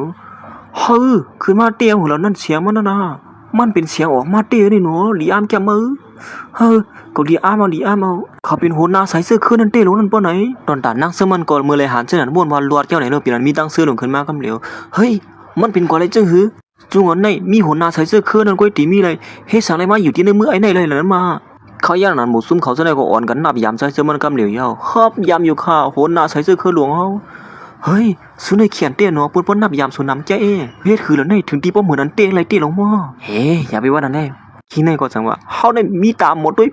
วขึ้นมาเตี้ยหัวเรานั่นเสียมันนะมันเป็นเสียงออกมาเตี้ยนี่เนาะลีอามแกมือก็ลีอามเอาเขาเป็นหัวหน้าใส่เสื้อคืนนั่นเต้ลงนั่นป้อไหนตอนตานั่งเสื้อมันก่อนมือเลยหันเส้นนั้นบ้วนวันลวดเจ้าไหนเนาะปีนั้นมีตั้งเสื้อลงขึ้นมากำเหลียวเฮ้ยมันเป็นก่อนอะไรจึงหือจุงอันไหนมีหัวหน้าใส่เสื้อคืนนั่นก้อยตีมีอะไรเฮ้สั่งอะไรมาอยู่ที่ในมือไอ้ไหนเลยนั้นมาเขาย่างนั้นหมูซุ่มเขาเสนอก็อ่อนกันนับยามใส่เสื้อมันกำเหลียวเย้าครับยามอยู่ข้าหัวหน้าใส่เสื้อคืนหลวงเฮาเฮ้ยสุนัยเขียนเตี้ยเนาะปนนับยามสุน้ำใจเฮ็ดคือแล้วในถึงตีป้อเหมือนนั้นเตี้ยอะไรเตี้ยลงมาเฮ้อย่าไปว่านั่นแน่ขี้ในก็จังว่าเฮาได้มีตาหมดด้วย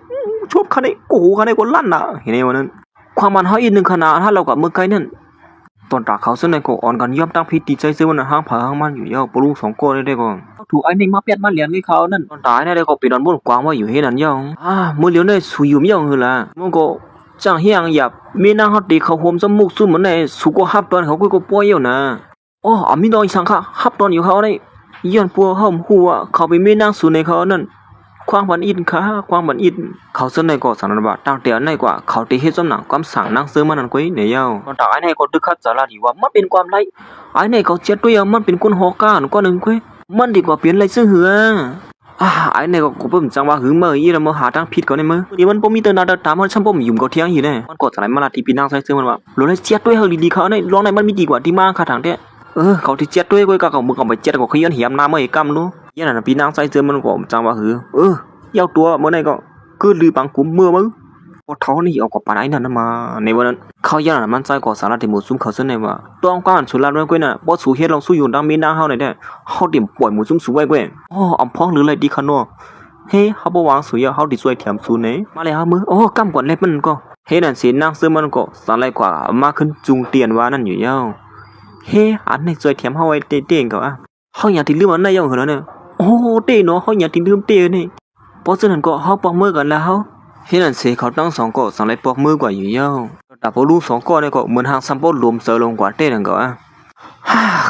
ชอบคันไอ้โกคันไอ้ก็ลั่นน่ะเห็นไหมวันนั้นความมันเฮาอีก1ขนาดถ้าเรากับมือไกลนั่นตอนตาเขาสุนัยก็อ่อนกันย่อมตั้งพิธีใจซื้อมันห้างผาห้างมันอยู่เย้าปลูก2ก้อนได้ก็ถูกไอ้นี่มาเปียดมาเลี้ยงให้เขานั่นตอนตายได้ก็ไปนอนบนกวางว่าอยู่เฮ็ดนั่นเย้ามื้อเหลียวในสุอยู่ไม่ยองหือล่ะมันก็จังเฮียงหยับมีนางเฮาตีเขาโฮมจมูกซุ่มเหมือนในสุก็ฮับตอนเขาก็ป่วยอยู่นะมีน้อยสังค่ะฮับตอนอยู่เขาได้ย้อนปัวเฮาฮู้ว่าเขาไปมีนางสู่ในเขานั่นความบันอินค่ะความบันอินเขาเสนอก็สันนบาตั้งแต่ในกว่าเขาตีเฮ็ดจำหนังความสั่งนางซื้อมันนั่นก้อยเนี่ยเย้าตอนตายในก็ตึกคัดสาระดีว่ามันเป็นความไรไอ้ในเขาเจ็ดด้วยมันเป็นคนฮอกานก็นึงก้อยมันดีกว่าเปลี่ยนไรซื้อหือไอ้เนี่ยก็ผมจังว่าหึงเมื่อยี่เรามาหาทางผิดก่อนได้มั้ยนี่มันบ่มีเตือนตามมันฉันบ่มียุ่มก็เที่ยงอยู่แน่มันก็สลายมาละที่ปีนางใส่ซื้อมันว่าโลเลยเจ็ดด้วยเฮาดีๆเขาในลองในมันมีดีกว่าที่มาค่ะทางเด้เขาที่เจ็ดด้วยก็เขามึงเอาไปเจ็ดก็ขยันเหี่ยมน้าเมื่อไอ้กำรู้ยันน่ะปีนางใส่ซื้อมันก็จังว่าหือยาวตัวเมื่อไหร่ก็คือลือปังกุมเมื่อมั้งพอเท่านี้เอากับปานไอ้นั่นมาในวันนั้นเขายันน่ะมันใจก็สาระที่หมู่ซุ่มเขาซึ่งในว่าต้องการสุราด้วยก้อยน่ะบ่สู้เฮ็ดลองสู้อยู่ดังมีนางเฮาได้เฮาเตรียมปล่อยหมู่ซุ่มสู้ไว้ก้อยอำพ้องหรืออะไรดีคะเนาะเฮ้เขาบ่วางสวยเฮาดิช่วยแถมสู้ไหนมาเลยเฮามือกำก่อนเล็บมันก็เฮ้นั่นสินางซื้อมันก็สาระกว่ามาขึ้นจุงเตียนว่านั่นอยู่ยาวเฮ้อันนี้ช่วยแถมเฮาไว้เต้งก็เฮาอยากที่ลืมอันไหนยังเหรอเนี่ยเต้เนาะเฮาอยากที่ลืมเต้นี่เพราะฉะนั้นก็เฮาปอกมือกันแล้วเฮาเฮ็ดนั่นสิเขาตั้ง2ก็สั่งเลยปอกมือกว่าอยู่ยาวแต่พอรู้2ก็เนี่ยก็เหมือนหางซัมโปรวมเซอลงกว่าเต้นั่นก็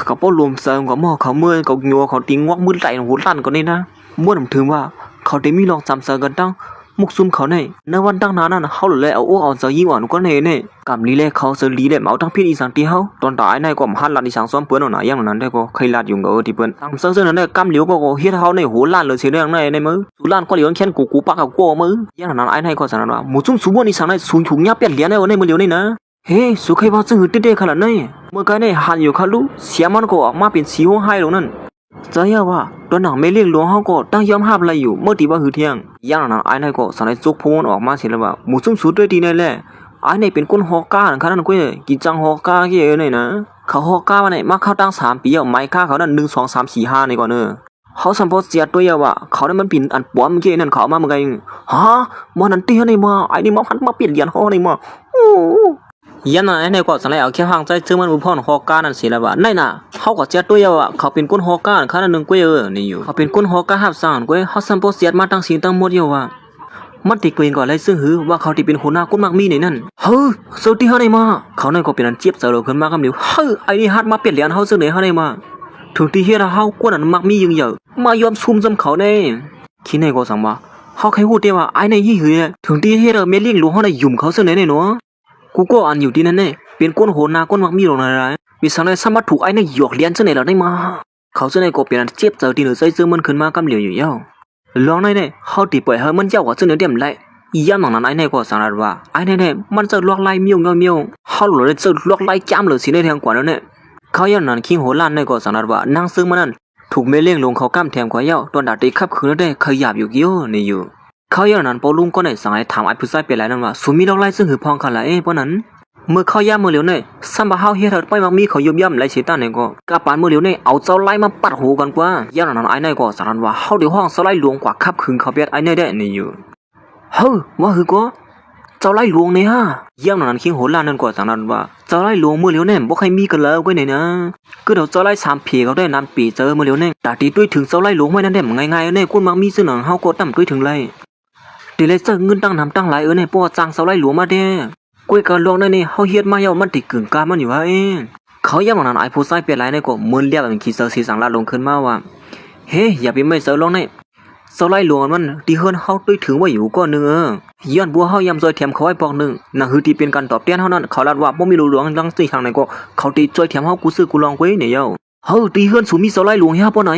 ก็บ่รวมเซอก็หม้อเขาเมื่อก็งัวเขาติงงอกมือไหลหูลั่นก็นี่นะม่วนถึงว่าเขาได้มีลองจำเซอกันตั้ง มุกซุ่มเขาในในวันตั้งนานนั้นเขาเลยเอาโอ้เอาใจยิ่งอ่อนก็เนเน่กำลีเล่เขาเสือลีเล่เอาทั้งพี่อีสังตีเขาตอนตายในก็หันหลังอีสังซ้อมเปื้อนหน่อยอย่างนั้นได้ก็เคยลาดอยู่กับที่เปื้อนตั้งเสือนั้นได้กำเหลียวก็เฮ็ดเขาในหัวล้านเลยเสียเรื่องในมือสุล้านก็เหลียวแค่กูปากกับกูมืออย่างนั้นไอ้ในก็สั่งว่าหมูซุ่มสูบอีสังในสูงถุงยับเปลี่ยนเหรียญในมือเหลียวนี่นะเฮ้สุขให้ว่าจึงหืดเด็ดขนาดนี้เมื่อไงในหันอยู่ขาลุเสียมันก็ออกมาเป็นสีห้องไห้ลงนั่นใจว่าตอนหนังไม่เลี้ยงหลวงเขาก็ตั้งยอมห้ามอะไรอยู่เมื่อตีว่าหือเที่ยงย่างนั้นไอ้นายก็สั่งให้จุกพูนออกมาเสร็จแล้วว่าหมูซุ่มสูดด้วยดีนั่นแหละไอ้นายเป็นคนฮอกก้าขนาดนั้นก็กินจังฮอกก้าเกี่ยเลยนะเขาฮอกก้ามาเนี่ยมาเข้าตั้ง3 ปีเอาไม้ฆ่าเขานั่น1 2 3 4 5ในก่อนเนอเขาสัมพอเสียตัวว่าเขาได้มันเป็นอันปวมเกี่ยนั่นเขามาเมื่อไงฮะมันนั่นเตี้ยในมาไอ้นี่มาพันมาเปลี่ยนเหรียญเขาในมาโอ้ยันน่ะไอ้นายก็สั่งให้เอาแค่ห่างใจซึ่งมันอุปนฮอกก้านั่นเสียแล้วว่านั่นน่ะเขาก็เสียตัวว่าเขาเป็นคนฮอกก้าขนาดนึงก็นี่อยู่เขาเป็นคนฮอกก้าหับสานก็เขาสัมพอเสียมาตั้งสิ่งตั้งหมดว่ามันติดเกวียนก่อนเลยซึ่งหือว่าเขาที่เป็นหัวหน้ากุนมักมีในนั่นเฮ้ยเซลที่เขาได้มาเขานั่นก็เป็นอันเจี๊ยบเสือขึ้นมาคำเดียวเฮ้ยไอ้นี่ฮัดมาเปลี่ยนเหรียญเขาซึ่งไหนเขาได้มาถึงที่เฮียเขากวนอันมักมียังเยอะมายอมซุ่มจำเขาเน่คิดในก็สั่งว่าเขาใครพูดได้ว่าไอ้ในยี่หือถึงที่เฮียเมเลี้ยงหลวงเขาได้ยุ่มเขาซึ่งไหนเนี่ยเนาะกูก็อันอยู่ที่นั่นเนี่ยเป็นก้นหัวหน้าก้นมักมีลงอะไรวิสังในสามารถถูกไอ้ในหยอกเลี้ยนซึ่งไหนเราได้มาเขาซึ่งไหนก็เป็นอันเจี๊ยบเสือที่เหนือใจซึ่งมันขึ้นมาคำเดียวอยู่เย้าลองในเนี่ยเขาตีปล่อยให้มันเจ้าว่าซึ่งไหนเดี่ยมไรย่ำหนังนั้นไอ้เนี่ยก็สั่งว่าไอ้เนี่ยมันจะลวกไล่เมียวเขาหลุดเลยจะลวกไล่จ้ำเลยสิในทางกว่านั้นเนี่ยเขาย่ำนั้นคิงหัวล้านเนี่ยก็สั่งว่านั่งซึ่งมันนั่นถูกเมเลี้ยงลงเขาก้ามแถมกว่าเย้าตอนดาตีขับคืนได้เคยหยาบอยู่เกี้ยวนี่อยู่เขาย่ำนั้นพอลุงก็เนี่ยสั่งให้ถามไอ้ผู้ชายเป็นไรนั่นว่าสุมีลวกไล่ซึ่งหือพองกันละเพราะนั้นเมื่อเขาย่ำมือเหลียวเนี่ยซ้ำบ่าเฮาเฮ็ดไปมักมีเขาย่ำไล่เสียตันเนี่ยก็กระปานมือเหลียวเนี่ยเอาเจ้าไล่มาปัดหูกันกว่าย่ำนั้นไอ้เนี่ยก็สั่งว่าเขาเดี๋ยวห้องเจ้าไล่หลวงกว่าขับคืนเขาเบียดไอ้เนี่ยได้นี่อยู่เฮ้ยว่าคือก็เจ้าไล่หลวงเนี่ยฮะย่ำนั้นคิงโหล้านนั่นกว่าสั่งนั้นว่าเจ้าไล่หลวงมือเหลียวเนี่ยบ่ใครมีกันแล้วก็เนี่ยนะก็เดี๋ยวเจ้าไล่3 ผีเขาได้นำปีเจอมือเหลียวเนี่ยแต่ตีด้วยถึงเจ้าไล่หลวงไม่นั่นได้ง่ายๆเนี่ยคนมักมีซึ่งหนังเฮาก็ตั้มด้วยถึงไล่ตีเลยเจ้าเงินตั้งนำตั้งหลายเนี่ยป้อจ้างเจ้าไล่หลวงมาเด้กวยการลวงนั่นนี่เฮาเฮ็ดมาเยามันติกึ่งกามันอยู่ว่าเขาย่ำนั้นไอ้ผู้ชายเปลี่ยนหลายเนี่ยก็เหมือนเรียกเป็นขี้เสือสีสังลาดลงขึ้นมาว่าเฮ้อย่าไปไม่เสือลงเนี่ยเจ้าไล่หลวงมันที่เฮิรนเฮาด้วยถึงว่าอยู่ก้อนนึงย้อนบัวเฮายำซอยเทียมเขาไว้ปอกนึงนั่นคือที่เป็นการตอบแทนเฮานั้นเขาลาดว่าบ่มีหลวงลังสิทางไหนก็เขาตีซอยเทียมเฮากูซื้อกูลองไว้เนี่ยเย้าเฮาที่เฮิรนสูมีเจ้าไล่หลวงเฮาปอไหน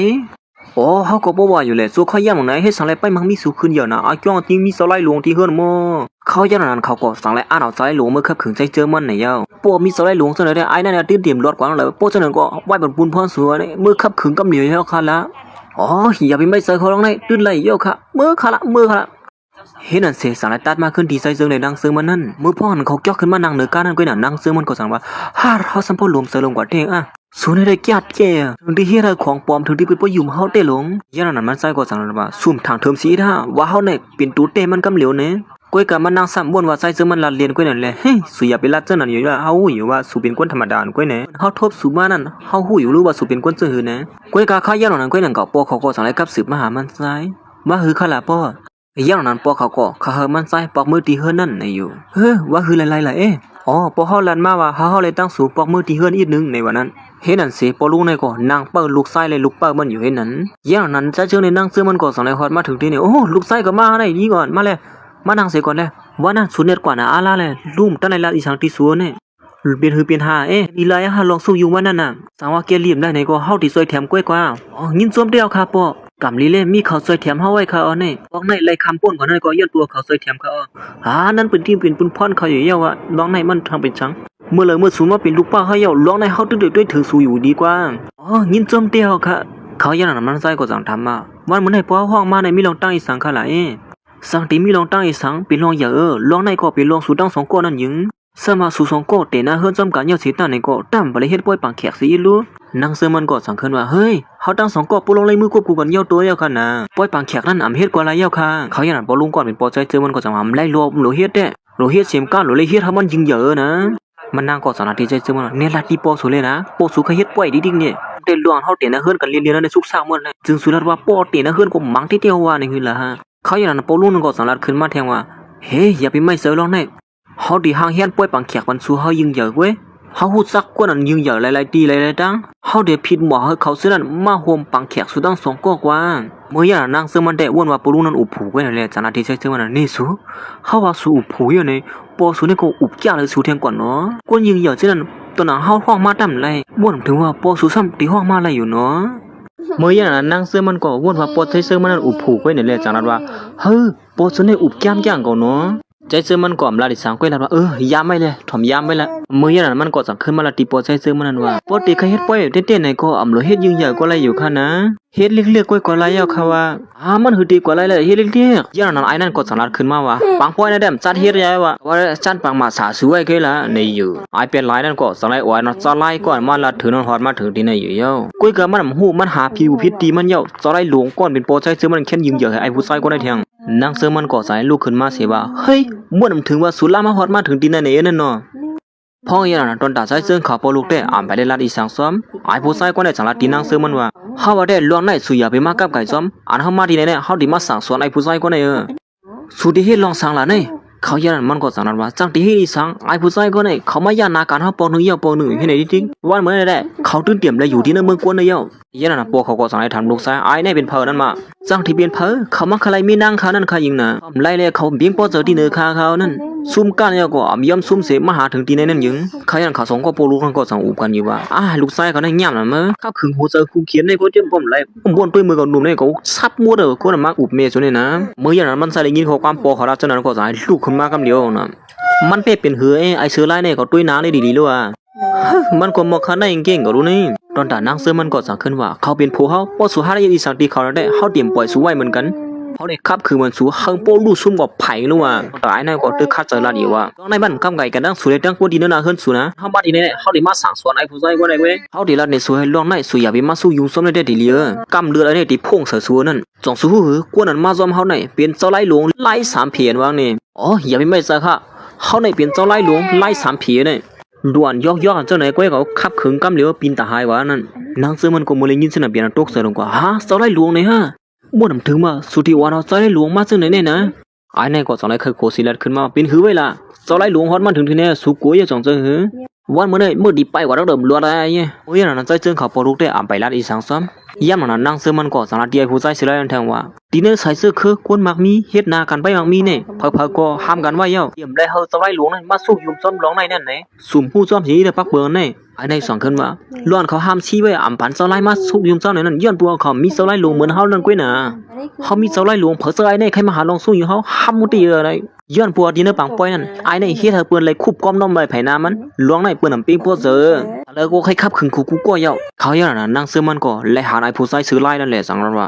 อ๋อเฮาก็บ่ว่าอยู่แหละสู้เขาย่ำไหนให้สังไลไปมักมีสูขึ้นเยอะนะอ้จ้องที่มีเจ้าไล่หลวงที่เฮิรนมอเขาย่ำนั้นเขาก็สังไลอ่านเอาเจ้าไล่หลวงเมื่อขับขึงใจเจอมันเนี่ยเย้าปอมีเจ้าไล่หลวงเสนอได้ไอ้นั่นน่ะตื้นเตรียมรถกว่าแล้วปอเสนอก็ไหว้บนปูนพรสัวเนี่ยเมื่อขับขึงกำเหลียวเฮาคันละอ๋ออย่าไปไม่เสือเขาลงในตื้นไหลเยอะค่ะเมื่อค่ะละเห็นนั่นเสียสังไลตัดมาขึ้นที่ใส่เสื้อในดังเสื้อมันนั่นเมื่อพ่อหันเขาเจาะขึ้นมานั่งเหนือก้านนั่นก็นั่งเสื้อมันก็สั่งว่าฮ่าเขาสัมพอรวมเสือลงกว่าเด้งสูนได้แก่แก่ถึงที่เฮ็ดของปลอมถึงที่เป็นประยุ่มเฮาเตหลงย่านนั้นมันใส่ก็สั่งว่าซุ่มทางเทิมสีท่าว่าเฮาเนี่ยเป็นตูเตมันกำเหลียวเนี่ยก้อยกะมันนั่งซ้ำบ่นว่าใส่เสื้อมันลาดเรียนก้อยนั่นแหละเฮ้ยสุอย่าไปลาดเจ้านั่นอยู่ว่าเฮาฮู้อยู่ว่าสุเป็นคนธรรมดาก้อยเนี่ยเฮาทบสุมานั่นเฮาฮู้อยู่รู้ว่าสุเป็นคนซื่อหือนะก้อยกะข้าย่านนั้นก้อยนั่นก็ปอเขาก็สั่งให้กับสืบมาหามันใส่ว่าหือข้าล่ะปอย่างนั้นปอเขาก็ข้าเฮามันใส่ปอกมือที่เฮือนนั่นในอยู่ว่าหือหลายๆล่ะอ๋อปอเฮาลั่นมาว่าเฮาเลยตั้งสูปอกมือที่เฮือนอีกนึงในวันนั้นเห็นนั่นสิปอลุงในก็นั่งเปิดลูกไส้เลยลูกเปิดมันอยู่เห็นนั้นอย่างนั้นจะเจอในนั่งซื้อมันก็สั่งเลยฮอดมาถึงที่นี่โอ้ลูกไส้ก็มาได้นี่ก่อนมาเลยมานั่งเสียก่อนเลยว่านั่งสุดเน็ตกว่านะอาลาเลยลุ่มตั้งในลาอีสังที่สัวเนี่ยเป็นหือเป็นหาอีลายฮะลองสู้อยู่วันนั้นน่ะสังว่าเกลียมได้ในก็เฮาที่ซอยแถมก้อยกว่าอ๋อยินซวมเดียวค่ะปอกำลีเล่มีเขาซอยแถมเฮาไว้ค่ะอ๋อนี่บอกในไล่คำป่นก่อนนั่นก็ย้อนตัวเขาซอยแถมค่ะนั่นเป็นที่เป็นปุ่นพรเขาอยู่เยาว่าลองในมันทางเป็นชังเมื่อสูงมาเป็นลูกป้าเขาเยาร้องในเขาตื้อด้วยถึงสู้อยู่ดีกว่ายินจมเตียวค่ะเขาย่านมันใส่ก็สั่งทำมาวันเหมือนให้ป้าห้องมาในมีลองตั้งอีสังค่ะล่ะสังที่มีลองตั้งอีสังเป็นลองอย่าร้องในก็เป็นลองสู่ตั้ง2 ก้อนนั่นยิงสมาสู่2 ก้อนแต่น่าเฮือนจำกันเยาสิตาในก็ตั้มบ่ได้เฮ็ดป่วยปังแขกสิอีรู้นางเสือมันก็สั่งขึ้นว่าเฮ้ยเฮาตั้ง2 ก้อนปุลงเลยมือควบคู่กันเยาตัวเยาค่ะนะป่วยปังแขกนั่นอำเฮ็ดกว่าหลายเยาค่ะเขาย่านบ่ลุงก่อนเป็นปอใจเจอมันก็จังหำไล่รวมโลเฮ็ดได้โลเฮ็ดเสียมก้านโลเลยเฮ็ดให้มันยิงเยอะนะมันนางก็สนาที่ใจเจอมันเนี่ยลาที่ปอสุเลยนะปอสุเคยเฮ็ดป่วยดิๆเนี่ยเต็นหลวงเฮาเตนะเฮือนกันเรียนๆในสุขสร้างหมดเลยจึงสุรัตว่าปอเตนะเฮือนก็มังที่เดียวว่านี่คือล่ะฮะเขาอย่างนั้นปอลุงก็สนาขึ้นมาแทงว่าเฮ้ยอย่าไปไม่เสือลองได้เฮาดีห่างเฮียนป่วยปังแขกมันสู้เฮายิงเยอะเว้ย เฮาฮู้จักกว่านั้นยืงเหยาหลายๆตีหลายๆดังเฮาได้ผิดหมอให้เขาซื้อนั้นมาห่วมปังแขกสุดังสองกอกว่าเมื่อยานางเสือมันได้อ้วนว่าปลุงนั้นอุบผูไว้นั่นแหละจานาที่ใช้เสือมันนี่สูเฮาว่าสูอุบผูอยู่ในปอสูนี่ก็อุบแก่เลยสูเทียงก่อนเนาะกวนยืงเหยาซื่อนั้นตอนนั้นเฮาห้องมาดํไรบ่นถึงว่าปอสูซ้ำตีห้องมาไรอยู่เนาะเมื่อยานนางเสือมันก็อ้วนว่าปอใช้เสือมันนั้นอุบผูไว้นั่นแหละจานาว่าเฮ้อปอสูนี่อุบแก้มย่างก่อนเนาะใจเสือมันก่อมลาดิสังก้อยลาว่ายามไม่เลยถ่อมยามไปละเมื่อยันมันก็สังขึ้นมาละตีปอใจเสือมันนั่นว่าปอตีเคยเฮ็ดป้อยเต้นๆไหนก็อำโลเฮ็ดยิงใหญ่ก็ไรอยู่ค่ะนะเฮ็ดเล็กๆก้อยก็ไรเอาค่ะว่ามันหือดีกว่าไรเลยเฮ็ดเล็กๆยันนั้นไอ้นั่นก็สังลัดขึ้นมาว่าปังป้อยนะเด้มจัดเฮ็ดใหญ่ว่าจันปังมาสาสวยเคยละในอยู่ไอ้เป็นหลายนั่นก็สังไลอวยนะจัดไล่ก่อนมาละถือนอนฮอดมาถึงที่ไหนอยู่เย้าก้อยก็มันฮู้มันหาผิวผิดตีมันเย้าจัดไล่หลวงก่อนเป็นปอใจเสือมันแค่ยิงใหญ่ให้ไอ้ผู้ชายก็ได้เถียงนางเสือมันก็สายลุกขึ้นมาเสียว่าเฮ้ยม่วนถึงว่าสุลามาฮอดมาถึงที่นั่นเองนั่นเนาะพ่อยันตอนตาใช้เสื้อขาวปลุกได้อ่านไปได้ลัดอีสังซ้อมไอ้ผู้ชายก็ได้จังลัดตีนางเสือมันว่าเฮาว่าได้ลวงในสุยาไปมากับไก่ซ้อมอ่านเฮามาที่ไหนเนี่ยเฮาดิมาสั่งสอนไอ้ผู้ชายก็ได้สุดีเฮ็ดลองสั่งล่ะเนี่ยเขายันมันก็สั่งนั้นว่าจังที่เฮ็ดอีสังไอ้ผู้ชายก็ได้เขามาย่านนาการเฮาปอนึงเยาปอนึงให้ไหนจริงวันเหมือนได้เขาตื่นเตรียมเลยอยู่ที่นั่นเมืองกวนเยายันน่ะปอเขาก็สั่งให้ทำลูกชายไอ้เนี่ยเป็นเพอนั่นมาจังที่เป็นเพอเขามาใครมีนางเขานั่นเขายิงน่ะไล่เลยเขาเบียงปอเจอที่เนื้อคาเขานั่นซุ่มกันเนี่ยก็ย่อมซุ่มเสมาหาถึงที่นั่นยิงเขายันเขาสองก็ปลูกนั่นก็สั่งอุบกันอยู่ว่าลูกชายเขาได้ย่ำน่ะมั้งเขาขึงหัวเจอคู่เขียนในก็เจ็บปมไหลบ่นด้วยมือกับหนุ่มเนี่ยก็ซับมัวเด้อคนน่ะมักอุบเมียซุนี่นะเมื่อยันนั้นมันใส่ได้ยินข้อความปอเขารับจนนั้นก็สั่งให้ลูกขึ้นมาคำเดียวน่ะมันเป็นหือไอ้เสือไล่เนี่ยก็ตุ้ยน้าเลยดีๆเลยว่ะมันก็มอกคันได้เก่งก็รู้นี่ตอนตานางเสือมันก็สั่งขึ้นว่าเขาเป็นผู้เฮาปอสุหาได้ยินสังตีเขาได้เฮาเตรียมปล่อยสู้ไว้เหมือนกันเขาได้ขับคือมันสู้หังโปลู่ซุ่มกับไผ่รู้ว่าแต่ไอ้นั่นก็ตึกคัดเจอลาดอยู่ว่าตอนในบ้านกำไก่กันดังสู้ได้ตั้งกวนดีนาขึ้นสู้นะเฮาบ้านอีเนี่ยเฮาได้มาสั่งสอนไอ้ผู้ชายคนไหนเว้ยเฮาได้ลาดในสู้ให้ลองในสู้อย่าไปมาสู้ยุงซ้อมได้ดีเลยกำเลือดไอ้เนี่ยที่พุ่งเสือสู้นั่นจงสู้หือกวนนั้นมาซ้อมเฮาในเป็นเจ้าไล่หลวงไล่3เพียนวางนี่อย่าไปไม่ซะค่ะเฮาในเป็นเจ้าไล่หลวงไล่3เพียนเนี่ยด่วนยอกเจ้าไหนก้อยเขาขับขึงกำเหลียวปีนตาหายวะนั่นนางเสือมันก็มัวเลยยินสนับเบียนตกเสือลงกว่าเจ้าไล่หลวงเนี่ยฮะบ่นถึงมาสุธิวานเจ้าไล่หลวงมาซึ่งไหนเนี่ยนะไอ้นายก็สอนไล่เคยโคสิลัดขึ้นมาเป็นหือไว้ละเจ้าไล่หลวงฮอดมาถึงที่เนี่ยสุกัวอย่าจงเจอหือวันเมื่อไหร่เมื่อดีไปกว่าเราเดิมล้วนอะไรเนี่ยโอ้ยนั่นใจเจิงเขาปลุกได้อ่านไปลัดอีสังซ้ำย่ำนั่นนางเสือมันก็สอนดีไอ้ผู้ใจสิไล่แทงว่าดีเนี่ยใส่เสื้อคือกวนมักมีเฮ็ดนากันไปมักมีเนี่ยเพอก็ห้ามกันไว้เย้าเยี่ยมได้เฮาเจ้าไล่หลวงนั่นมาสู้ยุมซ้อมร้องในนั่นไหนสุ่มผู้ซ้อมสีได้ปักเบิ่งเนี่ยไอ้นายสอนขึ้นว่าล้วนเขาห้ามชี้ไว้อ่ำผันเจ้าไล่มาสู้ยุมซ้อมนั่นย้อนตัวเขามีเจ้าไล่หลวงเหมือนเฮานั่นก้อยน่ะเฮามีเจ้าไล่หลวงเผอเจ้าไอ้เนี่ยใครมาหาลองสู้อยู่เฮาห้ามมุติอะไรย้อนปัวดีเนื้อปังป้อยนั่นไอ้เนี่ยเฮ็ดให้เปิ้นเลยคุบก้อมน้อมใบไผ่น้ามันหลวงในเปิ้นนำปิ้งปัวเจอแล้วก็ให้ขับขึงกูก็เย้าเขาย้อนน่ะนางเสือมันก็และหาไอ้ผู้ชายซื้อไล่นั่นแหละสังนั้นว่า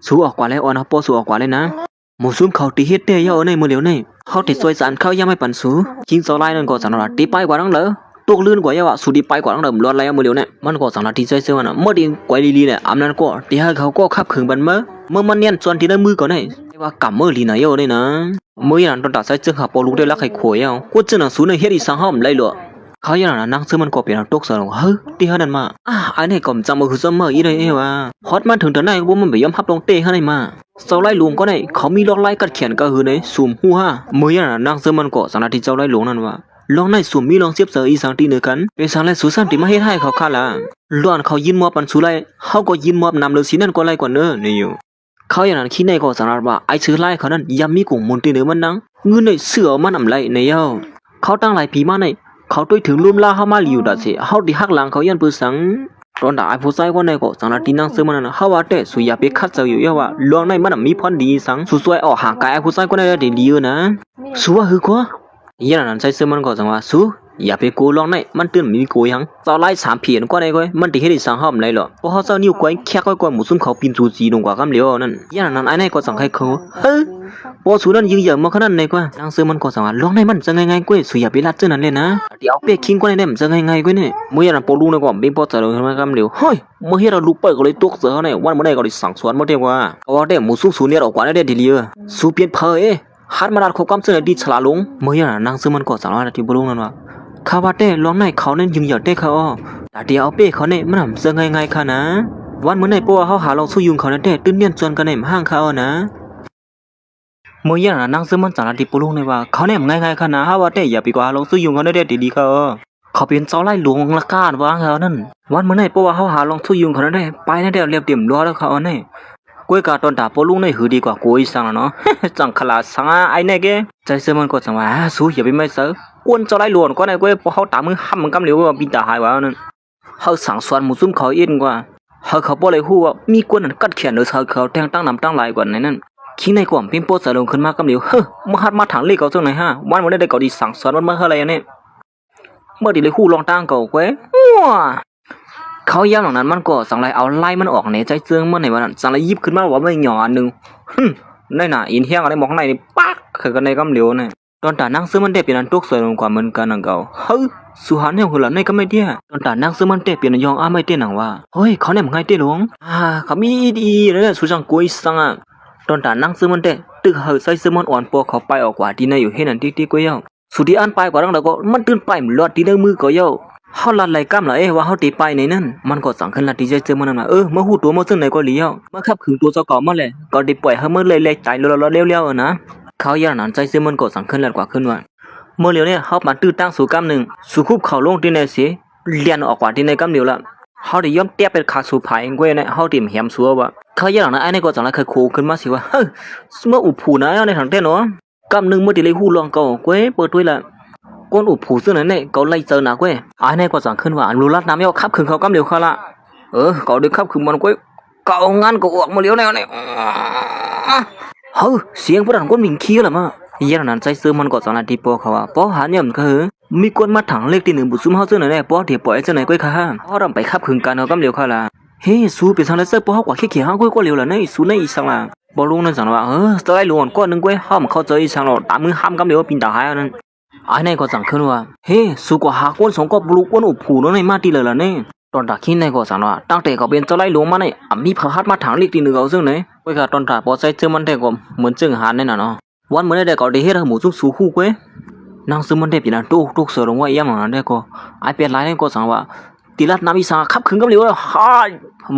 สู้ออกกว่าแล้วอ่อนเฮาปอสู้ออกกว่าเลยนะหมู่ซุ่มเขาตีเฮ็ดเตยเย้าในมื้อเดียวนี่เฮาติดซอยสารเขายังไม่ปันสู้จริงเจ้าไล่นั่นก็สังนั้นว่าตีไปกว่านั้นเหรอตกลื่นกว่าเย้าสุดีไปกว่านั้นเดิมล้วนแล้วมื้อเดียวเนี่ยมันก็สังนั้นที่ใจเสือมันน่ะเมื่อดีกว่าลีๆเนี่ยอำนั้นก็ที่ให้เขาก็ขับขึงบันเมื่อมันเนียนส่วนที่ได้มือก่อนนี่ว่ากำมือลีน่ะเย้านี่นะมื้อยันตอนตัดใส่จึงหาปอลูกได้ลักให้ข่อยเย้ากูจึงน่ะสู้ในเฮ็ดอีสังเฮาไล่หรอเขาอย่างนั้นนางเสือมันก็เปลี่ยนตกเสือลงเฮ้ยที่เฮานั่นมาอันนี้ก็จำมือคือเสมออีเลยว่าฮอดมาถึงตอนไหนว่ามันไปยอมฮับลงเตะเฮาได้มาเจ้าไล่หลวงก็ได้เขามีล็อกไล่กัดแขนก็หือในสุ่มหู้ฮะมื้ออย่างนั้นนางเสือมันก็สังนาที่เจ้าไล่หลวงนั่นว่าลองในสุ่มมีลองเสียบเสืออีสังตีเนื้อกันเป็นสังไล่สุสันที่มาเฮ็ดให้เขาฆ่าละล้วนเขายินมอบปันสุไล่เฮาก็ยินมอบนำเลยสินั่นก็ไล่กว่าเน้อนี่อยู่เขาอย่างนั้นคิดในก็สังนาว่าไอ้ซื้อไล่เขานั้นยามมีกลุ่มมนตีเนื้อมันนังเงินในเสือมันนำไล่ในเย้าเขาตั้งหลายปีมาในเขาด้วยถึงลุ่มล่าเฮามาลิวดาสิเฮาดิฮักหลังเขายันปือสังตอนดาไอ้ผู้ชายคนนั้นก็สังนาที่นางเสือมันน่ะเฮาว่าแต่สุยาไปคัดเจออยู่ว่าลวงในมันมีพรดีสังสุสวยออกห่างกายไอ้ผู้ชายคนนั้นได้ดีนะสุว่าคือกว่ายันนั้นใช้เสือมันก็จังว่าสุอย่าไปกูลองในมันตื่นมีกูยังเจ้าไล่3เพียนกว่าได้ก้อยมันติเฮ็ดสังเฮาไหนหรอเพราะเฮาเจ้านิ้วก้อยแค่ก้อยกว่าหมู่ซุ่มเขาปีนจูจีลงกว่ากำเหลียวนั่นยันนั้นไอ้นายก็สังให้เขาปอสูนั่นยิงเหยื่อมาขนาดไหนกว่านางเสือมันก็สังว่าลองในมันจะง่ายๆก้อยสุยาไปลัดเจ้านั้นเลยนะเดี๋ยวเปียคิงกว่าได้มันจะง่ายๆก้อยเนี่ยเมื่อนั้นปอลูกนะก็เป็นปอเจริญขึ้นมากำเหลียวเฮ้ยเมื่อเฮ็ดเราลูกเปิดก็เลยตกเสือเนี่ยวันบ่ได้ก็เลยสั่งสอนบ่ได้ว่าก็ว่าได้หมู่ซุ่มสูเนี่ยออกกว่าได้ดีเลยสูเปลี่ยนเพอฮัดมาดัดควบกำเสือดีฉลาดลงเมื่อนั้นนางเสือมันก็สังว่าที่บ่ลงนั่นว่าข้าว่าแต่ลองในเขานั้นยิงเหยื่อได้เขาแต่เดี๋ยวเอาเป้เขาเนี่ยมันทำจะง่ายๆค่ะนะวันเมื่อไหร่ปัวเขาหาลองสู้ยุงเขานั้นแต่ตื่นเนียนจวนกันในห้างเขานะเมื่ออย่างนั้นนางเสือมันสารติปุลุงเลยว่าเขาเนี่ยง่ายๆค่ะนะฮะว่าแต่อย่าไปกว่าลองสู้ยุงเขาได้ดีๆเขา เขาเป็นเจ้าไล่หลวงละกาดวางเขานั่นวันเมื่อไหร่เพราะว่าเขาหาลองทุยุงเขาได้ไปนั่นเดียวเรียบเดี่ยมรัวแล้วเขาเนี่ยกวยกาตอนด่าปลุงในหือดีกว่ากวยสังเนาะ จังขลาสังไอเนี่ยแกใจเสื่อมันก็จังว่าสู้อย่าไปไม่เสือกวนเจ้าไล่หลวงก็ในกวยพอเขาตามมือห้ามมันกำเหลียวว่าบินตาหายวะนั่นเขาสั่งสอนมุซุ่มเขาอินกว่าเขาบ่เลยฮู้ว่ามีกวนนั้นกัดแขนหรือเขาแทงตั้งนำตั้งหลายกว่าในนั้นคิงในกว่าเป็นโปสลงขึ้นมากำเหลียวเฮ้อมาหัดมาถังเลขเขาจังไหนฮะวันได้เกาดีสั่งสอนวันมาอะไรเนี่ยเมื่อดีเลยฮู้ลองตั้งเก่าเว้ยเขาย้ำหลังนั้นมันก็สั่งไรเอาไล่มันออกในใจเจืองเมื่อไหร่วันนั้นสั่งไรยิบขึ้นมาว่าไม่หย่ออันนึงได้น่ะอินเฮียงอะไรมองข้างในนี่ปักคือกันในกำเหลียวเนี่ยตอนตานั่งซื้อมันได้เปลี่ยนอันตุกสวยลงกว่าเหมือนกันนังเก่าเฮ้ยสุหันเนี่ยหัวหลังในก็ไม่เตี้ยตอนตานั่งซื้อมันได้เปลี่ยนยองอ้าไม่เตี้ยหนังว่าเฮ้ยเขาเนี่ยมึงไงเตี้ยหลงเขามีดีเลยสุจังกุยสังอ่ะตอนตานั่งซื้อมันได้ตึกเฮใส่ซื้อมันอ่อนปอเขาไปออกกว่าที่ในอยู่ให้นั่นที่กุยเย้าสุดที่อันไปกว่านั้นแล้วก็มันตื่นไปมันหลอดที่ในมือก็เย้าเขาลัดไหลกล้ามละว่าเขาตีไปในนั้นมันก็สั่งขึ้นลัดที่ใจเจอมันนั่นน่ะเมื่อหูตัวมันซึ่งไหนก็เลี้ยวเมื่อขับขืนตัวเจ้าเก่ามาเลยก็ได้ปล่อยให้มันเลยใจเลี้ยวๆนะเขาย่านั้นใจเจอมันก็สั่งขึ้นลัดกว่าขึ้นว่าเมื่อเลี้ยวเนี่ยเขามาตื้อตั้งสู่กำหนึ่งสู่คุบเขาลงที่ในเสียเลียนออกกว่าที่ในกำเดียวละเขาได้ย่อมเตี้ยเป็นขาสู่ผายกวยเนี่ยเขาเตรียมแหมสัวว่าเขาย่านั้นไอ้ในก็สั่งแล้วเคยโคขึ้นมาสิว่าเฮ้ยเมื่ออุผูนะในทางเต้นเนาะกำหนึ่งเมื่อตีเลยหูลองเก่ากวยเปิดด้วยละก้นอุผูซึ่งนั้นเนี่ยเขาไล่เจอหนักกวยไอ้ในก็สั่งขึ้นว่ารู้ลัดน้ำยอขับขึ้นเขากำเดียวเขาละเขาได้ขับขึ้นมันกวยเขางั้นก็ออกมาเลี้ยวแนวเนี่ยเฮ้ยเสียงพวกนั้นก้นมิ่งขี้ละมั้งยานั้นใจซื้อมันก็สองนาทีปอเขาว่าปอหาเนี่ยมันก็มีคนมาถังเลขที่หนึ่งบุษมเฮาเจ้าไหนแน่ปอเดี๋ยวปล่อยเจ้าไหนก้อยค่ะพอรำไปขับขึ้นกันเอากำเลียวค่ะละเฮ้สู้เป็นทางเลเซอร์ปอเขากว่าขี้ห้างก้อยก็เลียวละเนี่ยสู้ในอีสังละบอลลูนนั่นสั่งว่าสไลด์ลวนก้อนนึงก้อยห้ามเข้าใจอีสังเราตามมือห้ามกำเลียวปินตาหายนั่นไอ้ในก็สั่งขึ้นว่าเฮ้สู้กว่าหาก้นสองก็บลูก้นอุผูนั่นในมาตีเลยละเนี่ยตอนตาขี้ในก็สั่งว่าตั้งแต่เขาเป็นเจ้าไล่หลวงมาเนี่ยมีพระหัตถ์มาถังเลขที่หนึ่งเอาซึ่งไหนก้อยค่ะตอนตาปอใจเจอมันแต่ก็เหมือนจึงหานนี่น่ะเนาะวันเมื่อได้ก็ได้เฮ็ดให้หมูสู้คู่เว้ยนางซึมันได้ปีนั้นตุกเสือลงว่าย่ำนั้นได้ก็ไอเป็ดหลายนี่ก็สั่งว่าตีลัดน้ำอีสาขับขึ้นกับเหลียวฮาย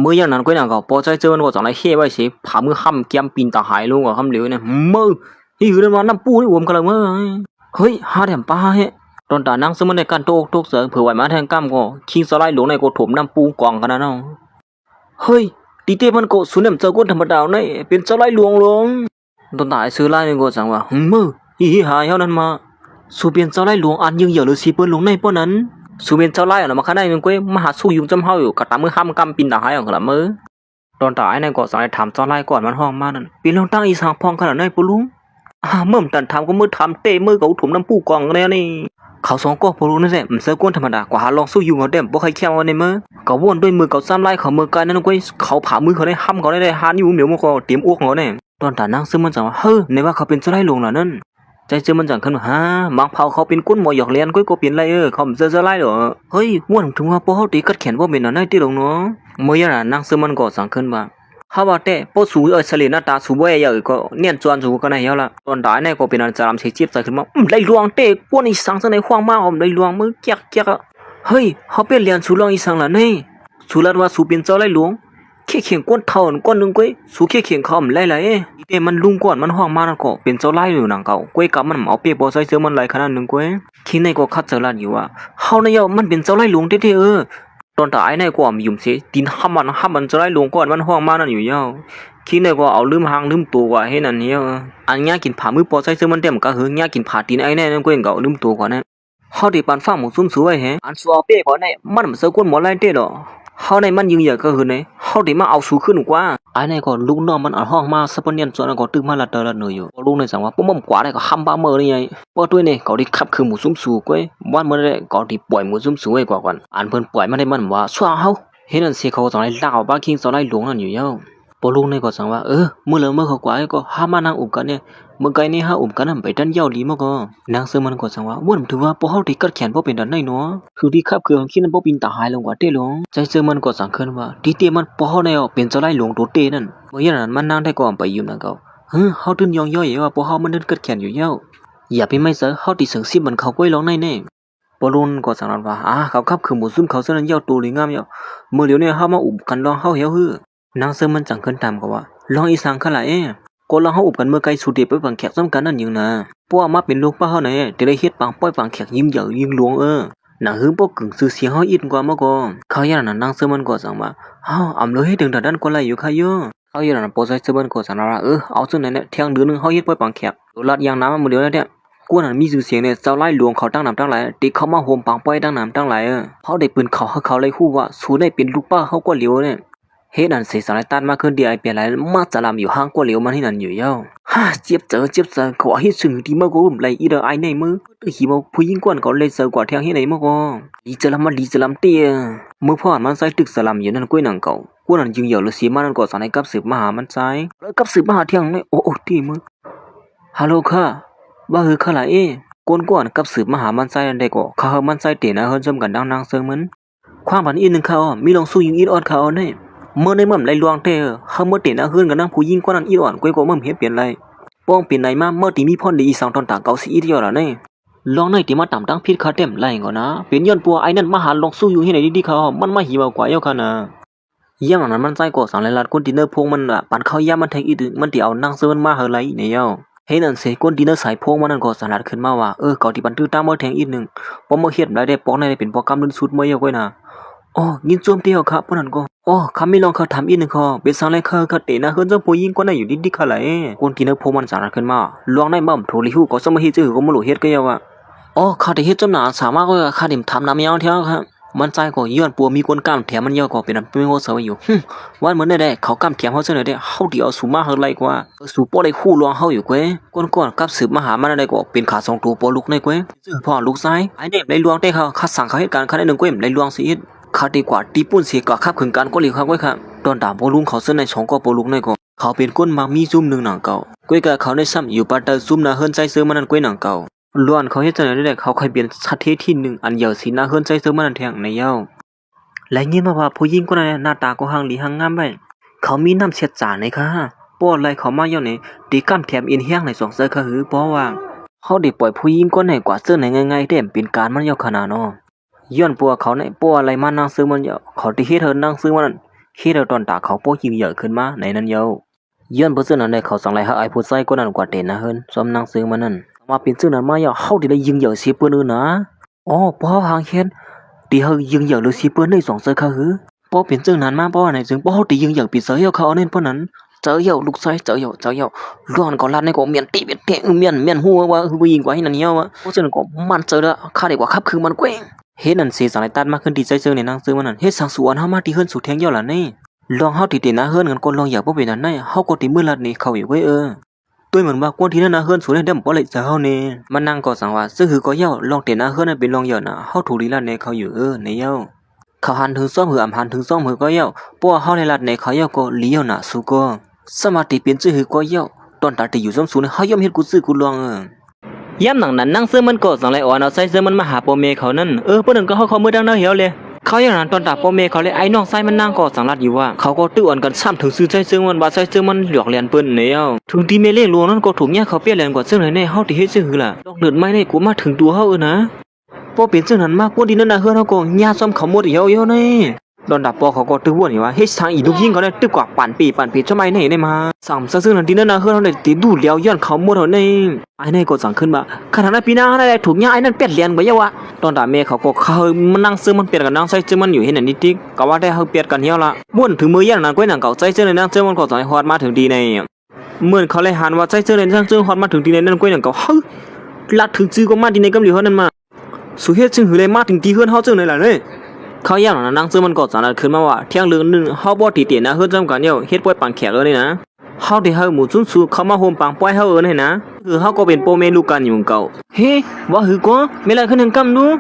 มืออย่างนั้นก็อย่างก็พอใจเจอมันก็สั่งไรเฮ้ไว้สิผามือห้ำแก้มปีนตาหายลงกับห้ำเหลียวเนี่ยมือที่อยู่ในวันน้ำปูนี่อวมกันเลยมั้งเฮ้ยหาแถมป้าเฮ้ตอนตานางซึมันได้การตุกเสือเผื่อไว้มาแทงกล้ามก็คิงสไลด์หลงในก็ถมน้ำปูกองกันนะเนาะเฮ้ยตีเต้มันก็สุนัขเจ้าก้นธรรมดาเนี่ยเป็นเจ้าไล่หลวงลงตอนตายซื้อไล่นี่ก็สั่งว่ามือหายเท่านั้นมาสูเปียนเจ้าไล่หลวงอันยังเหยื่อหรือสีเปิ้ลหลวงในป้อนั้นสูเปียนเจ้าไล่ออกมาข้างในนึงก็มาหาสู้ยุงจำเฮาอยู่กับตามือห้ามกำปินตาหายของละมือตอนตายในก็สั่งให้ถามเจ้าไล่ก่อนมันห้องมานั่นปีนลองตั้งอีสางพองขนาดไหนปุลุงเมื่อตันถามก็มือถามเตะมือกับถุ่มน้ำปูกองแล้วนี่เขาสองก็ปุลุงนั่นแหละมันเสือก้นธรรมดากว่าหาลองสู้ยุงเขาเด่มบ่ใครแค่วันในมือก็วนด้วยมือเขาซ้ำไล่เขามือกันนั่นก็เขาผ่ามือเขาได้ห้ามเขาได้หาอยู่เหนียวมันก็เตรียมอ้วกเขาเนี่ยตอนตานั่งซึ่งมันสั่งว่าในว่าเขาเป็นเจ้าไล่หลวงเหรอนั่นใจเจอมันจังขึ้นว่าบางเผาเขาเป็นก้นหมอหยอกเลียนก็เป็นไรเขาไม่เจอไล่หรอเฮ้ยม่วนถึงว่าพอเขาตีกัดแขนว่าเป็นอะไรที่หลงเนาะเมื่อยันนั่งซึ่งมันก็สั่งขึ้นว่าเขาว่าแต่พอสูเสลีหน้าตาสูบ่อยๆก็เนียนจวนสูก็ได้แล้วล่ะตอนตายเนี่ยก็เป็นอันจารย์เสียจีบใส่ขึ้นมาไล่ลวงเตะพวกนี้สั่งซะในห้องมาอมไล่ลวงมือเกียกเฮ้ยเขาเป็นเรียนสูลองอีสังละนี่สูลัดว่าสูเป็นเจ้าไล่หลวงแค่เขียงก้นเท่าก้อนนึงก้อยสูแค่เขียงเขามันไล่เต้มันลุงก่อนมันห้องมานั่นก็เป็นเจ้าไล่อยู่หนังเก่าก้อยกับมันเอาเปียบอใส่เสื้อมันไล่ขนาดนึงก้อยคิดในก็คัดเจอลัดอยู่ว่าเขาในมันเป็นเจ้าไล่หลวงเท่ตอนตายในก็มียุ่มเสียดินห้ามมันเจ้าไล่หลวงก่อนมันห้องมานั่นอยู่ยาวคิดในก็เอาลืมหางลืมตัวกว่าให้นั่นเนี่ยอันนี้กินผ่ามือปอใส่เสื้อมันเต็มก็หือนี้กินผ่าตีนไอ้แน่นั่นก้อยเก่าลืมตัวกว่านั่นเขาได้ปันฟังหมูซุ่มสวยอันสัวเปียก่อนเนี่ยมันเสือก้นหมอไล่เต้หรอเขาในมันยิงใหญ่ก็คือในเขาได้มาเอาสูขึ้นกว่าไอ้ในก็ลูกน้องมันเอาห้องมาสปอนเนียนจวนก็ตึกมาละเตอละหน่อยอยู่ลูกในสั่งว่าปุ๊บกว่าได้ก็ห้ามบ้าเมื่อนี่ไงพอด้วยเนี่ยเขาได้ขับคือหมูซุ่มสูก้อยวันเมื่อได้ก็ได้ปล่อยหมูซุ่มสูไว้กว่ากันอันเพิ่นปล่อยมันได้มันว่าชัวเฮาเห็นนั่นเสียเขาสั่งให้ลากบ้าคิงสั่งให้หลวงนั่นอยู่ยาวพอลูกในก็สั่งว่าเมื่อเมื่อเขากว่าก็ห้ามมานั่งอุบกันเนี่ยเมื่อไกลนี่ห้าอุบกันนั่นไปดันเย้าดีมั้งก็นางเสือมันก็สั่งว่าวันถือว่าพอเขาได้กัดแขนพอเป็นดันได้เนาะคือที่ขับคือคิดนั่นพอปินตาหายลงกว่าเต้หลงใจเสือมันก็สั่งขึ้นว่าที่เต้มันพอเขาในเป็นเจ้าไล่หลวงตัวเต้นั่นเมื่อยันนั้นมันนั่งได้ก่อนไปอยู่นั่นก็เขาตื่นยองย่อยว่าพอเขามันเดินกัดแขนอยู่เย้าอย่าไปไม่เสือเขาติดเสียงซิบมันเขาก้อยร้องในแน่พอลุนก็สั่งว่าเขาขับคือหมูซุ่มเขาเส้นนั้นเย้าตัวหรืองามเย้าเมื่อเดี๋ยวนี้เขามาอุบกันลองเขาเหี้ยวหื้อนางเสือมันจังขึ้นตามก็ว่าลองอีสังขลายก็ลองเขาอุบกันเมื่อไกลสุดเดียบไปฝังแขกซ้ำกันนั่นยังนะเพราะว่ามาเป็นลูกป้าเขาไหนแต่ได้เฮ็ดปังป้อยฝังแขกยิ้มเหยื่อยิงหลวง หนังหื้อปกกึ่งซื้อเสียงเฮาอินกว่ามาก็เขาอย่างนั้นนั่งเสื้อมันก็สั่งมาเฮาอำเลยให้ถึงด้านกว่าไรอยู่ค่ะโยเขาอย่างนั้นโปรใส่เสื้อมันก็สั่งว่าเอาจังไหนเนี่ยเที่ยงเดือนนึงเฮาเฮ็ดปล่อยปังแขกตัวลัดยางน้ำมาเดียวเนี่ยกวนนั้นมีชื่อเสียงเนี่ยเจ้าไล่หลวงเขาตั้งน้ำตั้งหลายติเขามาโฮมปังปล่อยตั้งน้ำตั้งหลายเขาได้ปืนเขาเลยฮู้ว่าสู้ได้เป็นลูกป้าเฮาก็เหลียวเนี่ยเฮ็ดนั่นเสียสายตันมาขึ้นดีไอเปลี่ยนหลายมาจะลำอยู่ห้างก็เหลียวมันที่นั่นอยู่เย้าฮ่าเจ็บเจอเขาเฮ็ดซึ่งที่มาก็ไหลอีเดอไอในมือหิมผู้หญิงกวนเขาเลยเจอกว่าเที่ยงเฮ็ดไหนมาก็ดีจะลำเตี้ยมือพ่อมันใส่ตึกสลัมอยู่นั่นก้วยหนังเก่ากวนนั้นยึงเหยาเลยเสียมานั่นก็สานให้กับสืบมหามันใส่แล้วกับสืบมหาเที่ยงนี่โอ้ตีมือฮัลโหลค่ะว่าคือค่ะล่ะกวนกับสืบมหามันใส่อันใดก็เขาเฮามันใส่เตนะเฮิรนจำกันดังนางเซิงมันความพันอีนึงเขามีลองสู้ยิงอีออดเขาเนี่ยเมื่อในมั่มไรลวงเตอเขาเมื่อเตนะเฮิรนกันนั่งผู้ยิงกว่านั้นอีอ่อนก้วยก็มั่มเฮ็ดเปลี่ยนไรป้องเปลี่ยนไหนมาเมื่อตีมีพ่นดีอีสังตอนตาเก่าสิอีเดียวล่ะเนี่ยลองในตีมาต่ำตั้งพิษคาเต็มไรก่อนนะเป็นย้อนปัวไอ้นั่นมาหาลองสู้อยู่ที่ไหนดีเขามันมาหิวกว่าเยาค่ะนะย่ำนั้นมันใจก่อสังไรลัดก้นดินเนอร์พงมันละปั่นเข้าย่ำมันแทงอีดึงมันเดี๋ยวนั่งเซิร์นมาเฮไรเนี่ยเย้าเฮ้ยนั่นเสก้นดินเนอร์สายพงมันนั่นก็สลัดขึ้นมาว่าเก่าที่บันทึกตามเมื่อแทงอีนึงพอเมื่อเฮ็ดได้ปอกในเป็นปอกกำลังสุดเมื่อเยาก้อยนะยิงโจมเตียวครับพวกนั้นก็คำไม่ลองเขาทำอีนึงเขาเป็นสังไรเขาเตะนะเฮิรนเจ้าผู้ยิงก็ได้อยู่ดิเขาไหลก้นดินเนอร์พงมันสลัดขึ้นมาลองในมั่มโทรลิฮูก็สมัยที่จื้อก็ไม่รู้เฮ็ดก็เยาว่าข้าได้เฮ็ดจำหนาสามารถก็ข้าได้ทำน้ำยาวเท่าครับมันใจก็ย้อนปัวมีคนกล้ามแถมมันเยอะก็เป็นโหเสวยอยู่วันเหมือนได้เขากล้ามแถมเฮาจังได๋เฮาเดี๋ยวสู่มาเฮาไล่กว่าสู่ป้อได้คู่รองเฮาอยู่ก้อยก่อนกับสืบมาหามันได้ก็เป็นขา2ตัวป้อลูกในก้อยซื่อพ่อลูกซ้ายไอ้เนี่ยได้ลวงได้เขาสั่งเขาเหตุการณ์เขาได้1ก้อยได้ลวงสิอีกเขาดีกว่าตีปุ้นเสียก็ขับขึ้นกันก็เหลียวครับก้อยครับตอนตามป้อลุงเขาเส้นใน2ก็ป้อลูกในก็เขาเป็นคนมักมีซุ่มนึงหนังเก่าก้อยก็เขาได้ซ้ำอยู่ปาเตอซุ่มน่ะเฮิรนใจซื้อมันนั่นก้อยหนังเก่าล้วนเขาเฮ็ดจังได๋ได้เขาค่อยเปลี่ยนชัดเทที่1อันเยอะสินะเฮิรนใจซื้อมันนั่นแทงในเย้าและเงี้ยมาว่าผู้หญิงคนนั้นหน้าตาก็ห่างหลีห่างงามไปเขามีน้ำเช็ดจานไหนคะป้ออะไรเขามาเยาะนี่ตีกำแถมอินแห้งใน2เสื้อคือป้อว่าเขาได้ปล่อยผู้หญิงคนไหนกว่าเสื้อไหนง่ายๆเด้เป็นการมันเยาะขนาดเนาะย้อนปัวเขาในป้ออะไรมานั่งซื้อมันเยาะเขาที่เฮ็ดเธอนั่งซื้อมันเฮ็ดเอาตอนตาเขาป้อยิงเยอะขึ้นมาในนั้นเยาะย้อนบ่ซื่อนั้นได้เขาสั่งไล่หาไอ้ผู้ชายคนนั้นกว่าเด่นนะเฮิรนซ้อมนั่งซื้อมันนั่นมาเป็นซื่อนั้นมาเยาะเฮาได้ยิงเยอะเสียเปิ้นอื่นนะป้อหางเฮ็ดตีเฮายิงเยอะหรือสิเปิ้นใน2เสื้อคือป้อเป็นจังนั้นมาป้อไหนจึงป้อตียิงอย่างปีเสือเหี่ยวเขาเน้นป้อนั้นเจอเหี่ยวลูกชายเจอเหี่ยวร้อนก็ลัดในก็เมียนตีเป็นแท้เมียนหัวว่าคือผู้หญิงกว่าให้นั่นเหี่ยวเพราะฉะนั้นก็มันเจอแล้วค่าได้กว่าครับคือมันแกว้งเฮ็ดนั่นสิสายตัดมาขึ้นดีใจเจอในนางซื้อมันนั่นเฮ็ดสังสวนเฮามาที่เฮิรนสู่แทงเหี่ยวล่ะนี่ลองเฮาติเตนะเฮิรนกันก็ลองอยากบ่เป็นนั่นไหนเฮาก็ติมือลัดนี่เข้าอยู่ด้วยเหมือนว่ากวนที่นั่นนะเฮิรนสู่ได้บ่เลยจะเฮานี่มันนั่งก็สั่งว่าซึ่งคือก็เหี่ยวลองเตนะเฮิรนนั้นเป็นลองเหี่ยวน่ะเฮาถูกลีลัดในเขาอยู่ในเหี่ยวเขาหันถึงซ่อมหืออำหันถึงซ่อมหือก็เย้าป้อเฮาในลัดในเขาเย้าก็เลี้ยวน่ะสู้ก็สมาธิเป็นจื้อหือก็เย้าตอนตาที่อยู่ซ่อมสูนเฮายอมเฮ็ดกูซื้อกูลองย่ำหนังนั้นนั่งเสื้อมันก็สังไรอ่อนเอาใส่เสื้อมันมาหาป้อเมเขานั่นเพิ่นก็เขามือดังเนาะเหี่ยวเลยเขาอย่างนั้นตอนตาป้อเมเขาเลยไอ้น้องไส้มันนั่งก็สังลัดอยู่ว่าเขาก็ตื้ออ่อนกันซ้ำถึงซื้อใส่เสื้อมันว่าใส่เสื้อมันหลอกเลียนเปิ้นแล้วถึงที่เมเล่หลวงนั้นก็ถูกเนี่ยเขาเปลี่ยนแลนกว่าเสื้อไหนในเฮาที่เฮ็ดซื่อล่ะดอกเลือดไม่ได้กูมาถึงตัวเฮานะป้อเป็นเสื้อนั้นมากกว่าที่นั่นน่ะเฮือนเฮาก็ญาซ้อมเขาหมดเหี่ยวๆนี่ดอนดับปอเขาก็ตื้อว่านี่ว่าเฮ็ดทางอีลูกยิงเขาได้ตึกกว่าปั่นปีทำไมไหนมาสั่งซื่อๆนั่นที่นั่นน่ะเฮือนเฮาได้ติดดูเลี้ยวย้อนเขาหมดเฮานี่ไอ้นี่ก็สั่งขึ้นมาขนาดนั้นปีหน้าได้ถูกญาไอ้นั่นเป็ดเลียนบ่ยะวะตอนตาเมเขาก็เขามันนั่งซื้อมันเปลี่ยนกันนั่งใส่ซื้อมันอยู่เห็นอันนี้ติ๊กก็ว่าได้เฮาเปลี่ยนกันเหี่ยวละม่วนถึงมือย่างนั้นก้อยหนังเก่าใส่ซื้อในนั่งซื้อมันก็ต้องฮอดมาถึงดีในเหมือนเขาเลยหันว่าใส่ซื้อในนั่งซื้อฮอดมาถึงดีในนั่นก้อยหนังเก่าเฮ้ยลัดถึงซื้อก็มาดีในกำเหลียวนั่นมาสุเฮ็ดจึงหือเลยมาถึงตีเฮือนเฮาจังเลยล่ะเด้เขาอย่างนั้นนั่งซื้อมันก็สารขึ้นมาว่าเที่ยงเรือนนึงเฮาบ่ติเตียนะเฮือนจำกันเหี่ยวเฮ็ดป่วยปังแขกนี่นะเฮาได้เฮาหมู่ซุนซูเขามาโฮมปังป่วยเฮานี่นะคือเฮาก็เป็นโปเมลูกกันอยู่เก่าเฮ้ว่าหือก็เมลันขึ้นกำดู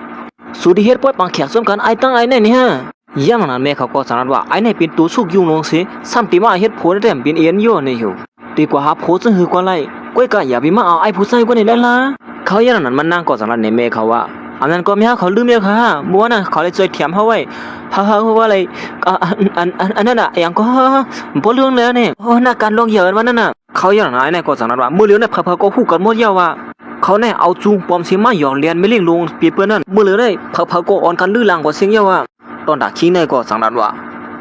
สุดที่เฮ็ดป่วยปังแขกสำคัญไอ้ตั้งไอ้นี่เนี่ยอย่างนั้นแม่เขาก็สารว่าไอ้นี่เป็นตัวสุกอยู่ลงสิซ้ำติมาเฮ็ดโผล่ได้เป็นเอียนอยู่นี่อยู่ดีกว่าหาโผล่จังหือกว่าไรก้อยก็อย่าไปมาเอาไอ้ผู้ชายคนนี้ได้ล่ะเขาอย่างนั้นมันนั่งก็สารในแม่เขาว่าอันนั้นก็ไม่เขาลืมแล้วค่ะมัวน่ะเขาเลยช่วยเถียมเขาไว้เฮาว่าอะไรอันนั้นน่ะอย่างก็บ่เรื่องแล้วนี่หน้าการลงเหยินว่านั่นน่ะเขาอย่างนั้นน่ะก็สังนั้นว่ามื้อเลี้ยวน่ะเผาก็ฮู้กันหมดแล้วว่าเขาเนี่ยเอาจูงปอมสิมาหยอกเลียนไม่เลี้ยงลงเปียเปิ้นนั่นมื้อเลี้ยวได้เผาก็อ่อนกันลือหลังกว่าเสียงแล้วว่าตอนดาคิงเนี่ยก็สังนั้นว่า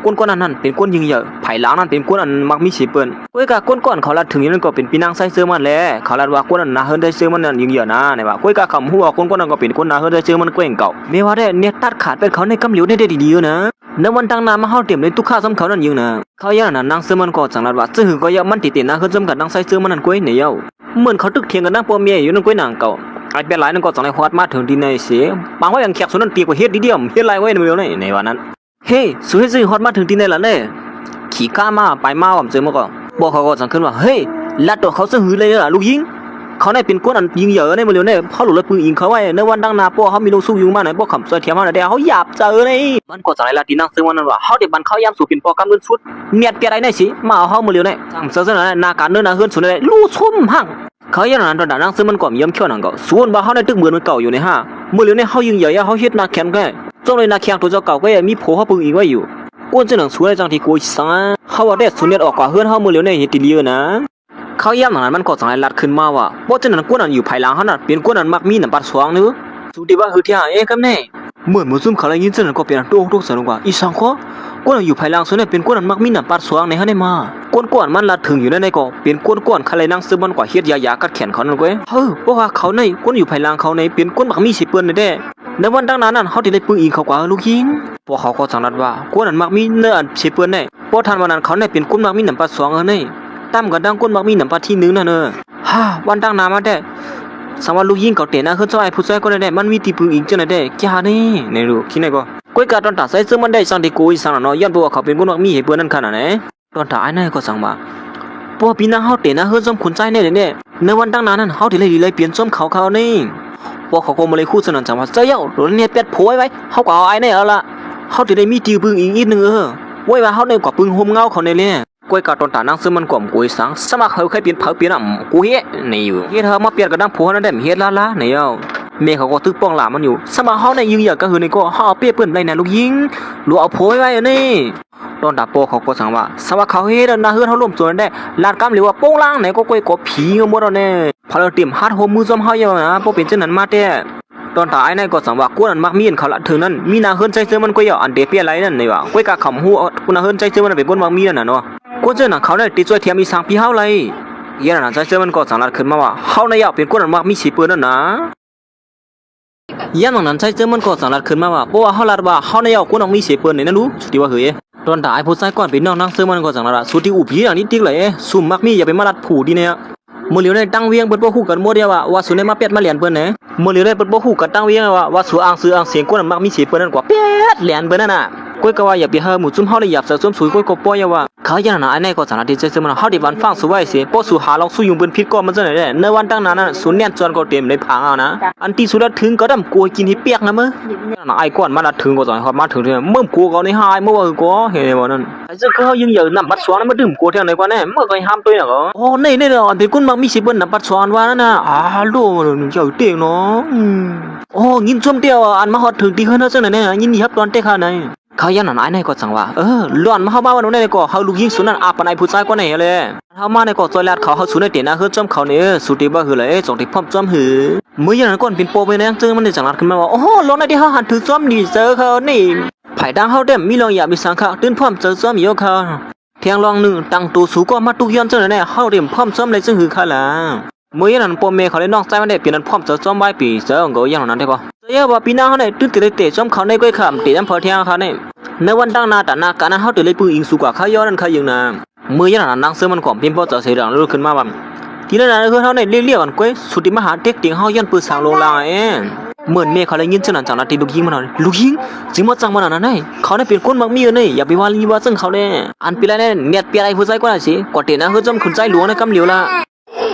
ก้นๆนั้นเป็นก้นยิงเหยอะไผ่ล้างนั้นเป็นก้นอันมักมีสีเปิ้นก้อยกะก้นก้อนเขาลัดถึงอย่างนั้นก็เป็นปีนางใส่เสื้อมันแหละเขาลัดว่าก้นอันนาเฮิรนได้เสื้อมันนั่นยิงเหยอะนะเนี่ยว่าก้อยกะคำหัวก้นนั้นก็เป็นก้นนาเฮิรนได้เสื้อมันก้อยเก่าไม่ว่าได้เนี่ยตัดขาดเป็นเขาในกำเหลียวได้ดีๆนะในวันตั้งนานมาเฮาเต็มเลยทุกข้าซ้ำเขานั่นยิงนะเขาอย่างนั้นนางเสื้อมันก็จังลัดว่าซึ่งก็ยังมันติดนาเฮิรนจำกัดนางใส่เสื้อมันนั่นก้อยเนี่ยเหมือนเขาตึกเถียงกันนางปัวเมียอยู่นั่นก้อยนางเก่าไอ้เป็นไรนั่นก็จังไรฮอดมาถึงที่ในเสียบางว่าอย่างแขกส่วนนั้นตีกว่าเฮ็ดดีเดียมเฮ็ดไรไว้ในเมืองในวันนั้นเฮ้สุดที่ฮอดมาถึงที่ในละเนี่ยขี่ก้ามาไปมาว่าเจอมาก็บอกเขาก็จังขึ้นว่าเฮ้ยลัดตัวเขาซะหือเลยล่ะลูกยิงเขาได้เป็นก้นอันยิงเหยอะในเมืองเนี่ยเขาหลุดเลยปืนยิงเขาไว้ในวันดังนาป้อเขามีลูกสู้อยู่มาไหนป้อขำซอยเทียมมาไหนเดียวเขาหยาบเจอเลยมันก็จังไรละที่นั่งซึ่งวันนั้นว่าเขาเด็กบันเขายามสู่เป็นป้อกันเงินสุดเมียดเปียไรในสิมาเอาเขาเมืองเนี่ยจังเจอนั่นนาการเนื้อนาเฮือนสุดเลยลู่ชุ่มหั่งเขาอย่างนั้นตอนนั้นซึ่งมันก็มีย้ำเขี้ยวหนังก็ส่วนว่าเขาได้ตึกเหมือนมันเก่าอยู่ในห้าเมื่อเร็วเนี่ยเขายิงเหยอะเขาเฮ็ดนาแข็งแก่จงเลยนาแข็งตัวเจ้าเก่าก็ยังมีโผล่เขาปืนอีกไว้อยู่ก้นจะหนังสวยจังที่กูสั่งเขาว่าได้สุดเนี่ยออกกว่าเฮือนเขาเมื่อเร็วเนี่ยเฮ็ดดีเยอะนะเขาย่ำหนังนั้นมันก็จังไรลัดขึ้นมาว่าเพราะฉะนั้นก้นนั้นอยู่ภายหลังเขาน่ะเป็นก้นนั้นมักมีน้ำปัดสว่างเนื้อสุดที่ว่าคือที่หาเองครับแน่เหมือนมุสลิมเขาเลยยินเส้นนั้นก็เป็นโต๊ะเสนกว่าอีสังข้อก้นนั้นอยู่ภายหลังส่วนเนี่ยเป็นก้นนั้นมักมีน้ำปัดสว่างในเขาได้มาก้นมันลัดถึงอยู่ในก็เป็นก้นเขาเลยนั่งซื้อมันกว่าเฮ็ดยากัดแขนเขานั่นก้อยเพราะว่าเขาในก้นอยู่ภายหลังเขาในเป็นก้นมักมีสิเปิ้นในแด่ในวันดังนั้นเขาได้ปืนยิงเขากว่าลูกยิงพวกเขาก็จังนัดว่าก้นนั้นมักมีเนื้อสิเปิ้นในเพราะทันวันนั้นเขาในเป็นก้นมักมีน้ำปัดสว่างในตั้มกับดังก้นมักมีน้ำปัดที่นึงนั่นเนอะวันดังนามาได้สามวันลูกยิงเขาเตะนะคือเจ้าไอ้ผู้ชายคนนั้นมันมีตีปืนยิงจังได๋แก่นี่ในรู้คิดไหนก็ก้อยกาตอนตาใส่ซึ่งมันได้สังที่กูอีสังเนาะย้อนเพราะว่าเขาเป็นคนมักมีให้เปิ้นนั่นขนาดไหนตอนตาไอ้นั่นก็สั่งว่าพวกพี่นางเฮาเตะนะคือซ้ำขุนใจแน่เนี่ยในวันดังนานั้นเฮาที่เลยเปลี่ยนซ้ำเขานี่พวกเขาก็มาเลยคู่สนั่นจังว่าเจ้าโดนเนี่ยเป็ดโผล่ไว้เฮาก็เอาไอ้นี่เอาล่ะเฮาที่ได้มีตีปืนอีกนึงไว้ว่าเฮาได้กว่าปืนโฮมเงาเขาในเนี่ยก้อยกาตอนตานั่งซึ่งมันกล่อมกุยสังสมัครเขาเคยเปลี่ยนเผาเปลี่ยนกูเฮ็ดนี่อยู่เฮ็ดเฮามาเปลี่ยนกับดังผัวนั่นได้เฮ็ดละนี่เมย์เขาก็ตึกป้องหลามันอยู่สมัครเฮาในยิงอยากก็คือในก็เฮาเอาเปี้ยเปิ้นไรนะลูกยิงหรือเอาโผล่ไว้นี่ตอนดาโปเขาก็สั่งว่าสมัครเขาเฮ็ดนะเฮือนเฮาล่มสวนได้ลาดกำหรือว่าโป้งล่างไหนก็ก้อยก็ผีก็หมดแล้วแน่พอเราเตรียมฮัดโฮมมือซ้อมเฮาอยู่นะบ่เป็นจังนั้นมาแต่ตอนตาไอ้นายก็สั่งว่ากูนั้นมักมีนเขาละถึงนั้นมีนาเฮือนใจเสื้อมันก็อย่าอันเดเปียไรนั่นนี่ว่าก้อยกะขำฮู้กูนาเฮือนใจเสื้อมันเป็นคนมักมีนั่นน่ะเนาะกูเจอหนังเขาได้ติดช่วยเทียมมีสังพี่เฮาเลยยันนั้นใจเสื้อมันก็สั่งลัดขึ้นมาว่าเฮาในอยากเป็นคนนั้นมักมีสิเปิ้นนั่นนะยันนั้นใจเสื้อมันก็สั่งลัดขึ้นมาว่าเพราะว่าเฮาลัดว่าเฮาในอยากกูนั้นมีสิเปิ้นนี่นั่นรู้สุดที่ว่าเฮ้ยตอนตาไอ้ผู้ชายก่อนเป็นน้องนั่งเสื้อมันก็สั่งลัดสุดที่อุบีอย่างนี้ติ๊กเลยซุ่มมักมีอย่าไปมาลัดผู้ดีเนี่ยมื้อเหลียวได้ตั้งเวียงเปิ้นบ่ฮู้กันหมดเดียวว่าสุได้มาเป็ดมาเหรียญเปิ้นแหน่มื้อเหลียวได้เปิ้นบ่ฮู้กันตั้งเวียงว่าสุอ่างซื้ออ่างเสียงกูนั้นมักมีสิเปิ้นนั่นกว่าเป็ดเหรียญเปิ้นนั่นน่ะก้อยก็ว่าอย่าไปเฮาหมู่ซุ่มเฮาเลยอยากจะซุ่มสุยก้อยก็ปล่อยว่าเขาอย่างนั้นไอ้นายก็จังนั้นที่ใจมันเฮาได้วันฟังสุไว้สิบ่สุหาลองสู้ยุงเปิ้นผิดก็มันจังได๋ในวันตั้งนั้นน่ะสุแน่นจวนก็เต็มเลยพังเอานะอันที่สุดถึงก็ดำกลัวกินให้เปียกนะมื้อไอ้ก่อนมาถึงก็จังฮอดมาถึงเมื่อกลัวก็ในหายเมื่อว่าก็เฮ็ดบ่นั่นไอ้ซึ่งเขายิงเหยื่อน้ำปัดสวนมาดื่มกลัวเท่าไหนกว่าแน่เมื่อก็ห้ามตัวน่ะก็โอ้นี่อันเป็นคนมักมีสิเปิ้นน้ำปัดสวนว่านั่นน่ะโลเจ้าเต็งเนาะโอ้ยินส้มเตียวอันมาฮอดถึงที่เฮาจังได๋เนี่ยยินดีครับตอนเตะขาไหนเขายันนั้นไอ้นายก็จังว่าล้อนมาเฮามาวันนั้นก็เฮาลูกยิงสุนันอาปนายผู้ชายก็ไหนเลยเฮามาในก็จอยลาดเขาสุนันเตนะเฮือจอมเขาเนี่ยสุติบ่คือเลยจงที่พร้อมจอมหือมื้อยันนั้นก่อนเป็นโปไปแนงเจอมันได้จังลาดขึ้นมาว่าโอ้โหลงในที่เฮาหันถือจอมดีเจอเขานี่ไผดังเฮาเต็มมีลองอยากมีสังขะตื่นพร้อมเจอจอมอยู่เขาเพียงลองนึงตั้งตัวสูก็มาตุกย้อนจังได๋เฮาเต็มพร้อมจอมเลยซึ่งหือค่ะล่ะมื้อยันนั้นปอเมเขาเลยนอกใจมันได้เปลี่ยนนั้นพร้อมเจอจอมไว้ปีเจอก็อย่างนั้นได้ก็เจ้าว่าปีหน้าเฮาได้ตื่นเตะจอมเขาในก้อยข้ามเตะน้ำพอเที่ยงเขาเนี่ยในวันตั้งนาแต่นาการนั้นเขาตื่นเลยปืนยิงสู้กว่าเขาย้อนนั่นเขายิงนะมือยันนั้นนางเสือมันก่อมพิมพ์พอจะเสียงลุกขึ้นมาแบบทีนั้นคือเขาเนี่ยเรียกกันก้อยสุดที่มหาเด็กเตียงเขาย้อนปืนสางลงลางเหมือนเมฆเขาเลยยินจังนั้นจังนั้นที่ลูกยิงมันลูกยิงจึงมาจังมันนั่นไงเขาเนี่ยเป็นคนมักมีเนี่ยอย่าไปว่าลีว่าซึ่งเขาเนี่ยอันปีไรเนี่ยเนียดปีไรผู้ใจก็ได้สิกว่าเตะนะคือจำขุนใจหลวงในกำเหลียวล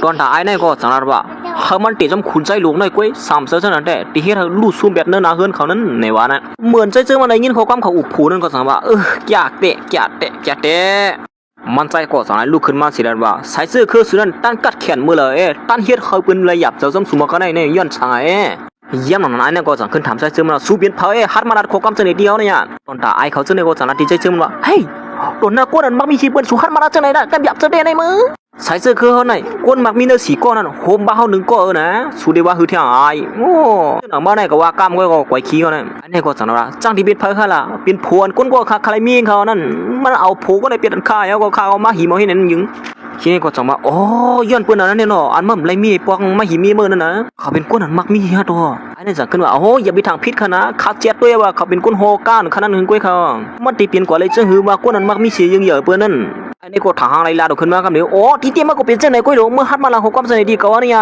ะตอนถ่ายเนี่ยก็จังนั้นว่าเขามันเตะจำขุนใจหลวงในก้อยสามเสือจังนั้นแต่ที่เฮ็ดลูกซุ่มแบบเนื้อหนาเฮือนเขานั้นในว่านั้นเหมือนใจเจอมันได้ยินเขาความเขาอุบผูนั่นก็สั่งว่าอยากเตะมันใจก็สั่งให้ลูกขึ้นมาสิดันว่าสายเสื้อคือสุนันตั้นกัดแขนมือเลยตั้นเฮ็ดเขาปืนเลยหยับเจ้าจำสุมาก็ได้เนี่ยย้อนชายเยี่ยมหนังนั้นเนี่ยก็สั่งขึ้นถามใจเจอมันสู้เบียนเผาฮัดมาดัดโคกำเสน่ห์เดียวเนี่ยตอนตาไอเขาเจอเนี่ยก็สั่งนัดที่ใจเจอมันว่าเฮ้ยตัวหน้าก้นนั้นมักมีชีเปิ้ลสู้ฮัดมาดัดจังไหนได้กันหยับเจอได้ในมือ สายเสื้อคือเขาไหนก้นมักมีเนื้อสีก้อนนั่นโฮมบ้าเขาหนึ่งก้อนนะสุดเดว่าคือที่อายโอ้หนังบ้านไหนก็ว่ากล้ามก็ไกวขี้เขาเนี่ยอันนี้ก็จังนะจ้างที่เป็นเพื่อเขาล่ะเป็นพวนก้นก็ขาใครมีเขานั่นมันเอาผูก็ได้เปลี่ยนค่ายแล้วก็ข้าวมาหิมเอาให้นั่นยิงทีนี้ก็จังว่าอ๋อย้อนเปิ้นอันนั้นเนี่ยเนาะอันมั่มไรมีปองมาหิมีมือนั่นนะเขาเป็นก้นอันมักมีฮะตัวอันนี้จังขึ้นว่าโอ้อย่าไปทางพิษเขานะขาเจ็ดตัวว่าเขาเป็นก้นโฮก้านขนาดหึงก้อยเขามันตีเปลี่ยนกว่าเลยจังหือว่าก้นอันมักมีเสียยังเยอะเปิ้นนั่นอันนี้ก็ทางไรลาดขึ้นมากับเดี๋ยวโอ้ที่เตี้ยมันก็เป็นเจ้าไหนก้อยหลงเมื่อฮัดมาละหกความสนิทดีกว่าเนี่ย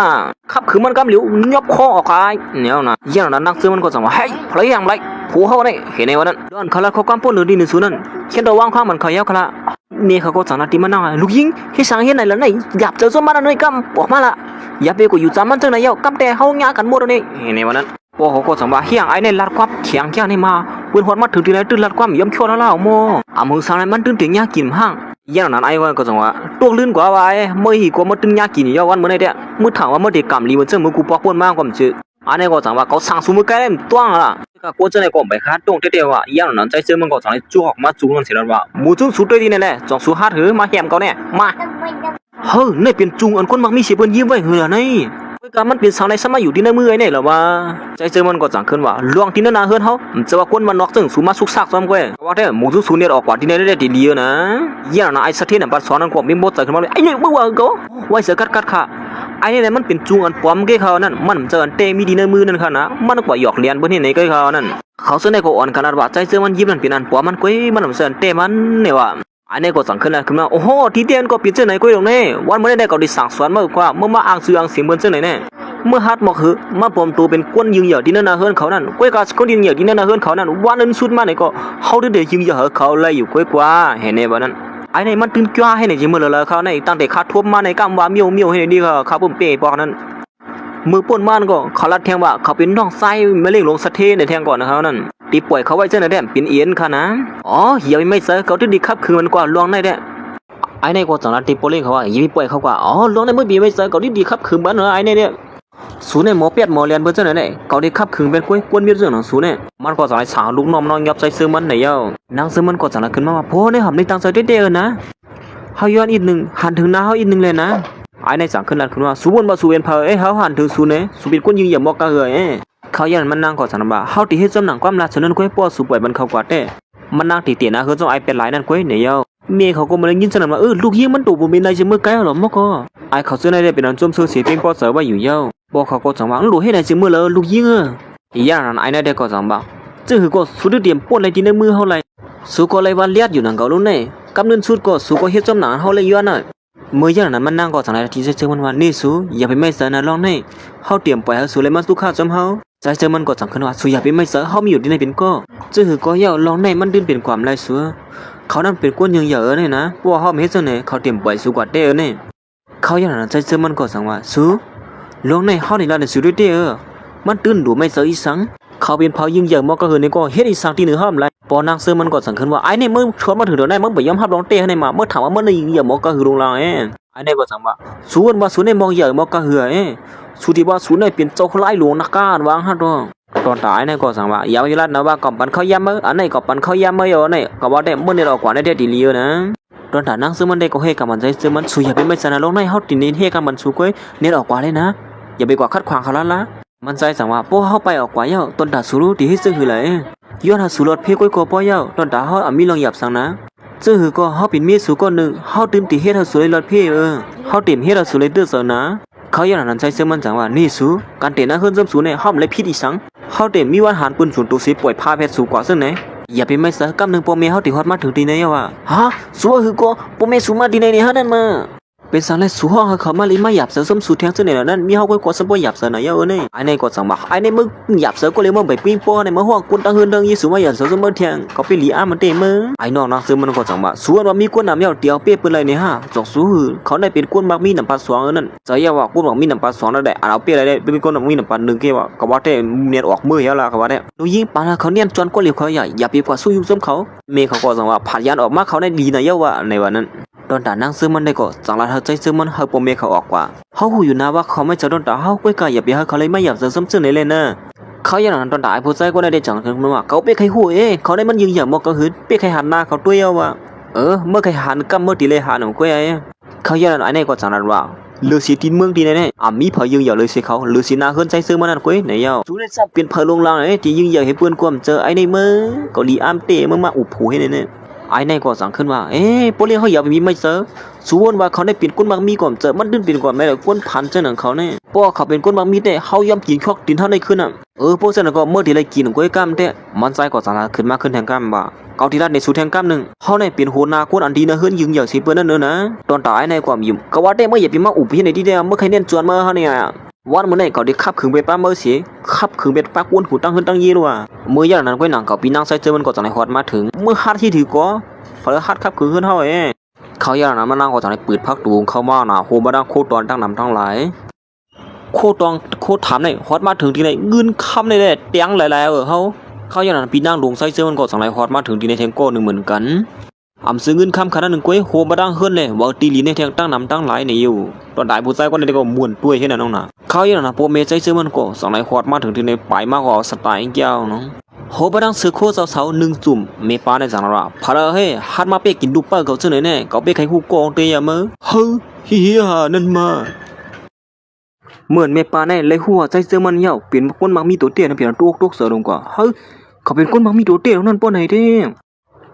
ขับคือมันกับเหลียวยบคอออกไปเนี่ยนะเยี่ยงนั้นนักซื้อมันก็จังว่าเฮ้ยพลายอย่างไรผู้เขาเนี่ยเห็นในวันนั้นย้อนเขาละเขากำปนหรือดีหนึ่งศูนย์นั่นเขียนตัววางข้างมันเขาเย้าเขาละเมียเขาก็จังนาทีมันนั่งลูกยิงเฮ็ดสังเฮ็ดไหนแล้วไหนหยับเจอส้มมันหน่อยกำออกมาละอย่าไปกูอยู่จำมันจังไหนเย้ากำแต่เฮาหญ้ากันหมดนี่เห็นในวันนั้นพวกเขาก็จังว่าเฮียงไอ้เนี่ยลัดความเขียงแค่นี่มาเปิ้นฮอดมาถึงที่ไหนตื่นลัดความย่อมชั่วแล้วล่ะโมอ่ะมึงสังไหนมันตื่นถึงหญ้ากินห้างอย่างนั้นไอ้ก็จังว่าตัวลื่นกว่าว่าไอ้เมื่อหีกว่ามาตึงยากินย้อนวันเมื่อไหร่เด้มื้อถามว่าเมื่อเด็กกำลีมันเจ้ามือกูปอกป่นมากกว่ามันชื่ออันนี้ก็จังว่าเขาสั่งสูมือใกล้ตัวล่ะก็กูจะได้ก็ไปคาดตรงเตี้ยๆว่าอย่างนั้นใจเจ้ามันก็จังได้จวกมาจูงนั่นสิแล้วว่าหมู่จุ้งสุดด้วยดีนั่นแหละจองสูหาถือมาแหมเขาเนี่ยมาเฮ้ยนี่เป็นจุงอันคนมักมีเสียเปิ้นยิ้มไว้เหือนี่ก็มันเป็นสังในสมัยอยู่ที่ในมือไอ้นี่เหรอวะใจเจอมันก็จังขึ้นว่าล่วงที่นั่นนาเฮือนเฮาจะว่าคนมันนอกจึงสูมาสุกซากซ้ำก้อยว่าแต่หมู่จุ้งสูเนี่ยออกกว่าที่นั่นได้ดีๆนะอย่างนั้นไอ้สะเทียนปัดสอนนั่นก็มีบ่ใจขึ้นมาเลยไอ้นี่บ่ว่าก็ไว้เสือกัดค่ะไอ้นี่มันเป็นจุงอันปลอมเก้เขานั่นมันเจออันเตมีดีในมือนั่นค่ะนะมันก็หยอกเลียนเบิ่นเฮ็ดไหนเก้เขานั่นเขาเสนอก็อ่อนขนาดว่าใจเจอมันยิ้มนั่นเป็นอันปลอมมันก้อยมันเจออันเตมันเนี่ยว่าอันนี้ก็สั่งขึ้นแล้วขึ้นมาโอ้โหที่เตียนก็เปลี่ยนเจ้าไหนก้อยลงแน่วันมื้อได้ก็ได้สั่งสอนมากกว่าเมื่อมาอ้างชื่ออ้างเสียงเบิ่นเจ้าไหนแน่เมื่อฮัดบอกคือมาปลอมตัวเป็นก้นยิงเหยื่อที่นั่นนาเฮือนเขานั่นก้อยกาก้นยิงเหยื่อที่นั่นนาเฮือนเขานั่นวันนั้นสุดมาไหนก็เฮาได้ยิงเหยื่อเขาเลยอยู่ก้อยกว่าเห็นไหมบ่นั้นไอ้นี่มันตื่นกล้าให้ไหนจิมื้อละเขาในตั้งแต่ขาท่วมมาในกำว่าเมียวให้ดีเขาปุ่มเป้ปอกนั้นมือป่นมันก็เขาลัดแทงว่าเขาเป็นน้องไส้มะเร็งลงสะเทในแทงก่อนนะครับนั่นตีป่วยเขาไว้เจ้าไหนแดมเป็นเอียนค่ะนะอ๋อเหี่ยวไม่เจอเขาที่ดีครับคือมันกว่าลวงได้แด้ไอ้นี่ก็จังนั้นตีโปเล่เขาว่าอย่าไปป่วยเขากว่าอ๋อลวงได้เมื่อปีไม่เจอเขาที่ดีครับคือมันเหรอไอ้นี่เนี่ยสูเนี่ยหมอเปียดหมอเรียนเบอร์เจ้าไหนเนี่ยเขาได้ขับขึงเป็นกล้วยกวนเมียเรื่องของสูเนี่ยมันก็จะให้สาวลูกน้องนอนยับใจซื้อมันไหนเย้านางซื้อมันก็จะนักขึ้นมาว่าโพในหำในตังใจเด้ๆนะเฮาย้อนอีกหนึ่งหันถึงหน้าเฮาอีกหนึ่งเลยนะไอ้ในสั่งขึ้นนัดขึ้นว่าสูบนมาสูเวียนเพอเฮาหันถึงสูเนี่ยสูเป็นก้นยิงอย่ามอกกะเหือเขายันมันนางก็จะนับว่าเฮาตีให้จำหนังความรักฉะนั้นกล้วยป้อสูป่วยมันเข้ากว่าเต้มันนางตีเตียนะคือจ้องไอ้เป็นหลายนั่นกล้วยเนี่ยเย้าเมียเขาก็มาเลยยินฉะนั้นว่าลูกยิงมันตู่บ่มีในจะมือไกลหรอมอกก็ไอ้เขาซื้อในได้เป็นอันจมเสือเสียเพียงป้อเสือว่าอยู่เย้าบอกเขาก็จังว่าลูกให้ได้จึงมือเลยลูกยิงอีอย่างนั้นไอ้นั่นได้ก็จังบ่จึงคือก็สุดเตรียมป่นอะไรที่ในมือเฮาเลยสู้ก็เลยวันเลียดอยู่นั่นก็รู้แน่กำเนิดสุดก็สู้ก็เฮ็ดจำหนังเฮาเลยย้อนน่ะเมื่ออย่างนั้นมันนั่งก็จังได๋ที่เจอมันว่านี่สู้อย่าไปไม่เสนลองให้เฮาเตรียมปล่อยเฮาสู้เลยมาสู้ข้าจำเฮาใจเจอมันก็จังขึ้นว่าสู้อย่าไปไม่เสเฮามีอยู่ที่ในเป็นก็จึงคือก็ย่อลองให้มันดิ้นเป็นความไรสู้เขานั่นเป็นก้นยังเยอะนี่นะพวกเฮาไม่เฮ็ดจังได๋เขาเตรียมปล่อยสู้กว่าเด้อนี่เขาอย่างนั้นใจเจอมันก็จังว่าสู้ลงในเฮานี่ล่ะสู้ด้วยเด้อมันตื่นดูไม่เสอีสังเขาเป็นเผายิงเหยื่อมอกก็คือนี่ก็เฮ็ดอีสังที่เหนือห้อมไรปอนางเสือมันก็สังขึ้นว่าไอ้นี่มึงชวนมาถึงเดี๋ยวได้มึงไปยอมรับร้องเต้ให้มาเมื่อถามว่าเมื่อในยิงเหยื่อมอกก็คือลงลางไอ้นี่ก็สังว่าสู้ว่าสู้ในมองเหยื่อมอกก็คือสู้ที่ว่าสู้ในเป็นเจ้าไล่หลวงนักการวางฮัดตอนตายนี่ก็สังว่าอย่าไปรัดนะว่ากอบปันเขาย้ำอันไหนกอบปันเขาย้ำอยู่นี่ก็ว่าได้เมื่อในเรากว่าได้ดีเลียวนะตอนตานางเสือมันได้ก็ให้กับมันใจเสือมันสู้อย่าไปไม่สนลงในเฮาตินเฮกับมันสู้ก้อยเนี่ยออกกว่าเลยนะอย่าไปกว่าคัดขวางเขาละมันใจสั่งว่าพวกเขาไปออกกว่าเย้าตอนตาสูรู้ที่ให้ซื้อหือเลยย้อนหาสูรถเพี้ยก้อยกอป้อเย้าตอนตาเขามีลองหยับสั่งนะซื้อหือก็เขาเป็นเมียสูก้อนหนึ่งเขาตื่นตีเฮ็ดหาสูเลยรถเพี้ยเขาเต็มเฮ็ดหาสูเลยเดือดเสือนะเขาย้อนนั้นใจเสือมันสั่งว่านี่สูการเตะนะเฮือนเสริมสูเนี่ยเขาไม่พิษอีสังเขาเต็มมีวันหันปืนศูนย์ตัวสีป่วยพาเพชรสูกว่าซึ่งไหนอย่าไปไม่เสือกำหนึ่งปอเมียเขาตีฮอดมาถึงตีไหนว่าฮะสูหือก็ปอเมียสูมาตีไหนเนี่ยฮะนั่นมาเป็นสังเลยสู้ห้องเขามาเลยไม่หยับเสือส้มสู้แทงเสือเนี่ยนั่นมีเขาก็กดสมบูรณ์หยับเสือไหนเยอะเนี่ยไอ้เนี่ยก็สั่งบอกไอ้เนี่ยมึงหยับเสือก็เลยมึงไปปิ้งป้อในมือห้องกุนตั้งเฮือนตั้งยี่สูมาหยับเสือส้มบูรณ์แทงเขาไปหลีอ้ามันเต็มมือไอ้น้องนักเสือมันก็สั่งบอกสู้ว่ามีกุนน้ำเยาเตียวเปี้ยปืนอะไรเนี่ยฮะจอกสู้เขาได้เป็นกุนมักมีน้ำปลาสวงนั่นจะเยาว่ากุนมักมีน้ำปลาสวงนั่นแหละเอาเปี้ยอะไรได้เป็นกุนมักมีน้ำปลาหนึ่งเกี่ยวกับว่าแต่เนียนออกมือเยอะละกับว่าแต่ดูยิงปลาเขาเนียนจวนก็เหลียวเขาใหญ่อย่าไปกว่าสู้ยุ่งซ้ำเขาเมย์เขาก็สั่งว่าผ่านยันออกมาเขาได้ดีนะเยาว่าในวันนั้นตอนตานางซื้อมันได้ก็จังละเธอใจซื้อมันเฮาปมเมเขาออกกว่าเฮาหูอยู่นะว่าเขาไม่จะโดนตาเฮาก้วยกายอย่าไปเฮาเขาเลยไม่อยากจะซ้ำซึ้งในเลยนะเขาอย่างนั้นตอนตายผู้ใจก็ได้จังถึงว่าเขาเปี้ยใครหูเขาได้มันยิงอย่างมอกก็หืนเปี้ยใครหันหน้าเขาตัวเยาว่าเมื่อใครหันกำเมื่อตีเลยหันของก้วย เขาเยอะไอ้ในก็จังนั้นว่าเลือสีตีนเมืองดีแน่ๆมีเผยยืงเหยาเลยสิเขาเลือสีนาเฮือนใจซื้อมานั่นกุ้ยไหนเยาจูได้ทราบเป็นเผยลงลางที่ยืงเหยาให้เพื่อนกวมเจอไอ้ในมือก็ลีอามเตะมึงมาอุบหูให้เนี่ยไอ้ในก็สั่งขึ้นว่าโปเลียเขาอย่าไปมีไม่เจอส่วนว่าเขาได้เป็นก้นบางมีก่อนเจอมันดิ้นเป็นก่อนไม่ได้ก้นพันเจ้าหนังเขาเนี่ยเพราะเขาเป็นก้นบางมีแต่เขายอมกินคอกดินเท่าในขึ้นพวกเจ้าหนังก็เมื่อที่ไรกินก้อยกล้ามแต่มันใจก็สั่งขึ้นมาขึ้นแทงกล้ามว่าเกาที่รัดในสูแทงกล้ามหนึ่งเขาในเป็นหัวนาก้นอันดีนะเฮือนยืงเหยาสิเปิ้นนั่นเนอะนะตอนตายในความยุ่มก็ว่าได้เมื่ออย่าไปมาอุบที่ไหนที่เดียวเมื่อใครเน้นจวนเมื่อเขาเนี่ยวันเมื่อไหร่เขาได้ขับขึงไปป้าเมื่อเสียขับขึงไปป้าก้นหูตั้งขึ้นตั้งยี่รัวเมื่ออย่างนั้นก้อยหนังเขาปีนั่งใส่เจอมันก็จังในฮอดมาถึงเมื่อฮัดที่ถือก็พอฮัดขับขึงขึ้นเท่าเขาอย่างนั้นมานั่งก็จังในปืดพักตูงเข้ามาหนาโฮมาดังโคตรตั้งนำทั้งหลายโคตรโคตรถามในฮอดมาถึงที่ไหนเงินคำในแหละเตียงหลายๆเขาอย่างนั้นปีนั่งลงใส่เสื้อมันก็จังในฮอดมาถึงที่ในเทงโก้หนึ่งเหมือนกันซื้อเงินคำขนาดหนึ่งก้อยโฮมาดังเฮือนเลยว่าตีลีในเทงตั้งนำตั้งหลายในอยู่ตอนได้ผู้ชายก็ในก็ม้วนด้วยเช่นนั้นน้องน่ะเขาอย่างนั้นโปรเมใส่เสื้อมันก็จังในฮอดมาถึงที่ในปลายมากกว่าสไตล์เกี่ยวน้องโหบดังซื้อโคเสาหนึ่งจุ่มเมปาในจังหวะพาราเฮฮัดมาเป๊กกินดูป้าเขาเจอไหนแน่เขาเป๊กใครคู่กองเตียมั้งเฮ้ยเฮียนั่นมาเหมือนเมปาในเลยหัวใจเสื้อมันเหี่ยวเปลี่ยนคนมักมีตัวเตี้ยนะเปลี่ยนตัวเสือลงกว่าเฮ้ยเขาเป็นคนมักมีตัวเตี้ยนั่นป้อนไหนเด้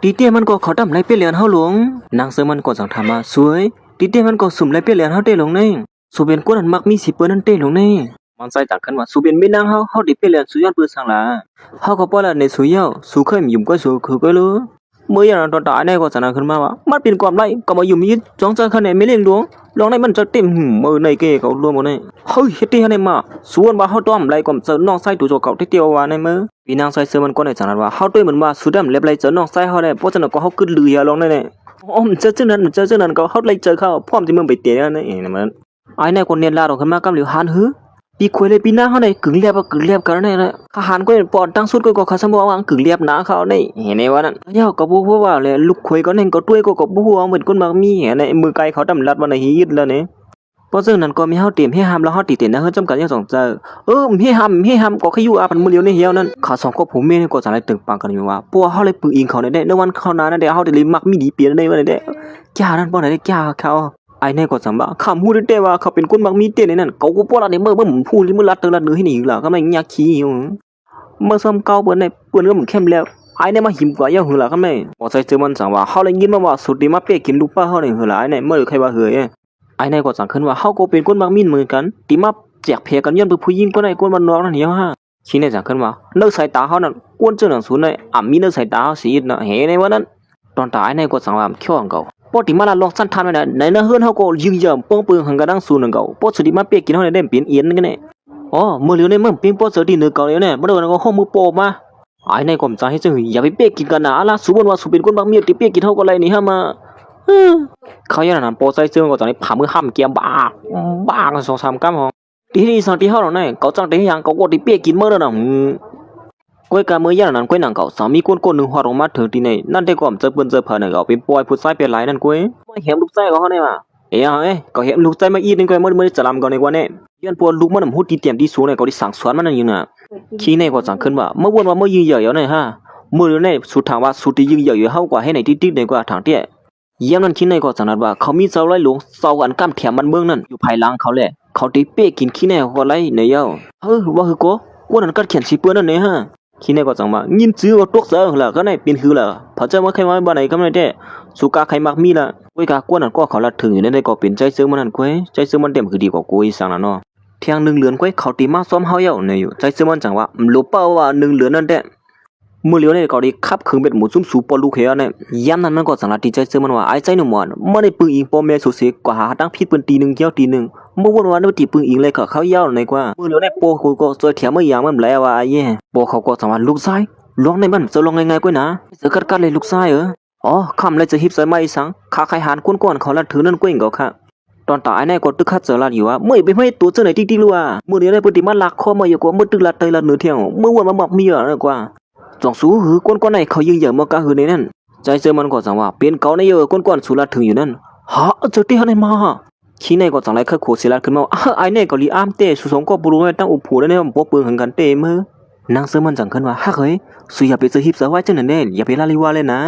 ตีเตี้ยมันก็เขาดำไรเปี้ยเหรียญเฮาหลวงนางเสื้อมันก็สั่งทำมาสวยตีเตี้ยมันก็สุ่มไรเปี้ยเหรียญเฮาเต้ลงในสุเบนคนนั้นมักมีสิเปิ้นนั่นเต้ลงในมันใส่จากขึ้นว่าสุเบนไม่นางเฮาดิเปี้ยเหรียญสุยอดเปิ้นสั่งละเฮาก็ป้อละในสุยาวสุเคยมียุ่มก็สุคือก็รู้เมื่ออย่างนั้นตอนตายในก็สั่งขึ้นมาว่ามันเป็นความไรก็มายุ่มยึดจ้องใจคะแนนไม่เลี้ยงหลวงลองในมันจะเต็มมือในเกเขารวมหมดในเฮ้ยเฮ็ดที่ให้มาส่วนว่าเฮาต้อมไรก็เจอน้องใส่ตัวโจเก่าที่เตียวว่าในมือพี่นางใส่เสื้อมันก็ในจังนั้นว่าเฮาด้วยเหมือนว่าสุดำเล็บไรเจอน้องใส่เฮาได้เพราะฉะนั้นก็เฮาขึ้นลือลองในเจอจังนั้นก็เฮาไรเจอเขาพร้อมจะมึงไปเตะนั่นเองนะมันไอ้ในคนเนียนลาดขึ้นมากำเหลียวหันหือปีคุยเลยปีหน้าเขาในกึ่งเรียบกันในนะทหารก็ปอดตั้งสุดก็เขาสมบูรณ์วางกึ่งเรียบหนาเขาในเห็นในวันนั้นเจ้าก็พูดว่าเลยลูกคุยก็เน่งก็ด้วยก็พูดว่าเหมือนคนมักมีเห็นในมือไกลเขาดำลัดวันในฮีดแล้วเนี่ยเพราะฉะนั้นก็มีเฮาเตรียมให้ห้ามแล้วเฮาตีเต็นนะเฮาจำกัดอย่างสองเจอให้ห้ามก็ขยู่อาพันมือเลียวในเหี่ยวนั้นขาสองก็ผมเมย์ก็จะได้ตึงปังกันอยู่ว่าปัวเฮาเลยปืนอิงเขาในวันเขานานั่นเด้เฮาได้เลยมักมีดีเปลี่ยนในวันนั้นเด้จ้านั่นบ่ได้จ้าเขาไอ้ในก็จังว่าคำพูดได้ว่าเขาเป็นคนมักมีเต้ในนั้นเขาก็ป้อละในเมื่อผมพูดมือลัดเตอลัดเนื้อให้หนีล่ะก็ไม่อยากขี้อยู่เมื่อซ้ำเก่าเปิ้นในเปิ้นก็เหมือนเข้มแล้วไอ้ในมาหิมกว่าอย่างหือล่ะก็ไม่พอใจเจอมันจังว่าเฮาเลยยินมาว่าสุดดีมาเป๊กกินลูกป้าเฮาในหือล่ะไอ้ในเมื่อใครว่าเฮยไอ้ในก็จังขึ้นว่าเฮาก็เป็นคนมักมีเหมือนกันที่มาแจกเพกันย้อนผู้หญิงก็ในคนบ้านนอกนั่นเหี่ยวฮะชี้ในจังขึ้นว่าเลิกสายตาเฮานั่นกวนเจ้าหนังสูนในมีเลิกสายตาเฮาสินะเฮในวันนั้นตอนตายในก็จังว่าเขี้ยวอังเก่าปอติมาละลอกสั้นทันไว้นะในนะเฮือนเฮาก็ยิงยำป้องปืนหังกระดังสูนเก่าปอสุดิมาเปียกกินเฮาได้เปลี่ยนเอียนกันแน่มื้อเหลียวในเมืองเปียงปอเสอที่เนื้อเก่าเนี่ยบ่ได้ก็ห้องมือโปมาไอ้ในก็มใจให้เจ้าอย่าไปเปียกกินกันนะล่ะสุบนว่าสุเป็นคนบางเมียติเปียกกินเฮาก็ไรนี่ฮะมาเขาอย่างนั้นปอใส่เสื้อก็ตอนนี้ผ่ามือห้ามเกียมบ้ากัน2-3กำห้องที่สังที่เฮาเนาะเนี่ยเขาจังได้หยังเขาก็ติเปียกกินมื้อแล้วน่ะก้อยกาเมื่อย่างนั้นก้อยหนังเก่าสามีก้นหนึ่งหัวออกมาถึงที่ไหนนั่นได้ก่อมเจอเปิ้นเจอเผาหนังเก่าเป็นปอยผู้ชายเป็นหลายนั่นก้อยไม่เห็นลูกชายเขาเนี่ยมาก็เห็นลูกชายมาอีนึงก้อยเมื่อจะลำก่อนในวันนี้ย้อนปวดลูกมันหูตีเตรียมที่สูงในเขาที่สั่งสอนมันนั่นอยู่น่ะขี้ในก็สั่งขึ้นว่าเมื่อวันว่าเมื่อยืนเหยาะเนี่ยฮะเมื่อในสุดทางว่าสุดที่ยืนเหยาะเฮากว่าให้ในติ๊กในกว่าทางเตี้ยย้ำนั้นขี้ในก็สั่งนั้นว่าเขามีเจ้าไล่หลวงเจ้าอันกำแถมมันเมืองนั่นอยู่ภายหลังเขาแหละเขาตีเป๊กกินขี้ในเขาไล่ในเย้าว่าคือก็ว่านั้นก็เขียนสีเปื้อนนั่นเนี่ยฮะขี้ในก็จังมายินซื้อว่าตกเสือล่ะก็ในเป็นคือล่ะพอเจ้ามาใครมาบ้านไหนก็ไม่ได้สุกาใครมักมีล่ะก้อยกากวนนั่นก็เขาละถึงอยู่ในก็เป็นใจซื้อมันนั่นก้อยใจซื้อมันเต็มคือดีกว่าก้อยสั่งน่ะเนาะเที่ยง1 เดือนก้อยเขาตีมาซ้อมเฮาเย้าเนี่ยอยู่ใจซื้อมันจังว่าลบเป้าว่า1 เดือนนั่นแหละมื้อเหลียวเนี่ยก็ได้ขับขึงเป็ดหมูซุ่มสูปอลูกเฮียเนี่ยย้ำนั้นมันก็จังละดีใจซื้อมันว่าไอ้ใจหนุ่มมันไม่ได้ปืนอิงปอแม่สุเสกกว่าหาตั้งผิดปืนตี1เกี่ยวตี1เมื่อวันวันนี้ตีปืนอิงเลยก็เขาเย้าในกว่ามื้อเหลียวเนี่ยโปกูก็ช่วยแถมเมื่อยางมันแล้วว่าไอ้เย่โปเขาก็จังว่าลูกชายลองในมันจะลองง่ายๆกว่านะจะกัดเลยลูกชายคำเลยจะหิบใส่ไม้สังขาใครหานก้นๆเขาละถือนั่นก้งก็ค่ะตอนตายในก็ตึกคัดเจอละอยู่ว่าเมื่อไปไม่ตัวเจ้าไหนติ๊กๆรู้ว่ามื้อนี้ได้ปฏิมาลักข้อมาอยู่กว่ามื้อตึกละเตยละเหนือเที่ยงเมื่อวันมาบอกมีอ่ะกว่าจองสู้หือก้นๆไหนเขายิงเหยื่อมากะหือในนั้นใจเจอมันก็จังว่าเปลี่ยนเก่าในเยอะก้นๆสุราถึงอยู่นั่นฮะเจอที่ให้มาขี้ในก็จังไรเคยโคศิลาขึ้นมาไอ้เนี่ยก็ลีอามเตะสุสงก็บรูให้ตั้งอุผูได้เนี่ยปกปืนหังกันเตะมือนางเสือมันจังขึ้นว่าฮักเฮ้ยสุอย่าไปเจอหิบเสือไว้เจ้าหน่ะเด้อย่าไปลาลิวาเลยนะ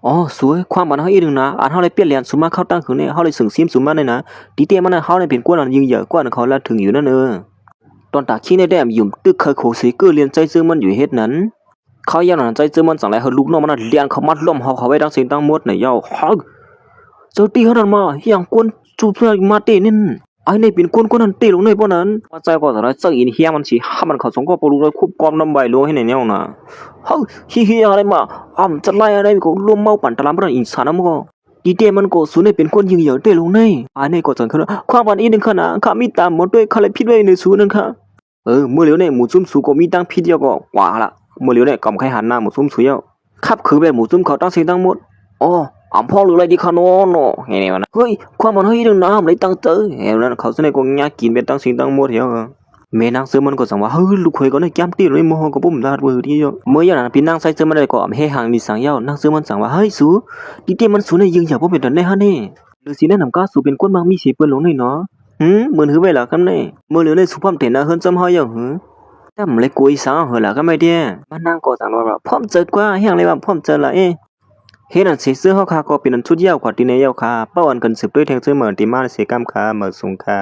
อ๋อสวยความมันเฮาอีกนึงนะอันเฮาเลยเปลี่ยนเหรียญสุมาเข้าตั้งคือเนี่ยเฮาเลยสึงซิมสุมาเนี่ยนะดีเตมันน่ะเฮาเนี่ยเป็นกวนอันยิงใหญ่กว่าเขาละถึงอยู่นั่นตอนตาขี้ในแดมยุ่มตึกเคยโขสีก็เรียนใจซื้อมันอยู่เฮ็ดนั้นเขายังนั่นใจซื้อมันสั่งไรเฮาลูกน้องมันน่ะเลียนเขามัดล้อมเฮาเขาไว้ดังเสียงดังหมดเนี่ยเย้าฮักเจ้าตีเฮานั่นมาเฮียงกวนจูเพื่อมาเตนินไอ้นี่เป็นกวนนั้นเตลงในบ่นั้นว่าใจบ่อะไรจังอินเฮียมันสิหามันเขาสงก็บ่รู้เลยควบกอมน้ำใบลงให้ในแนวน่ะเฮาเฮียอะไรมาจะไล่อะไรก็รวมเมาปั่นตะลามบ่อินสานำก็ดีเตมันก็สุนเป็นคนยิงเหยื่อเตลงในอันนี้ก็จังคือความวันอีนึงค่ะนะข้ามีตามหมดด้วยข้าเลยผิดไว้ในสูนึงค่ะเมื่อเหลียวเนี่ยหมูซุ่มสูก็มีตั้งพิษเดียวก็กว่าละเมื่อเหลียวเนี่ยกำไข่หันหน้าหมูซุ่มสูเยอะขับคือแบบหมูซุ่มเขาตั้งเสียงตั้งหมดอ๋อพ่อหรืออะไรดีคะน้องเนาะเห็นไหมนะเฮ้ยความมันเฮ้ยดึงน้ำเลยตั้งเจอเห็นแล้วเขาเสนอก็ง่ายกินเป็นตั้งเสียงตั้งหมดเเหรอแม่นางเสือมันก็สั่งว่าเฮ้ยลูกเคยก็ได้แก้มตีเลยโมโหก็ปุ่มลาดเบอร์ที่เยอะเมื่ออย่างนั้นพี่นางใส่เสื้อมันได้ก็ให้ห่างมีสังเย้านางเสือมันสั่งว่าเฮ้ยสูดีเตมันสูในยิงอย่าพ่อเป็นดันได้ฮะเนี่ยหรือสีนั่นนำก้าสูเป็นก้นบางมีเสียเปิ้ลลงในเนาะเหมือนหือไปละครับเนี่ยเมื่อเหลือในสุภาพเถนะเฮิรนจำเฮาอย่างหือแต่มันเลยกุยสังเหรอละก็ไม่ได้มันนางก็สั่งว่าพร้อมเจอกว่าอย่างไรว่าพร้อมเจอละเฮ็ดอันเสซื้อเฮาคาก็เป็นอันชุดยาวกว่าที่ในยาวคาเป้าอันกันสืบด้วยแทงซื้อเหมือนที่มาเสกรรมคาเหมือนสงคา